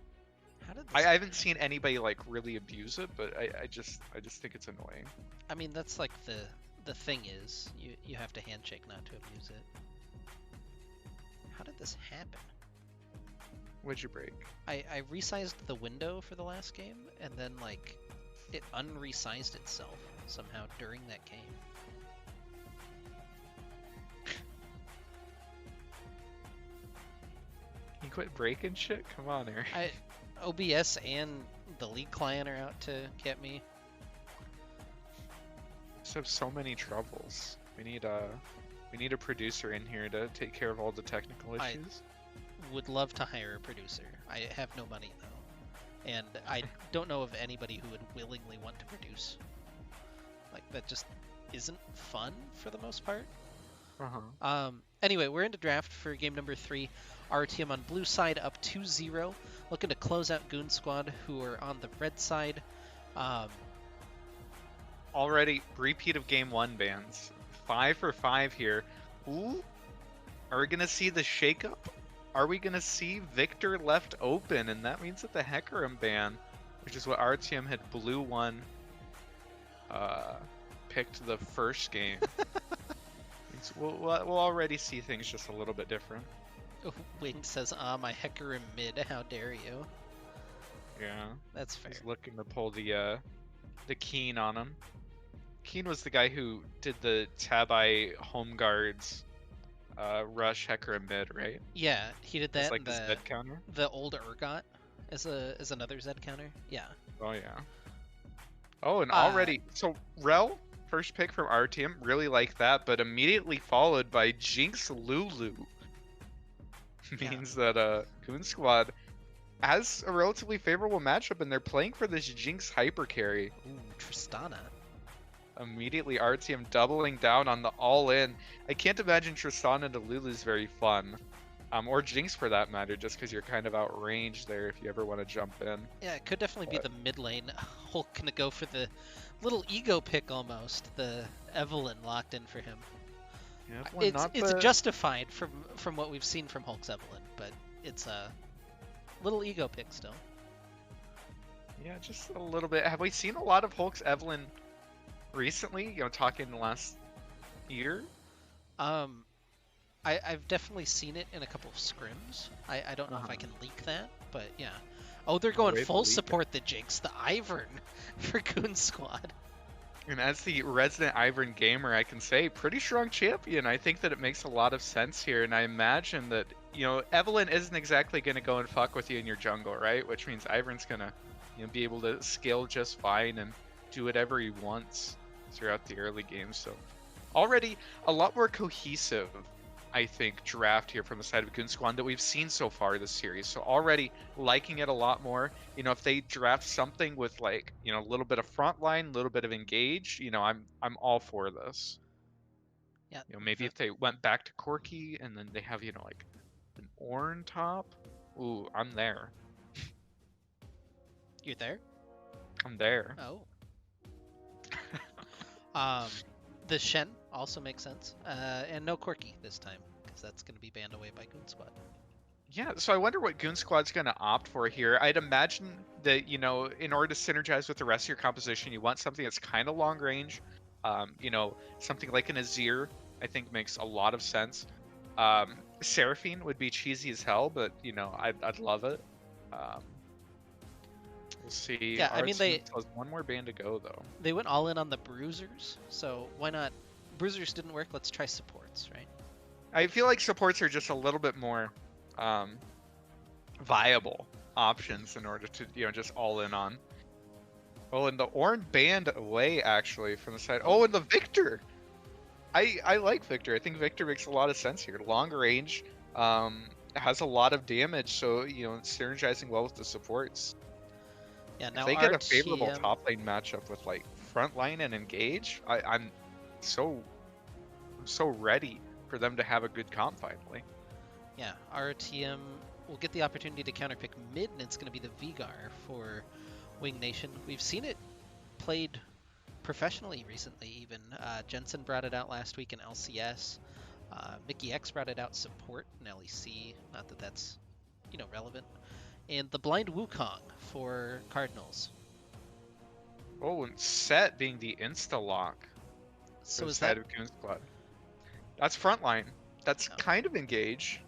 How did I this haven't seen anybody like really abuse it, but I just think it's annoying. I mean, that's like the thing is, you have to handshake not to abuse it. How did this happen? What'd you break? I resized the window for the last game, and then like it unresized itself somehow during that game. You quit breaking shit? Come on, Eric. OBS and the League client are out to get me. Just have so many troubles. We need a producer in here to take care of all the technical issues. Would love to hire a producer. I have no money though, and I don't know of anybody who would willingly want to produce. Like, that just isn't fun for the most part. Anyway, we're into draft for game number 3. Our team on blue side up 2-0, looking to close out Goon Squad, who are on the red side. Already repeat of game 1 bans. 5 for 5 here. Ooh, are we gonna see the shakeup? Are we gonna see Victor left open? And that means that the Hecarim ban, which is what our team had blue 1, picked the first game. We'll already see things just a little bit different. Wing says, my Hecarim mid, how dare you? Yeah. That's fair. He's looking to pull the Keen on him. Keen was the guy who did the Tabai home guards rush Hecarim mid, right? Yeah, he did that. It's like the Z counter? The old Urgot as another Z counter. Yeah. Oh, yeah. Oh, and already... So, Rel, first pick from our team, really like that, but immediately followed by Jinx Lulu. Means that Goon Squad has a relatively favorable matchup, and they're playing for this Jinx hyper carry. Ooh, Tristana. Immediately, our team doubling down on the all-in. I can't imagine Tristana to Lulu is very fun. Or Jinx for that matter, just because you're kind of outranged there if you ever want to jump in. Yeah, it could definitely be the mid lane. Hulk gonna go for the little ego pick almost. The Evelyn locked in for him. Yeah, it's justified from what we've seen from Hulk's Evelyn, but it's a little ego pick still. Yeah, just a little bit. Have we seen a lot of Hulk's Evelyn recently? You know, talking the last year? I've definitely seen it in a couple of scrims. I don't know if I can leak that, but yeah. Oh, they're going full support the Jinx, the Ivern for Goon Squad. And as the resident Ivern gamer, I can say pretty strong champion. I think that it makes a lot of sense here, and I imagine that, you know, Evelyn isn't exactly going to go and fuck with you in your jungle, right? Which means Ivern's going to, you know, be able to scale just fine and do whatever he wants throughout the early game. So already a lot more cohesive, I think, draft here from the side of Goon Squad that we've seen so far this series. So already liking it a lot more. You know, if they draft something with, like, you know, a little bit of frontline, a little bit of engage, you know, I'm all for this. Yeah. You know, maybe if they went back to Corki and then they have, you know, like an Ornn top. Ooh, I'm there. You're there? I'm there. Oh. The Shen also makes sense. And no Corki this time, because that's going to be banned away by Goon Squad. Yeah, so I wonder what Goon Squad's going to opt for here. I'd imagine that, you know, in order to synergize with the rest of your composition, you want something that's kind of long range. You know, something like an Azir, I think makes a lot of sense. Seraphine would be cheesy as hell, but, you know, I'd love it. We'll see. Yeah, I mean, they has one more band to go, though. They went all in on the Bruisers, so why not? Bruisers didn't work, let's try supports, right? I feel like supports are just a little bit more viable options in order to, you know, just all in on. Oh, and the Ornn banned away, actually, from the side. Oh, and the Victor! I like Victor. I think Victor makes a lot of sense here. Long range, has a lot of damage, so, you know, it's synergizing well with the supports. Yeah, now if they get a favorable top lane matchup with, like, front line and engage, I'm so ready for them to have a good comp finally. Yeah, RTM will get the opportunity to counterpick mid, and it's going to be the Vigar for Wing Nation. We've seen it played professionally recently, even. Jensen brought it out last week in LCS. Mickey X brought it out support in LEC. Not that that's, you know, relevant. And the Blind Wukong for Cardinals. Oh, and Set being the insta-lock. So is side that... of Goon Squad. That's frontline. That's kind of engage.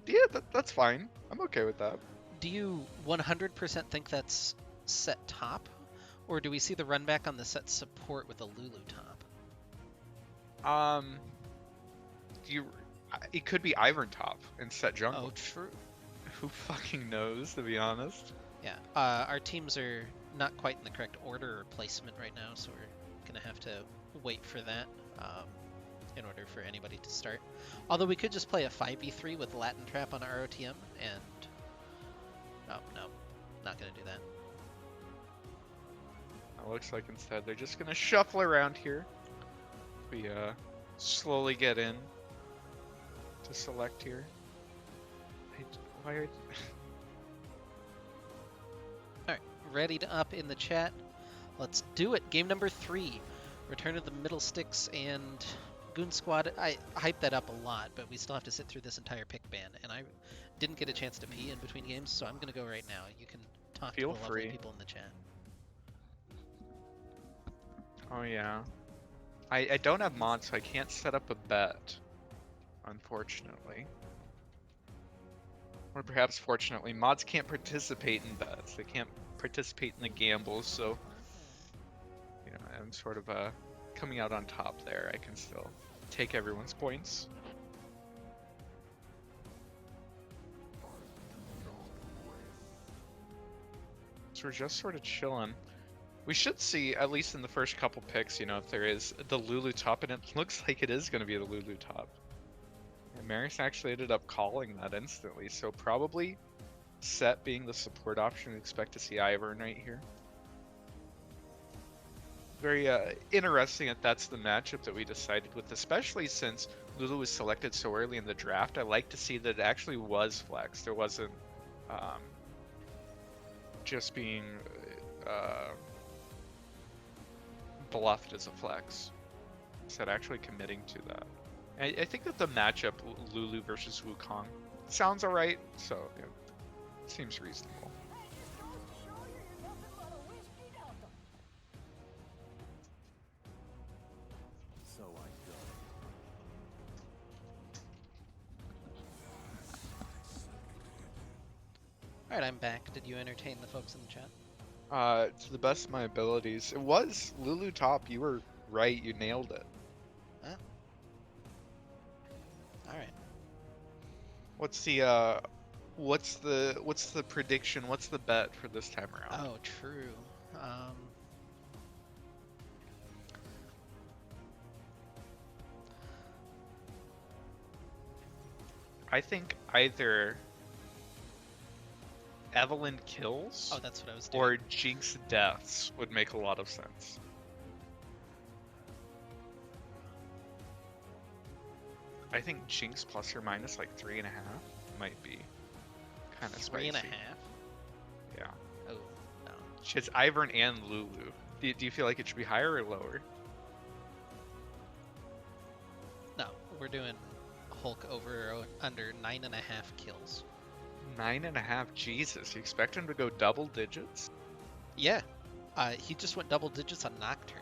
Yeah, that's fine. I'm okay with that. Do you 100% think that's Set top? Or do we see the run back on the set support with a Lulu top? You, it could be Ivern top and set jungle. Oh, true. Who fucking knows, to be honest? Yeah, our teams are not quite in the correct order or placement right now, so we're gonna have to wait for that in order for anybody to start. Although we could just play a 5v3 with Latin Trap on our ROTM and... Oh, no. Not gonna do that. It looks like instead they're just gonna shuffle around here. We slowly get in to select here. Why are... Alright, ready to up in the chat. Let's do it. Game number 3. Return of the Middlesticks and Goon Squad. I hyped that up a lot, but we still have to sit through this entire pick ban, and I didn't get a chance to pee in between games, so I'm gonna go right now. You can talk to the lovely people in the chat. Oh yeah. I don't have mods, so I can't set up a bet, unfortunately. Or perhaps fortunately, mods can't participate in bets. They can't participate in the gambles, so you know, I'm sort of coming out on top there. I can still take everyone's points. So we're just sort of chilling. We should see, at least in the first couple picks, you know, if there is the Lulu top, and it looks like it is going to be the Lulu top. And Maris actually ended up calling that instantly, so probably Set being the support option, we expect to see Ivern right here. Very interesting that that's the matchup that we decided with, especially since Lulu was selected so early in the draft. I like to see that it actually was flexed. There wasn't just being bluffed as a flex. Instead, actually committing to that. I think that the matchup Lulu versus Wukong sounds alright, so yeah, seems reasonable. Alright, I'm back. Did you entertain the folks in the chat? To the best of my abilities. It was Lulu top. You were right. You nailed it. Huh? Alright. What's the prediction? What's the bet for this time around? Oh, true. I think either Evelyn kills Oh, that's what I was doing. or Jinx deaths would make a lot of sense. I think Jinx plus or minus like 3.5 might be kind of spicy. 3.5? Yeah. Oh, no. It's Ivern and Lulu. Do you feel like it should be higher or lower? No, we're doing Hulk over or under 9.5 kills. 9.5. Jesus, you expect him to go double digits? Yeah. He just went double digits on Nocturne.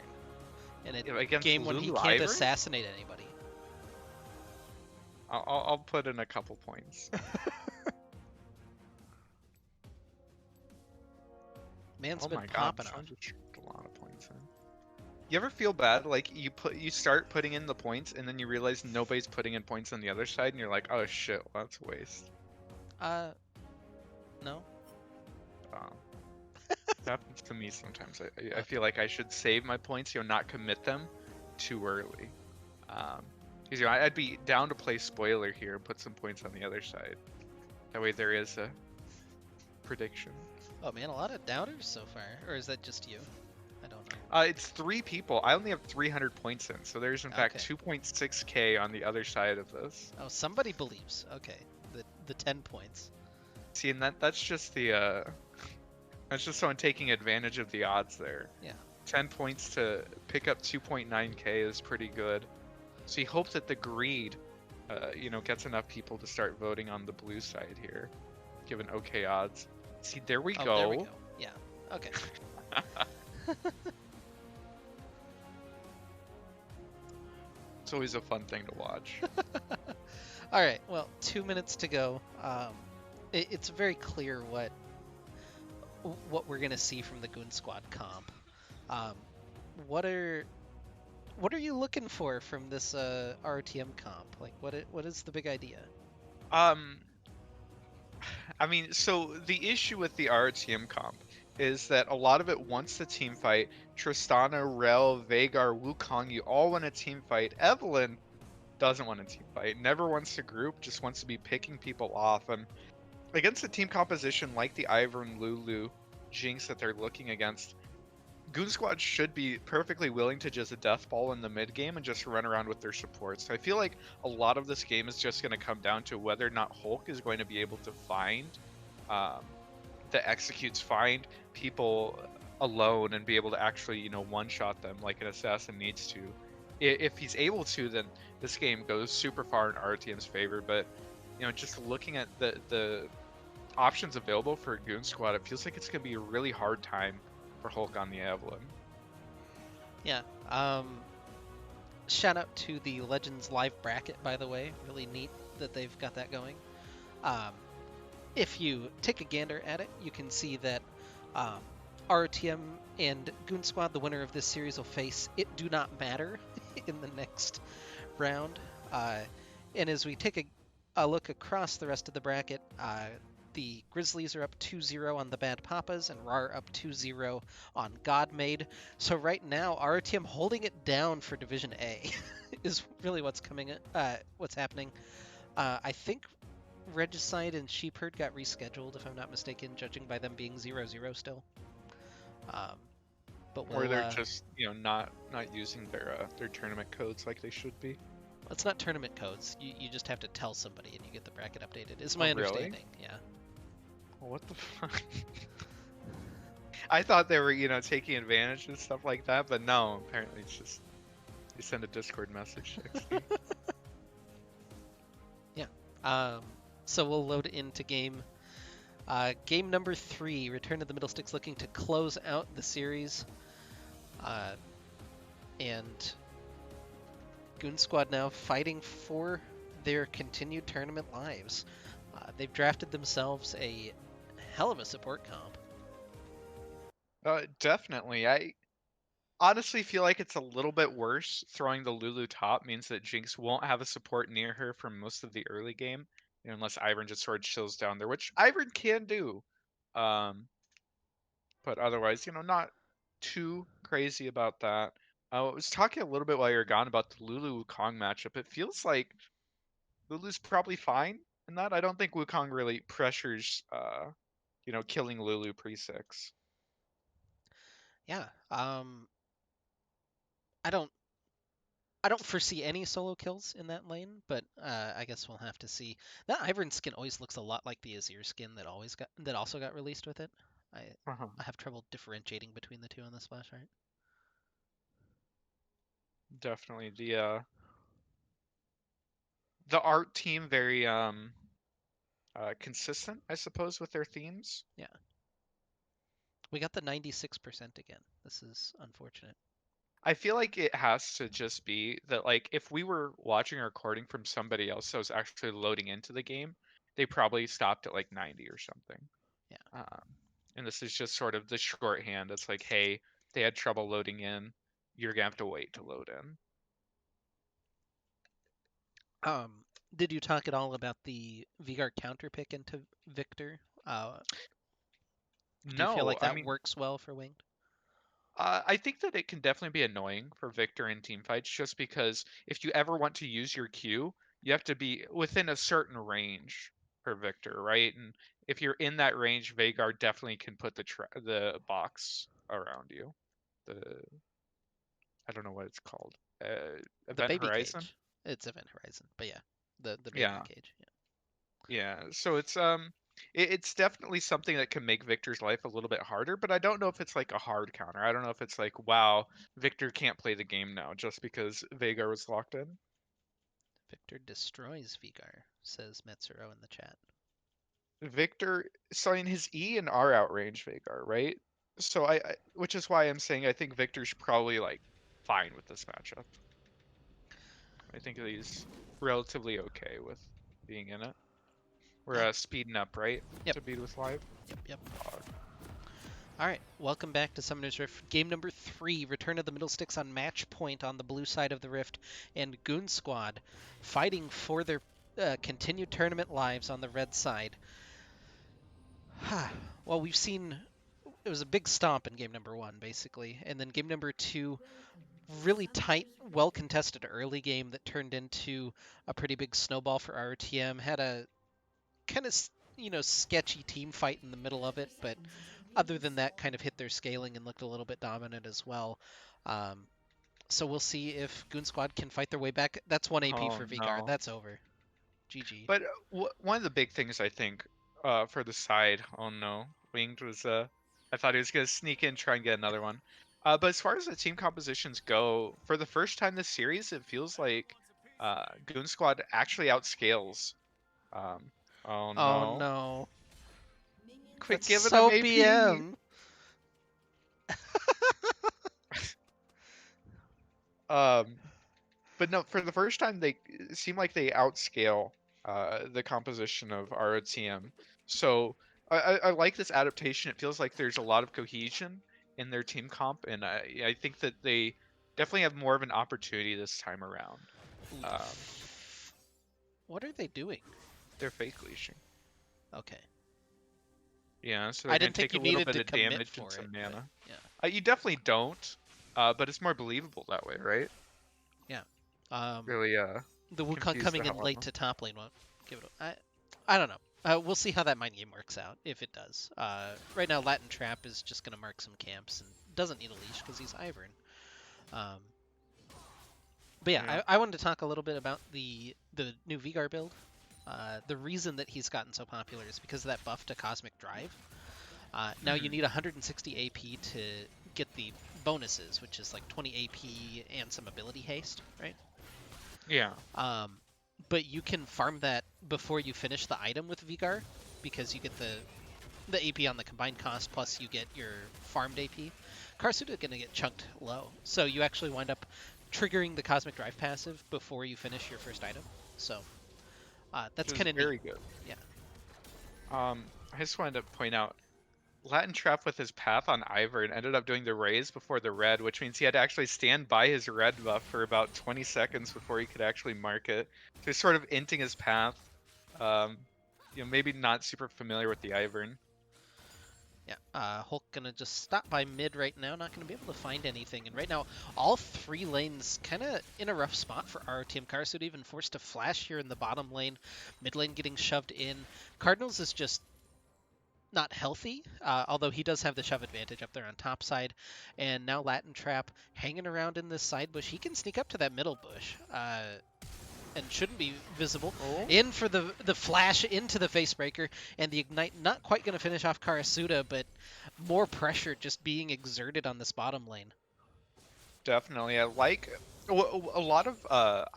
In a Against game when he Lulu can't Ivern? assassinate anybody. I'll put in a couple points. Man's Oh been my god, popping someone off. just chucked a lot of points in. You ever feel bad, like you start putting in the points and then you realize nobody's putting in points on the other side and you're like, oh shit, well, that's a waste. No. It happens to me sometimes. I feel like I should save my points, you know, not commit them too early. Because you know, I'd be down to play spoiler here and put some points on the other side. That way there is a prediction. Oh man, a lot of doubters so far. Or is that just you? I don't know. It's 3 people. I only have 300 points in, so there's in fact 2.6k on the other side of this. Oh, somebody believes. Okay, the 10 points. See, and that's just the that's just someone taking advantage of the odds there. Yeah. 10 points to pick up 2.9k is pretty good. So you hope that the greed, you know, gets enough people to start voting on the blue side here, given okay odds. See, there we go. There we go. Yeah. Okay. It's always a fun thing to watch. All right. Well, 2 minutes to go. It's very clear what we're gonna see from the Goon Squad comp. Um, what are what are you looking for from this RTM comp? Like, what is the big idea? Um, I mean, so the issue with the RTM comp is that a lot of it wants the team fight. Tristana, Rel, Vagar, Wukong, you all want a team fight. Evelyn doesn't want a team fight, never wants to group, just wants to be picking people off. And against a team composition like the Ivern and Lulu Jinx that they're looking against, Goon Squad should be perfectly willing to just death ball in the mid game and just run around with their supports. I feel like a lot of this game is just going to come down to whether or not Hulk is going to be able to find um, the executes, find people alone, and be able to actually, one shot them like an assassin needs to. If he's able to, then this game goes super far in RTM's favor. But just looking at the options available for Goon Squad, it feels like it's going to be a really hard time for Hulk on the Evelyn. Yeah. Shout out to the Legends live bracket, by the way. Really neat that they've got that going. Um, if you take a gander at it, you can see that RTM and Goon Squad, the winner of this series, will face It Do Not Matter in the next round. And as we take a look across the rest of the bracket, the Grizzlies are up 2-0 on the Bad Papas, and RAR up 2-0 on Godmade. So right now, RTM holding it down for Division A is really what's happening. I think Regicide and Sheepherd got rescheduled, if I'm not mistaken, judging by them being 0-0 still. But Or they're just not using their tournament codes like they should be. It's not tournament codes. You just have to tell somebody and you get the bracket updated. Is my understanding. Really? Yeah. Well, what the fuck? I thought they were taking advantage and stuff like that, but no. Apparently, it's just you send a Discord message. Yeah. So we'll load into game. Game number 3, Return of the Middlesticks, looking to close out the series. And Goon Squad now fighting for their continued tournament lives. They've drafted themselves a hell of a support comp. Definitely. I honestly feel like it's a little bit worse. Throwing the Lulu top means that Jinx won't have a support near her for most of the early game, unless Ivern just sort of chills down there, which Ivern can do. But otherwise, not too crazy about that. I was talking a little bit while you're gone about the Lulu Wukong matchup. It feels like Lulu's probably fine in that. I don't think Wukong really pressures, killing Lulu pre-6. Yeah. I don't foresee any solo kills in that lane, but I guess we'll have to see. That Ivern skin always looks a lot like the Azir skin that also got released with it. I Uh-huh. I have trouble differentiating between the two on the splash art. Definitely the art team very consistent, I suppose, with their themes. Yeah. We got the 96% again. This is unfortunate. I feel like it has to just be that, like, if we were watching a recording from somebody else that was actually loading into the game, they probably stopped at like 90 or something. Yeah. And this is just sort of the shorthand. It's like, hey, they had trouble loading in. You're gonna have to wait to load in. Did you talk at all about the Vigard counter pick into Victor? Do you feel No, like I that mean, works well for Winged? I think that it can definitely be annoying for Victor in team fights, just because if you ever want to use your Q, you have to be within a certain range for Victor, right? And if you're in that range, Vagar definitely can put the box around you. The I don't know what it's called. The Event baby Horizon. cage. It's Event Horizon, but yeah, the baby Yeah, cage. Yeah. yeah. So it's definitely something that can make Victor's life a little bit harder, but I don't know if it's like a hard counter. I don't know if it's like, wow, Victor can't play the game now just because Vagar was locked in. Victor destroys Vigar, says Metsuro in the chat. Victor, so in his E and R outrange Vagar, right? So which is why I'm saying I think Victor's probably like fine with this matchup. I think he's relatively okay with being in it. We're Yeah. speeding up, right? Yep. To beat with live. Yep. Yep. All right, welcome back to Summoner's Rift. Game number 3, Return of the Middlesticks on match point on the blue side of the Rift, and Goon Squad fighting for their continued tournament lives on the red side. Well, we've seen it was a big stomp in game number 1, basically, and then game number 2, really tight, well-contested early game that turned into a pretty big snowball for RTM. Had a kind of, sketchy team fight in the middle of it, but other than that, kind of hit their scaling and looked a little bit dominant as well. Um, so we'll see if Goon Squad can fight their way back. That's 1 AP Oh for Vigard. no. That's over. GG. But one of the big things I think for the side, oh no, Winged was I thought he was gonna sneak in, try and get another one. But as far as the team compositions go, for the first time this series, it feels like Goon Squad actually outscales. Um, oh Oh no! no. Quit That's giving him so AP. BM. Um, but no, for the first time, they seem like they outscale the composition of ROTM. So I like this adaptation. It feels like there's a lot of cohesion in their team comp, and I think that they definitely have more of an opportunity this time around. Um, What are they doing? they're fake leashing. Okay. Yeah, so they're I gonna didn't think take a you little needed bit to of commit damage and for it, some but mana. yeah. You definitely don't, but it's more believable that way, right? Yeah. Um, Really the Wukong confuse the coming in hell out of late them. to top lane won't give it. I don't know. We'll see how that mind game works out if it does. Right now, Latin Trap is just gonna mark some camps and doesn't need a leash because he's Ivern. Um, but yeah, Yeah. I wanted to talk a little bit about the new Vigar build. The reason that he's gotten so popular is because of that buff to Cosmic Drive. Now you Mhm. need 160 AP to get the bonuses, which is like 20 AP and some ability haste, right? Yeah. But you can farm that before you finish the item with Vigar, because you get the AP on the combined cost plus you get your farmed AP. Karsuda gonna get chunked low, so you actually wind up triggering the Cosmic Drive passive before you finish your first item. So that's Which is kind of neat. very good. Yeah. I just wanted to point out Latin Trap with his path on Ivor and ended up doing the raise before the red, which means he had to actually stand by his red buff for about 20 seconds before he could actually mark it. So he's sort of inting his path. Um, maybe not super familiar with the Ivern. Yeah, Hulk gonna just stop by mid right now, not gonna be able to find anything. And right now, all 3 lanes kind of in a rough spot for our team. Karasuda even forced to flash here in the bottom lane, mid lane getting shoved in. Cardinals is just not healthy, although he does have the shove advantage up there on top side. And now Latin Trap hanging around in this side bush. He can sneak up to that middle bush. And shouldn't be visible. Oh, In for the flash into the facebreaker, and the ignite not quite going to finish off Karasuda, but more pressure just being exerted on this bottom lane. definitely. I like a lot of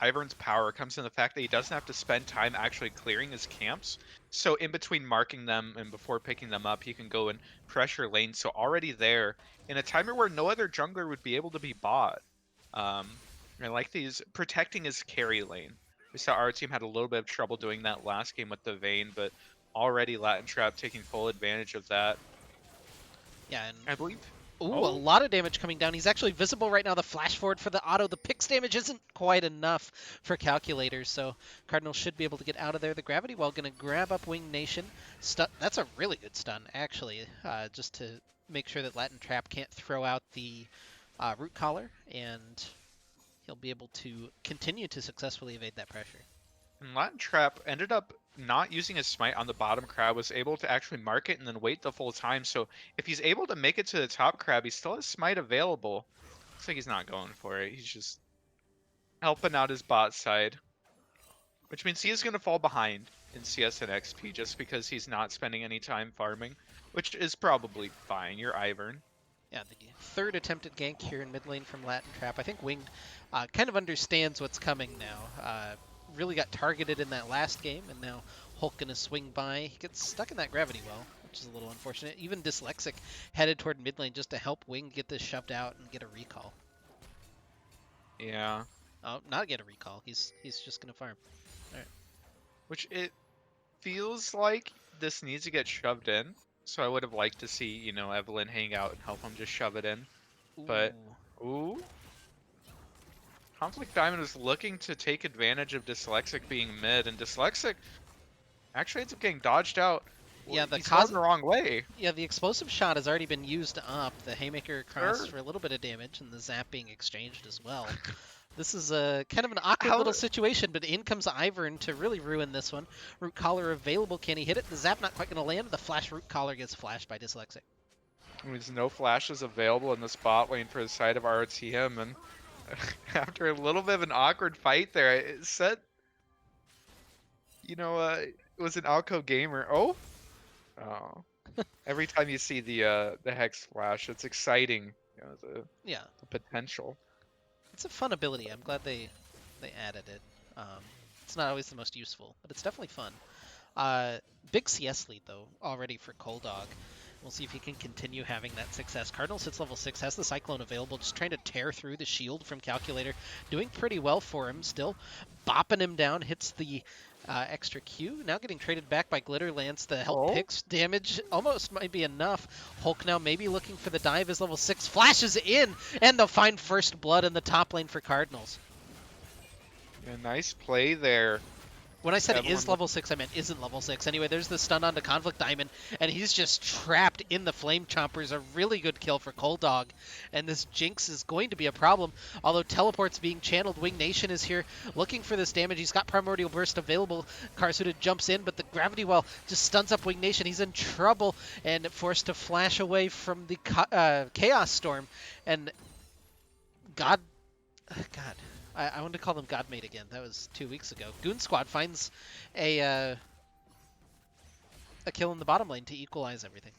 Ivern's power comes in the fact that he doesn't have to spend time actually clearing his camps. So in between marking them and before picking them up, he can go and pressure lane. So already there, in a timer where no other jungler would be able to be bought. Um, I like these protecting his carry lane. We saw our team had a little bit of trouble doing that last game with the Vayne, but already Latin Trap taking full advantage of that. Yeah, and I believe. ooh, a Oh, lot of damage coming down. He's actually visible right now. The flash forward for the auto. The pix damage isn't quite enough for calculators, so Cardinals should be able to get out of there. The Gravity Well going to grab up Wing Nation. That's a really good stun, actually, just to make sure that Latin Trap can't throw out the Root Collar, and he'll be able to continue to successfully evade that pressure. and Latin Trap ended up not using his smite on the bottom crab, was able to actually mark it and then wait the full time. So if he's able to make it to the top crab, he still has smite available. Looks like he's not going for it. He's just helping out his bot side, which means he is going to fall behind in CS and XP just because he's not spending any time farming, which is probably fine. You're Ivern. Yeah, the third attempted gank here in mid lane from Latin Trap. I think Winged kind of understands what's coming now. Really got targeted in that last game, and now Hulk gonna swing by. He gets stuck in that gravity well, which is a little unfortunate. Even Dyslexic headed toward mid lane just to help Wing get this shoved out and get a recall. Yeah, Oh, not get a recall. He's just gonna farm. All right. which it feels like this needs to get shoved in. So I would have liked to see, you know, Evelyn hang out and help him just shove it in. But, Ooh. ooh. Conflict Diamond was looking to take advantage of Dyslexic being mid, and Dyslexic actually ends up getting dodged out. Yeah, the He's going the wrong way. Yeah, the explosive shot has already been used up. The haymaker crossed Sure. for a little bit of damage, and the zap being exchanged as well. This is a kind of an awkward How little situation, but in comes Ivern to really ruin this one. Root Collar available. Can he hit it? The zap not quite going to land. The flash Root Collar gets flashed by Dyslexic. there's no flashes available in the spot lane for the side of RTM, and after a little bit of an awkward fight there, it said, you know, it was an Alco gamer. Oh, oh. Every time you see the Hex flash, it's exciting. You know, Yeah, the potential. it's a fun ability. I'm glad they added it. It's not always the most useful, but it's definitely fun. Big CS lead, though, already for Coldog. We'll see if he can continue having that success. Cardinal sits level 6, has the Cyclone available, just trying to tear through the shield from Calculator. Doing pretty well for him still. Bopping him down, hits the extra Q. Now getting traded back by Glitterlance. The help picks damage almost might be enough. Hulk now maybe looking for the dive as level 6. Flashes in, and they'll find first blood in the top lane for Cardinals. Yeah, nice play there. When I said Evelyn is level 6, I meant isn't level 6. Anyway, there's the stun onto Conflict Diamond, and he's just trapped in the Flame Chompers. A really good kill for Coldog, and this Jinx is going to be a problem. Although Teleport's being channeled, Wing Nation is here looking for this damage. He's got Primordial Burst available. Karasuda jumps in, but the Gravity Well just stuns up Wing Nation. He's in trouble and forced to flash away from the Chaos Storm. And God... I wanted to call them Godmate again. That was 2 weeks ago. Goon Squad finds a kill in the bottom lane to equalize everything.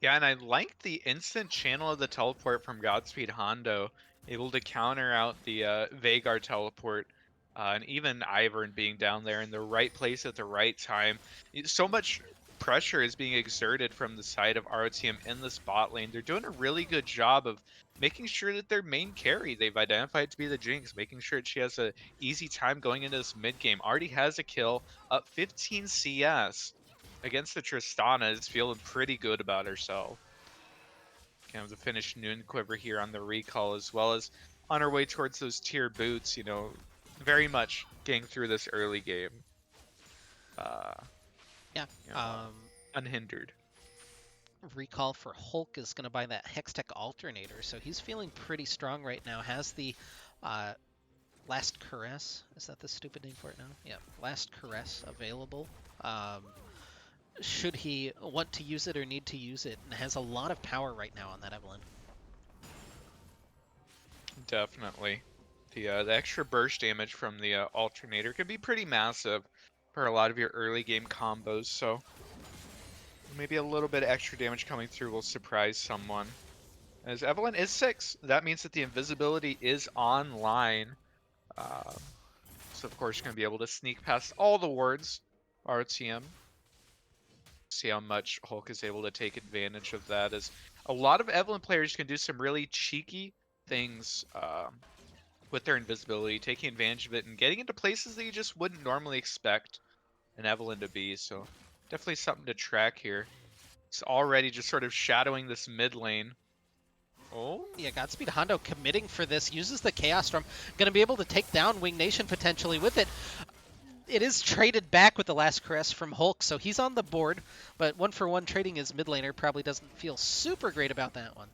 Yeah, and I liked the instant channel of the teleport from Godspeed Hondo, able to counter out the Vagar teleport, and even Ivern being down there in the right place at the right time. So much pressure is being exerted from the side of ROTM in the spot lane. They're doing a really good job of making sure that their main carry they've identified to be the Jinx, making sure that she has a easy time going into this mid game. Already has a kill, up 15 CS against the Tristana, is feeling pretty good about herself. Kind of the finished Noon Quiver here on the recall, as well as on her way towards those tier boots, you know, very much getting through this early game. Yeah. You know, unhindered. Recall for Hulk is going to buy that Hextech Alternator, so he's feeling pretty strong right now. Has the Last Caress, is that the stupid name for it now? Yeah, Last Caress available. Should he want to use it or need to use it, and has a lot of power right now on that Evelyn. Definitely. The extra burst damage from the alternator can be pretty massive for a lot of your early game combos, so maybe a little bit of extra damage coming through will surprise someone. As Evelyn is 6, that means that the invisibility is online. So of course you're going to be able to sneak past all the wards, RTM. See how much Hulk is able to take advantage of that, as a lot of Evelyn players can do some really cheeky things with their invisibility, taking advantage of it and getting into places that you just wouldn't normally expect an Evelyn to be. So definitely something to track here. It's already just sort of shadowing this mid lane. Oh? Yeah, Godspeed Hondo committing for this, uses the Chaos Storm, going to be able to take down Wing Nation potentially with it. It is traded back with the Last Caress from Hulk, so he's on the board, but 1-for-1 trading his mid laner probably doesn't feel super great about that one.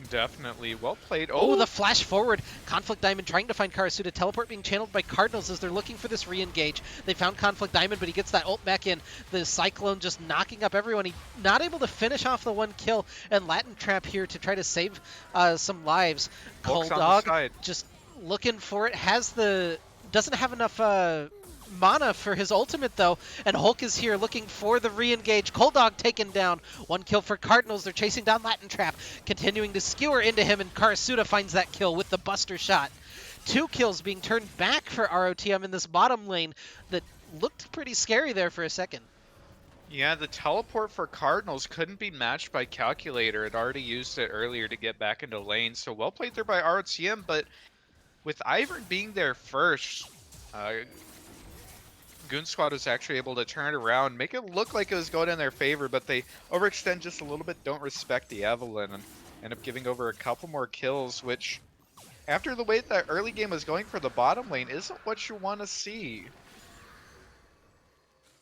Definitely. Well played. Oh, the flash forward. Conflict Diamond trying to find Karasuda. Teleport being channeled by Cardinals as they're looking for this re-engage. They found Conflict Diamond, but he gets that ult back in. The Cyclone just knocking up everyone. He not able to finish off the one kill, and Latin Trap here to try to save some lives. Coldog just looking for it. Doesn't have enough mana for his ultimate though, and Hulk is here looking for the re-engage. Coldog taken down. One kill for Cardinals. They're chasing down Latin Trap, continuing to skewer into him, and Karasuda finds that kill with the Buster Shot. 2 kills being turned back for ROTM in this bottom lane that looked pretty scary there for a second. Yeah, the teleport for Cardinals couldn't be matched by Calculator. It already used it earlier to get back into lane, so well played there by ROTM, but with Ivern being there first, Goon Squad was actually able to turn it around, make it look like it was going in their favor, but they overextend just a little bit, don't respect the Evelyn, and end up giving over a couple more kills, which, after the way that early game was going for the bottom lane, isn't what you want to see.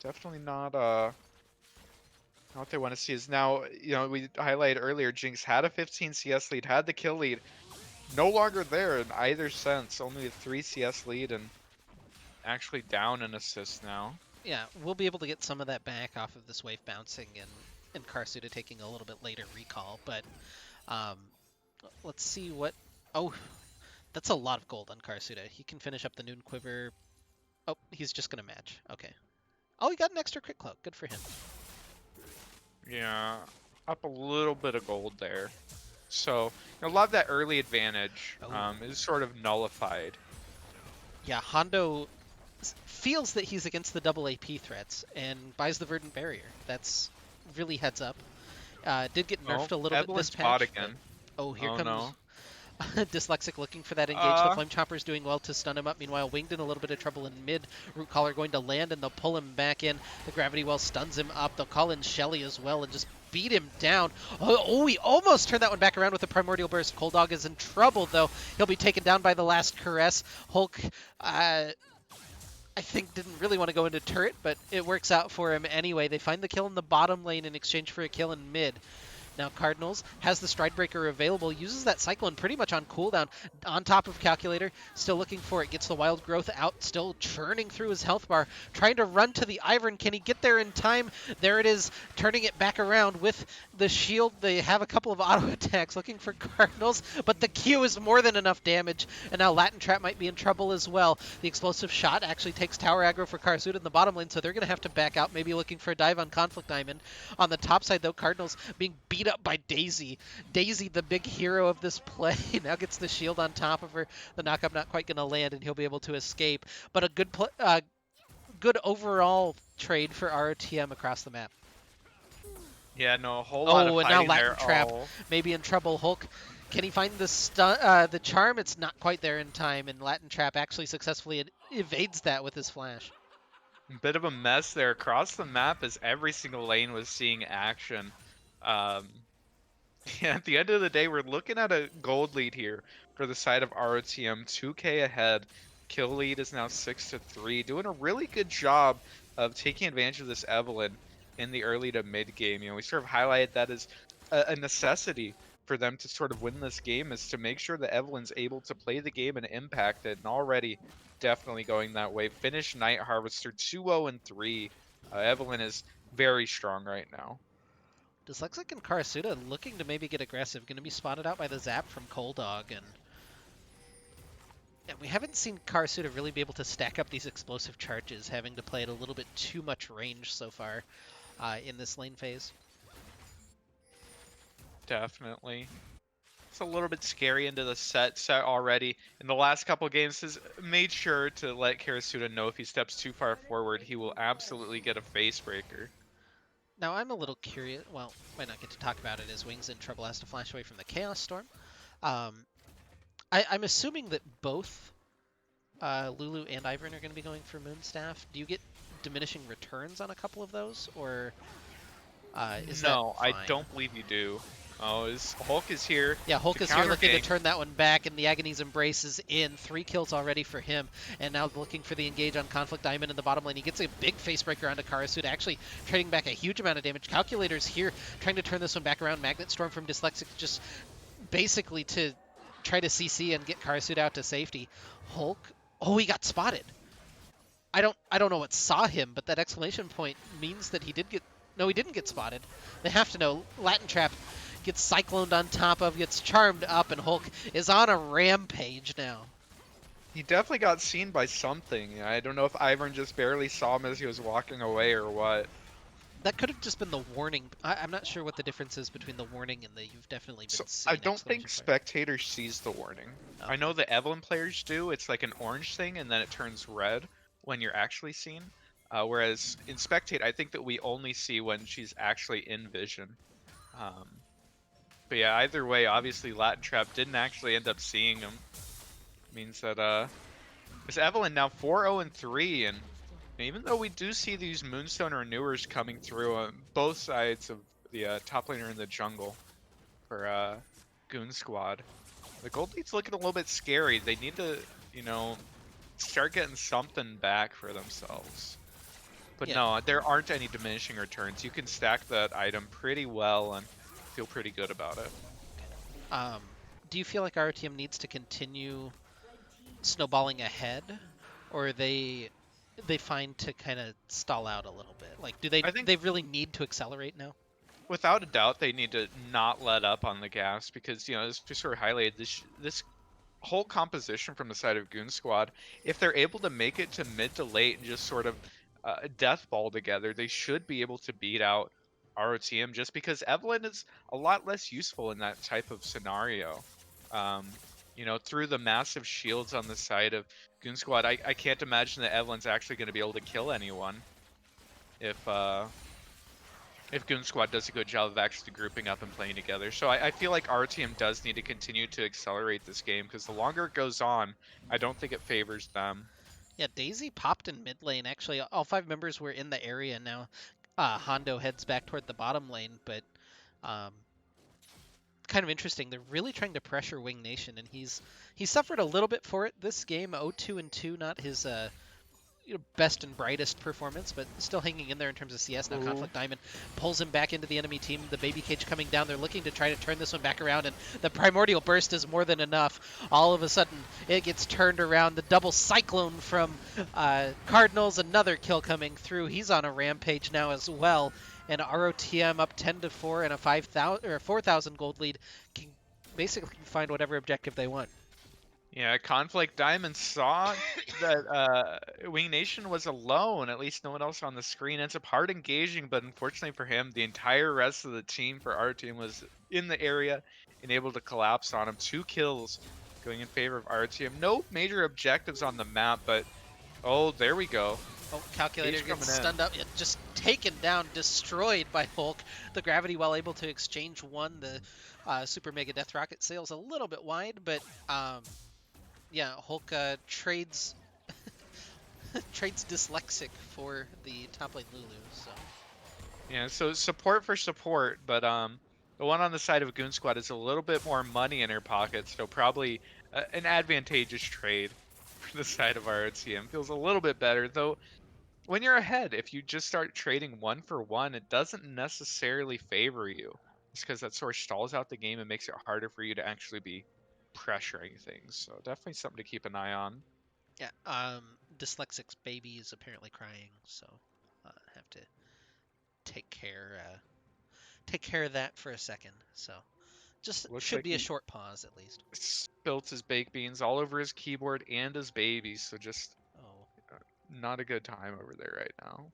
Definitely not what they want to see is now, we highlighted earlier, Jinx had a 15 CS lead, had the kill lead, no longer there in either sense, only a 3 CS lead and actually down an assist now. Yeah, we'll be able to get some of that back off of this wave bouncing and Karsuda taking a little bit later recall, but um, let's see what... Oh, that's a lot of gold on Karsuda. He can finish up the Noon Quiver. Oh, he's just going to match. Okay. Oh, he got an extra crit cloak. Good for him. Yeah, up a little bit of gold there. So, a lot of that early advantage is sort of nullified. Yeah, Hondo feels that he's against the double AP threats and buys the Verdant Barrier. That's really heads up. Did get nerfed a little bit this patch. Again. Oh, here comes no. Dyslexic looking for that engage. The Flame Chopper's doing well to stun him up. Meanwhile, Winged in a little bit of trouble in mid. Root Collar going to land, and they'll pull him back in. The Gravity Well stuns him up. They'll call in Shelly as well and just beat him down. Oh, he almost turned that one back around with a Primordial Burst. Cold Dog is in trouble, though. He'll be taken down by the last Caress. Hulk, I think, didn't really want to go into turret, but it works out for him anyway. They find the kill in the bottom lane in exchange for a kill in mid. Now Cardinals has the Stridebreaker available, uses that Cyclone pretty much on cooldown, on top of Calculator, still looking for it, gets the Wild Growth out, still churning through his health bar, trying to run to the Ivern. Can he get there in time? There it is, turning it back around with the shield. They have a couple of auto attacks looking for Cardinals, but the Q is more than enough damage, and now Latin Trap might be in trouble as well. The Explosive Shot actually takes tower aggro for Karsuda in the bottom lane, so they're going to have to back out, maybe looking for a dive on Conflict Diamond. On the top side, though, Cardinals being beat up by Daisy. Daisy, the big hero of this play, now gets the shield on top of her. The knockup not quite going to land, and he'll be able to escape. But a good overall trade for ROTM across the map. Yeah, no, a whole lot of and now fighting Latin there. Trap maybe in trouble. Hulk, can he find the charm? It's not quite there in time, and Latin Trap actually successfully evades that with his flash. Bit of a mess there across the map as every single lane was seeing action. Yeah, at the end of the day, we're looking at a gold lead here for the side of ROTM, 2k ahead. Kill lead is now 6-3, doing a really good job of taking advantage of this Evelyn in the early to mid game. We sort of highlighted that as a necessity for them to sort of win this game, is to make sure that Evelyn's able to play the game and impact it, and already definitely going that way. Finish Night Harvester 2-0-3. Evelyn is very strong right now. Dyslexic and Karasuda looking to maybe get aggressive. Going to be spotted out by the Zap from Cold Dog. And we haven't seen Karasuda really be able to stack up these explosive charges, having to play at a little bit too much range so far in this lane phase. Definitely. It's a little bit scary into the set already. In the last couple games, has made sure to let Karasuda know if he steps too far forward, he will absolutely get a face breaker. Now, I'm a little curious. Well, might not get to talk about it as Wings in trouble has to flash away from the Chaos Storm. I'm assuming that both Lulu and Ivern are going to be going for Moonstaff. Do you get diminishing returns on a couple of those, or is no, that fine? I don't believe you do. Oh, Hulk is here. Yeah, Hulk is here looking to turn that one back, and the Agony's Embrace is in. 3 kills already for him, and now looking for the engage on Conflict Diamond in the bottom lane. He gets a big face breaker onto Karasuda, actually trading back a huge amount of damage. Calculator's here, trying to turn this one back around. Magnet Storm from Dyslexic just basically to try to CC and get Karasuda out to safety. Hulk, oh, he got spotted. I don't know what saw him, but that exclamation point means that he did get... No, he didn't get spotted. They have to know. Latin Trap gets cycloned on top of, gets charmed up, and Hulk is on a rampage now. He definitely got seen by something. I don't know if Ivern just barely saw him as he was walking away or what. That could have just been the warning. I'm not sure what the difference is between the warning and the you've definitely been seen. I don't think Spectator sees the warning. Okay. I know the Evelyn players do. It's like an orange thing, and then it turns red when you're actually seen. Whereas in Spectate, I think that we only see when she's actually in vision. But yeah, either way, obviously Latin Trap didn't actually end up seeing him. Means that this Evelyn now 4-0-3, and Even though we do see these Moonstone Renewers coming through on both sides of the top laner in the jungle for Goon Squad, the gold lead's looking a little bit scary. They need to, you know, start getting something back for themselves. But Yeah. no, there aren't any diminishing returns. You can stack that item pretty well and feel pretty good about it. Um, do you feel like RTM needs to continue snowballing ahead, or are they find to kind of stall out a little bit? Like, do they I think they really need to accelerate now? without a doubt they need to not let up on the gas because as we sort of highlighted, this whole composition from the side of Goon Squad, if they're able to make it to mid to late and just sort of death ball together, they should be able to beat out ROTM just because Evelyn is a lot less useful in that type of scenario. Um, through the massive shields on the side of Goon Squad, I can't imagine that Evelyn's actually going to be able to kill anyone if Goon Squad does a good job of actually grouping up and playing together. So I feel like our team does need to continue to accelerate this game because the longer it goes on, I don't think it favors them. Yeah, Daisy popped in mid lane. Actually, all 5 members were in the area now. Hondo heads back toward the bottom lane, but um, kind of interesting. They're really trying to pressure Wing Nation, and he suffered a little bit for it this game. 0-2 and 2, not his best and brightest performance, but still hanging in there in terms of CS. Now Ooh. Conflict Diamond pulls him back into the enemy team. The baby cage coming down. They're looking to try to turn this one back around, and the Primordial Burst is more than enough. All of a sudden, it gets turned around. The double Cyclone from Cardinals, another kill coming through. He's on a rampage now as well. And ROTM up 10-4 and a 5,000 or 4,000 gold lead can basically find whatever objective they want. Yeah, Conflict Diamond saw that Wing Nation was alone, at least no one else on the screen. Ends up hard engaging, but unfortunately for him, the entire rest of the team for our team was in the area and able to collapse on him. 2 kills going in favor of our team. No major objectives on the map, but oh, there we go. Oh, Calculator He's gets coming in. stunned up, just taken down, destroyed by Hulk. The gravity, while able to exchange one, the Super Mega Death Rocket sails a little bit wide, but yeah, Hulk trades trades dyslexic for the top lane Lulu. So Yeah, so support for support, but the one on the side of Goon Squad is a little bit more money in her pocket, so probably an advantageous trade for the side of our team. Feels a little bit better, though. When you're ahead, if you just start trading 1-for-1, it doesn't necessarily favor you. Just because that sort of stalls out the game and makes it harder for you to actually be pressuring things. So definitely something to keep an eye on. yeah, dyslexic's baby is apparently crying, so have to take care of that for a second. So just Looks should like be a he short pause at least. spilt his baked beans all over his keyboard and his baby, so just Oh. not a good time over there right now.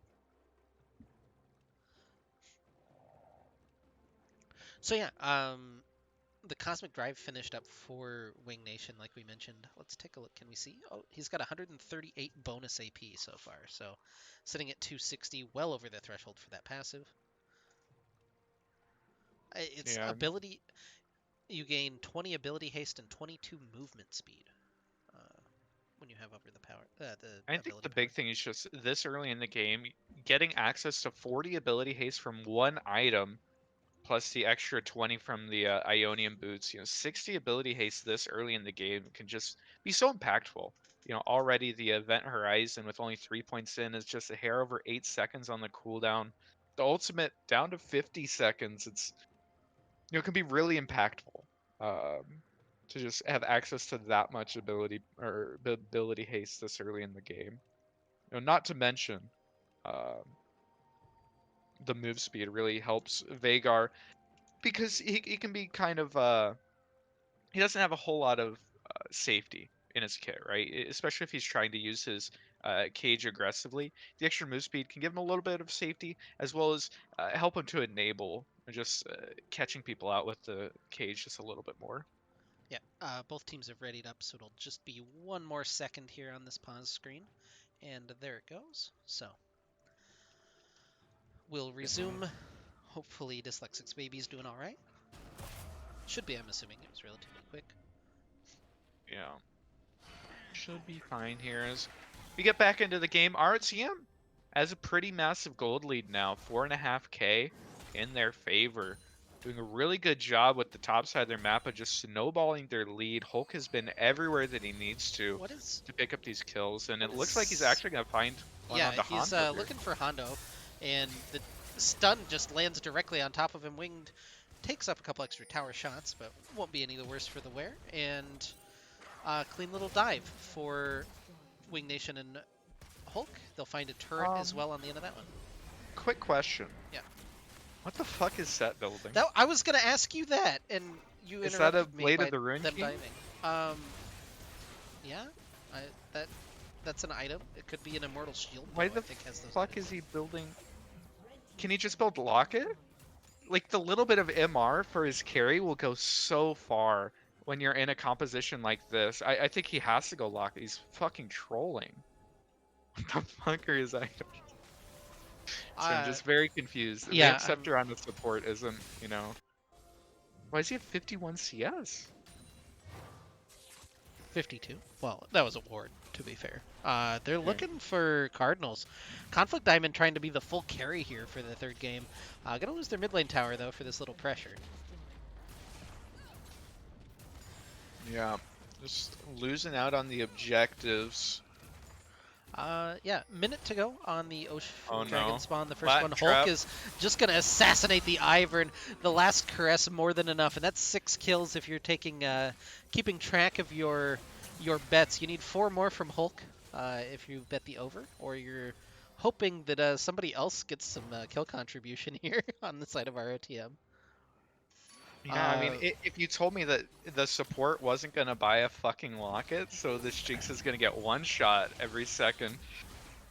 So yeah, the Cosmic Drive finished up for Wing Nation, like we mentioned. Let's take a look. Can we see? Oh, he's got 138 bonus AP so far. So sitting at 260, well over the threshold for that passive. It's Yeah, ability. You gain 20 ability haste and 22 movement speed when you have over the power. I The think ability the power. big thing is just this early in the game, getting access to 40 ability haste from one item plus the extra 20 from the Ionian boots. 60 ability haste this early in the game can just be so impactful. Already the event horizon with only 3 points in is just a hair over 8 seconds on the cooldown. The ultimate down to 50 seconds. It's it can be really impactful. Um, to just have access to that much ability or ability haste this early in the game. Not to mention, um, the move speed really helps Vagar because he can be kind of he doesn't have a whole lot of safety in his kit, right? Especially if he's trying to use his cage aggressively. The extra move speed can give him a little bit of safety as well as help him to enable just catching people out with the cage just a little bit more. Yeah, both teams have readied up, so it'll just be one more second here on this pause screen. And there it goes. So we'll resume. Hopefully Dyslexic's baby's doing all right. Should be, I'm assuming. It was relatively quick. Yeah, should be fine here as we get back into the game. RTM has a pretty massive gold lead now, 4.5K in their favor. Doing a really good job with the top side of their map of just snowballing their lead. Hulk has been everywhere that he needs to What is pick up these kills, and what it looks like he's is? actually gonna find one Yeah, onto he's Hondo here. looking for Hondo, and the stun just lands directly on top of him. Winged takes up a couple extra tower shots, but won't be any the worse for the wear. And clean little dive for Wing Nation and Hulk. They'll find a turret as Um, well on the end of that one. quick question. Yeah. What the fuck is set building? That I was gonna ask you that, and you Is that a interrupted me Blade by of the Ruin them King? diving. Yeah, I, that that's an item. It could be an immortal shield. Why Though, the I think has those fuck items. is he building? Can he just build Locket? Like, the little bit of MR for his carry will go so far when you're in a composition like this. I think he has to go Locket. He's fucking trolling. What the fuck are his items? So I'm Uh, just very confused. yeah, Advanced I'm Scepter on the support isn't, you know. Why does he have 51 CS? 52. Well, that was a ward, to be fair. They're Okay. looking for Cardinals. Conflict Diamond trying to be the full carry here for the third game. Gonna lose their mid lane tower, though, for this little pressure. Yeah. Just losing out on the objectives. Yeah, minute to go on the Ocean Oh Dragon no. spawn. The first Latin one, Hulk trap. is just gonna assassinate the Ivern. The last caress more than enough, and that's 6 kills if you're taking keeping track of your bets. You need 4 more from Hulk if you bet the over, or you're hoping that somebody else gets some kill contribution here on the side of our OTM. Yeah, I mean, if you told me that the support wasn't gonna buy a fucking locket, so this Jinx is gonna get one shot every second,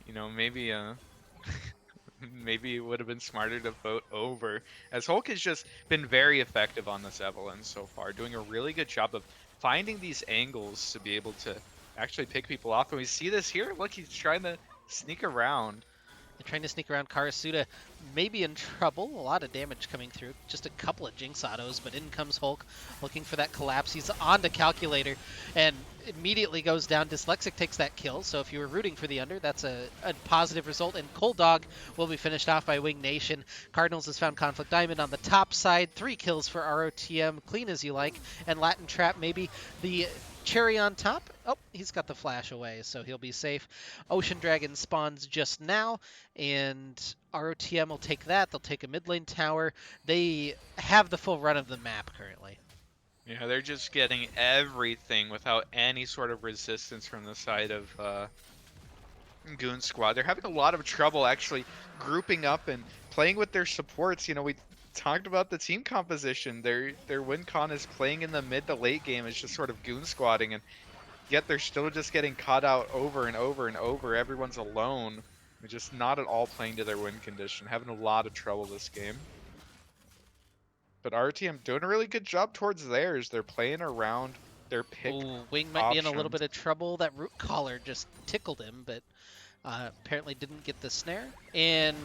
you know, maybe maybe it would have been smarter to vote over. As Hulk has just been very effective on this Evelyn so far, doing a really good job of finding these angles to be able to actually pick people off. And we see this here. Look, he's trying to sneak around. They're trying to sneak around Karasuda, maybe in trouble. A lot of damage coming through. Just a couple of Jinx autos, but in comes Hulk, looking for that collapse. He's on to Calculator, and immediately goes down. Dyslexic takes that kill, so if you were rooting for the under, that's a positive result. And Cold Dog will be finished off by Wing Nation. Cardinals has found Conflict Diamond on the top side. 3 kills for ROTM, clean as you like. And Latin Trap maybe the cherry on top. Oh, he's got the flash away, so he'll be safe. Ocean Dragon spawns just now, and ROTM will take that. They'll take a mid lane tower. They have the full run of the map currently. Yeah, they're just getting everything without any sort of resistance from the side of Goon Squad. They're having a lot of trouble actually grouping up and playing with their supports. You know, we talked about the team composition. Their win con is playing in the mid to late game. It's just sort of Goon Squadding, and yet they're still just getting caught out over and over and over. Everyone's alone. They're just not at all playing to their win condition. Having a lot of trouble this game. But RTM doing a really good job towards theirs. They're playing around their pick Ooh, Wing might be in a little options. bit of trouble. That root collar just tickled him, but apparently didn't get the snare. And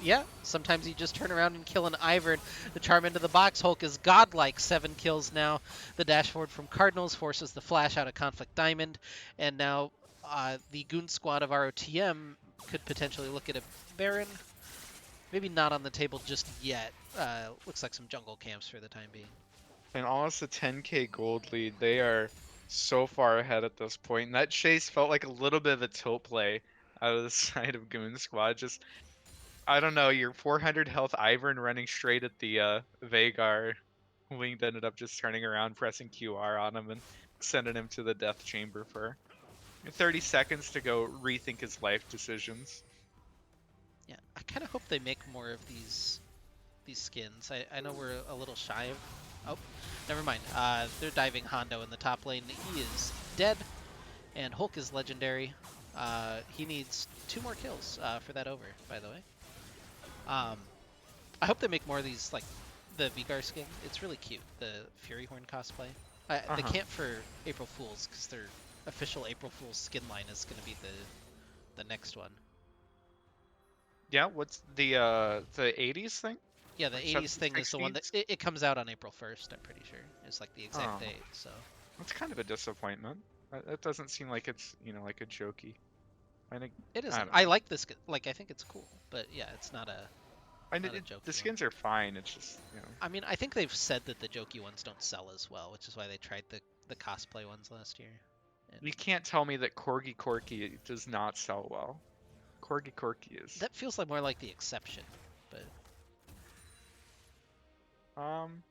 yeah, sometimes you just turn around and kill an Ivern. The charm into the box. Hulk is godlike. 7 kills now. The dashboard from Cardinals forces the flash out of Conflict Diamond. And now the Goon Squad of ROTM could potentially look at a Baron. Maybe not on the table just yet. Looks like some jungle camps for the time being. And almost a 10k gold lead. They are so far ahead at this point. And that chase felt like a little bit of a tilt play out of the side of Goon Squad. Just, I don't know, your 400 health Ivern running straight at the Veigar. Winged ended up just turning around, pressing QR on him, and sending him to the death chamber for 30 seconds to go rethink his life decisions. Yeah, I kind of hope they make more of these skins. I know we're a little shy of... Oh, never mind. They're diving Hondo in the top lane. He is dead, and Hulk is legendary. He needs 2 more kills for that over, by the way. I hope they make more of these, like the Veigar skin. It's really cute, the Fury Horn cosplay. They can't for April Fools, because their official April Fool's skin line is going to be the next one. Yeah, what's the 80s thing? Yeah, the Or 80s thing is the one that 60s? it comes out on April 1st, I'm pretty sure. It's like the exact Oh. date, so. That's kind of a disappointment. That doesn't seem like it's, you know, like a jokey I think It I isn't. don't I know. like this. Like, I think it's cool, but yeah, it's I mean, not a the jokey one. skins are fine. It's just I mean, I think they've said that the jokey ones don't sell as well, which is why they tried the cosplay ones last year. And you can't tell me that Corgi Corky does not sell well. Corgi Corky is. that feels like more like the exception, but Um,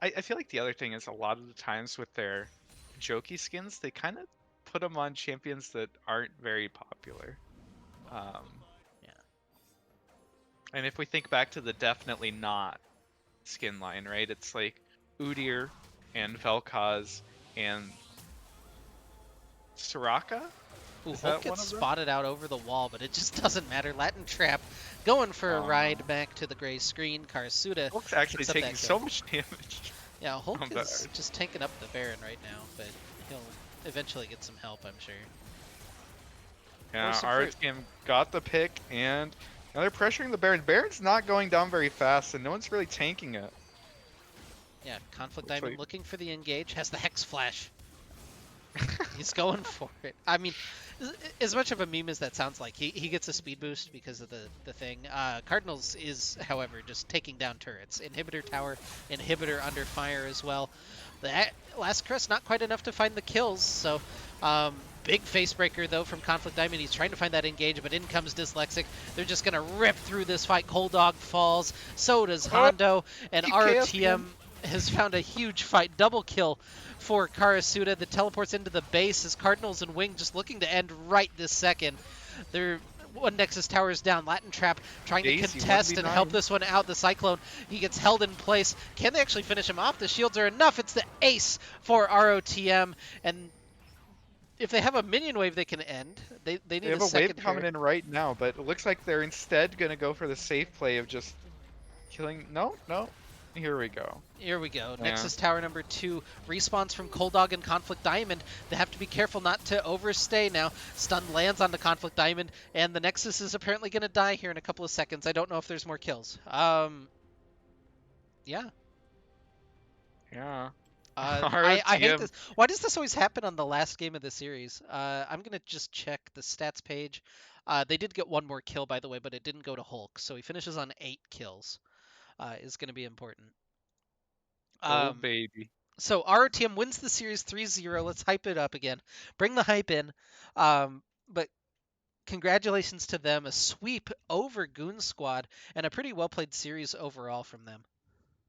I feel like the other thing is a lot of the times with their jokey skins, they kind of put them on champions that aren't very popular. Um, yeah. and if we think back to the definitely not skin line, right? It's like Udyr and Vel'Koz and Soraka? Ooh, Is Hulk that one gets of them? spotted out over the wall, but it just doesn't matter. Latin Trap going for a ride Uh, back to the gray screen. Karasuda Hulk's actually picks up taking that so kill. much damage Yeah, Hulk from is that. just tanking up the Baron right now, but he'll eventually get some help, I'm sure. Or Yeah, some our fruit. team got the pick, and now they're pressuring the Baron. Baron's not going down very fast, and no one's really tanking it. Yeah, Conflict Looks Diamond like looking for the engage, has the Hex Flash. He's going for it. I mean, as much of a meme as that sounds like, he gets a speed boost because of the thing. Cardinals is, however, just taking down turrets. Inhibitor tower, inhibitor under fire as well. The last crest not quite enough to find the kills, so big face breaker though from Conflict Diamond. He's trying to find that engage, but in comes Dyslexic. They're just gonna rip through this fight. Cold Dog falls, so does oh, Hondo, and he KS'd ROTM him. has found a huge fight. Double kill for Karasuda that teleports into the base as Cardinals and Wing just looking to end right this second. They're one Nexus Tower is down. Latin Trap trying to Daisy contest and help 1v9. this one out. The Cyclone, he gets held in place. Can they actually finish him off? The shields are enough. It's the ace for ROTM. And if they have a minion wave they can end, they They need have a a wave second coming here. in right now, but it looks like they're instead going to go for the safe play of just killing. No, no. Here we go. Here we go. Yeah, Nexus Tower number 2 respawns from Cold Dog and Conflict Diamond. They have to be careful not to overstay now. Stun lands on the Conflict Diamond, and the Nexus is apparently going to die here in a couple of seconds. I don't know if there's more kills. Yeah. yeah. I hate ROTM this. Why does this always happen on the last game of the series? I'm going to just check the stats page. They did get one more kill, by the way, but it didn't go to Hulk, so he finishes on 8 kills. Is going to be important. Oh Um, baby. So ROTM wins the series 3-0. Let's hype it up again. Bring the hype in. But congratulations to them. A sweep over Goon Squad and a pretty well played series overall from them.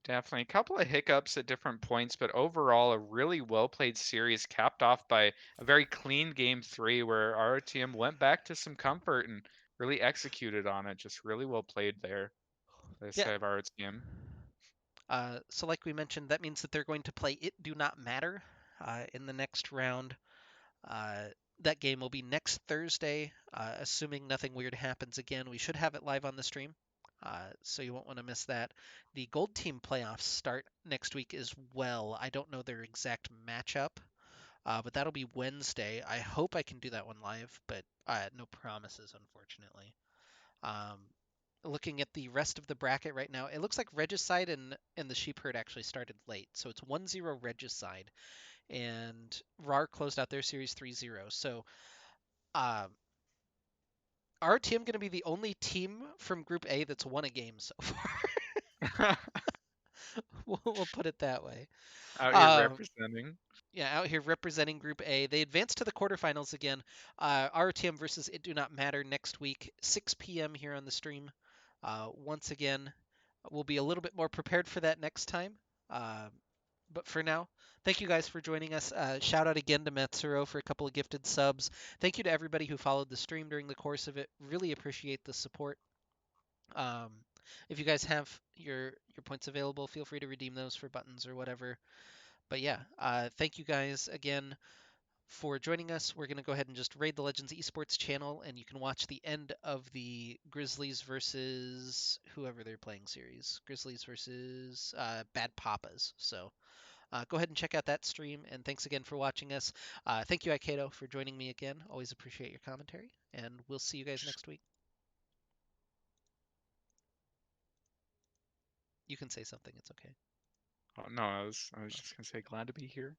Definitely. A couple of hiccups at different points, but overall, a really well played series capped off by a very clean game three where our team went back to some comfort and really executed on it. Just really well played there, this Yeah. side of our team. So like we mentioned, that means that they're going to play It Do Not Matter in the next round. Uh, that game will be next Thursday, assuming nothing weird happens again. We should have it live on the stream, so you won't want to miss that. The Gold Team playoffs start next week as well. I don't know their exact matchup, but that'll be Wednesday. I hope I can do that one live, but no promises, unfortunately. Um, looking at the rest of the bracket right now, it looks like Regicide and the Sheep Herd actually started late, so it's 1-0 Regicide and RAR closed out their series 3-0. So, um, our team going to be the only team from Group A that's won a game so far. We'll put it that way. Out here Um, representing. yeah, out here representing Group A. They advance to the quarterfinals again. RTM versus It Do Not Matter next week, 6 p.m. here on the stream. Once again, we'll be a little bit more prepared for that next time. Uh, but for now, thank you guys for joining us. Shout out again to Matsuro for a couple of gifted subs. Thank you to everybody who followed the stream during the course of it. Really appreciate the support. Um, if you guys have your points available, feel free to redeem those for buttons or whatever. But yeah, thank you guys again for joining us. We're going to go ahead and just raid the Legends Esports channel, and you can watch the end of the Grizzlies versus whoever they're playing series. Grizzlies versus Bad Papas. So go ahead and check out that stream, and thanks again for watching us. Thank you, Aikedo, for joining me again. Always appreciate your commentary, and we'll see you guys next week. You can say something. It's okay. Oh, no, I was just gonna say glad to be here.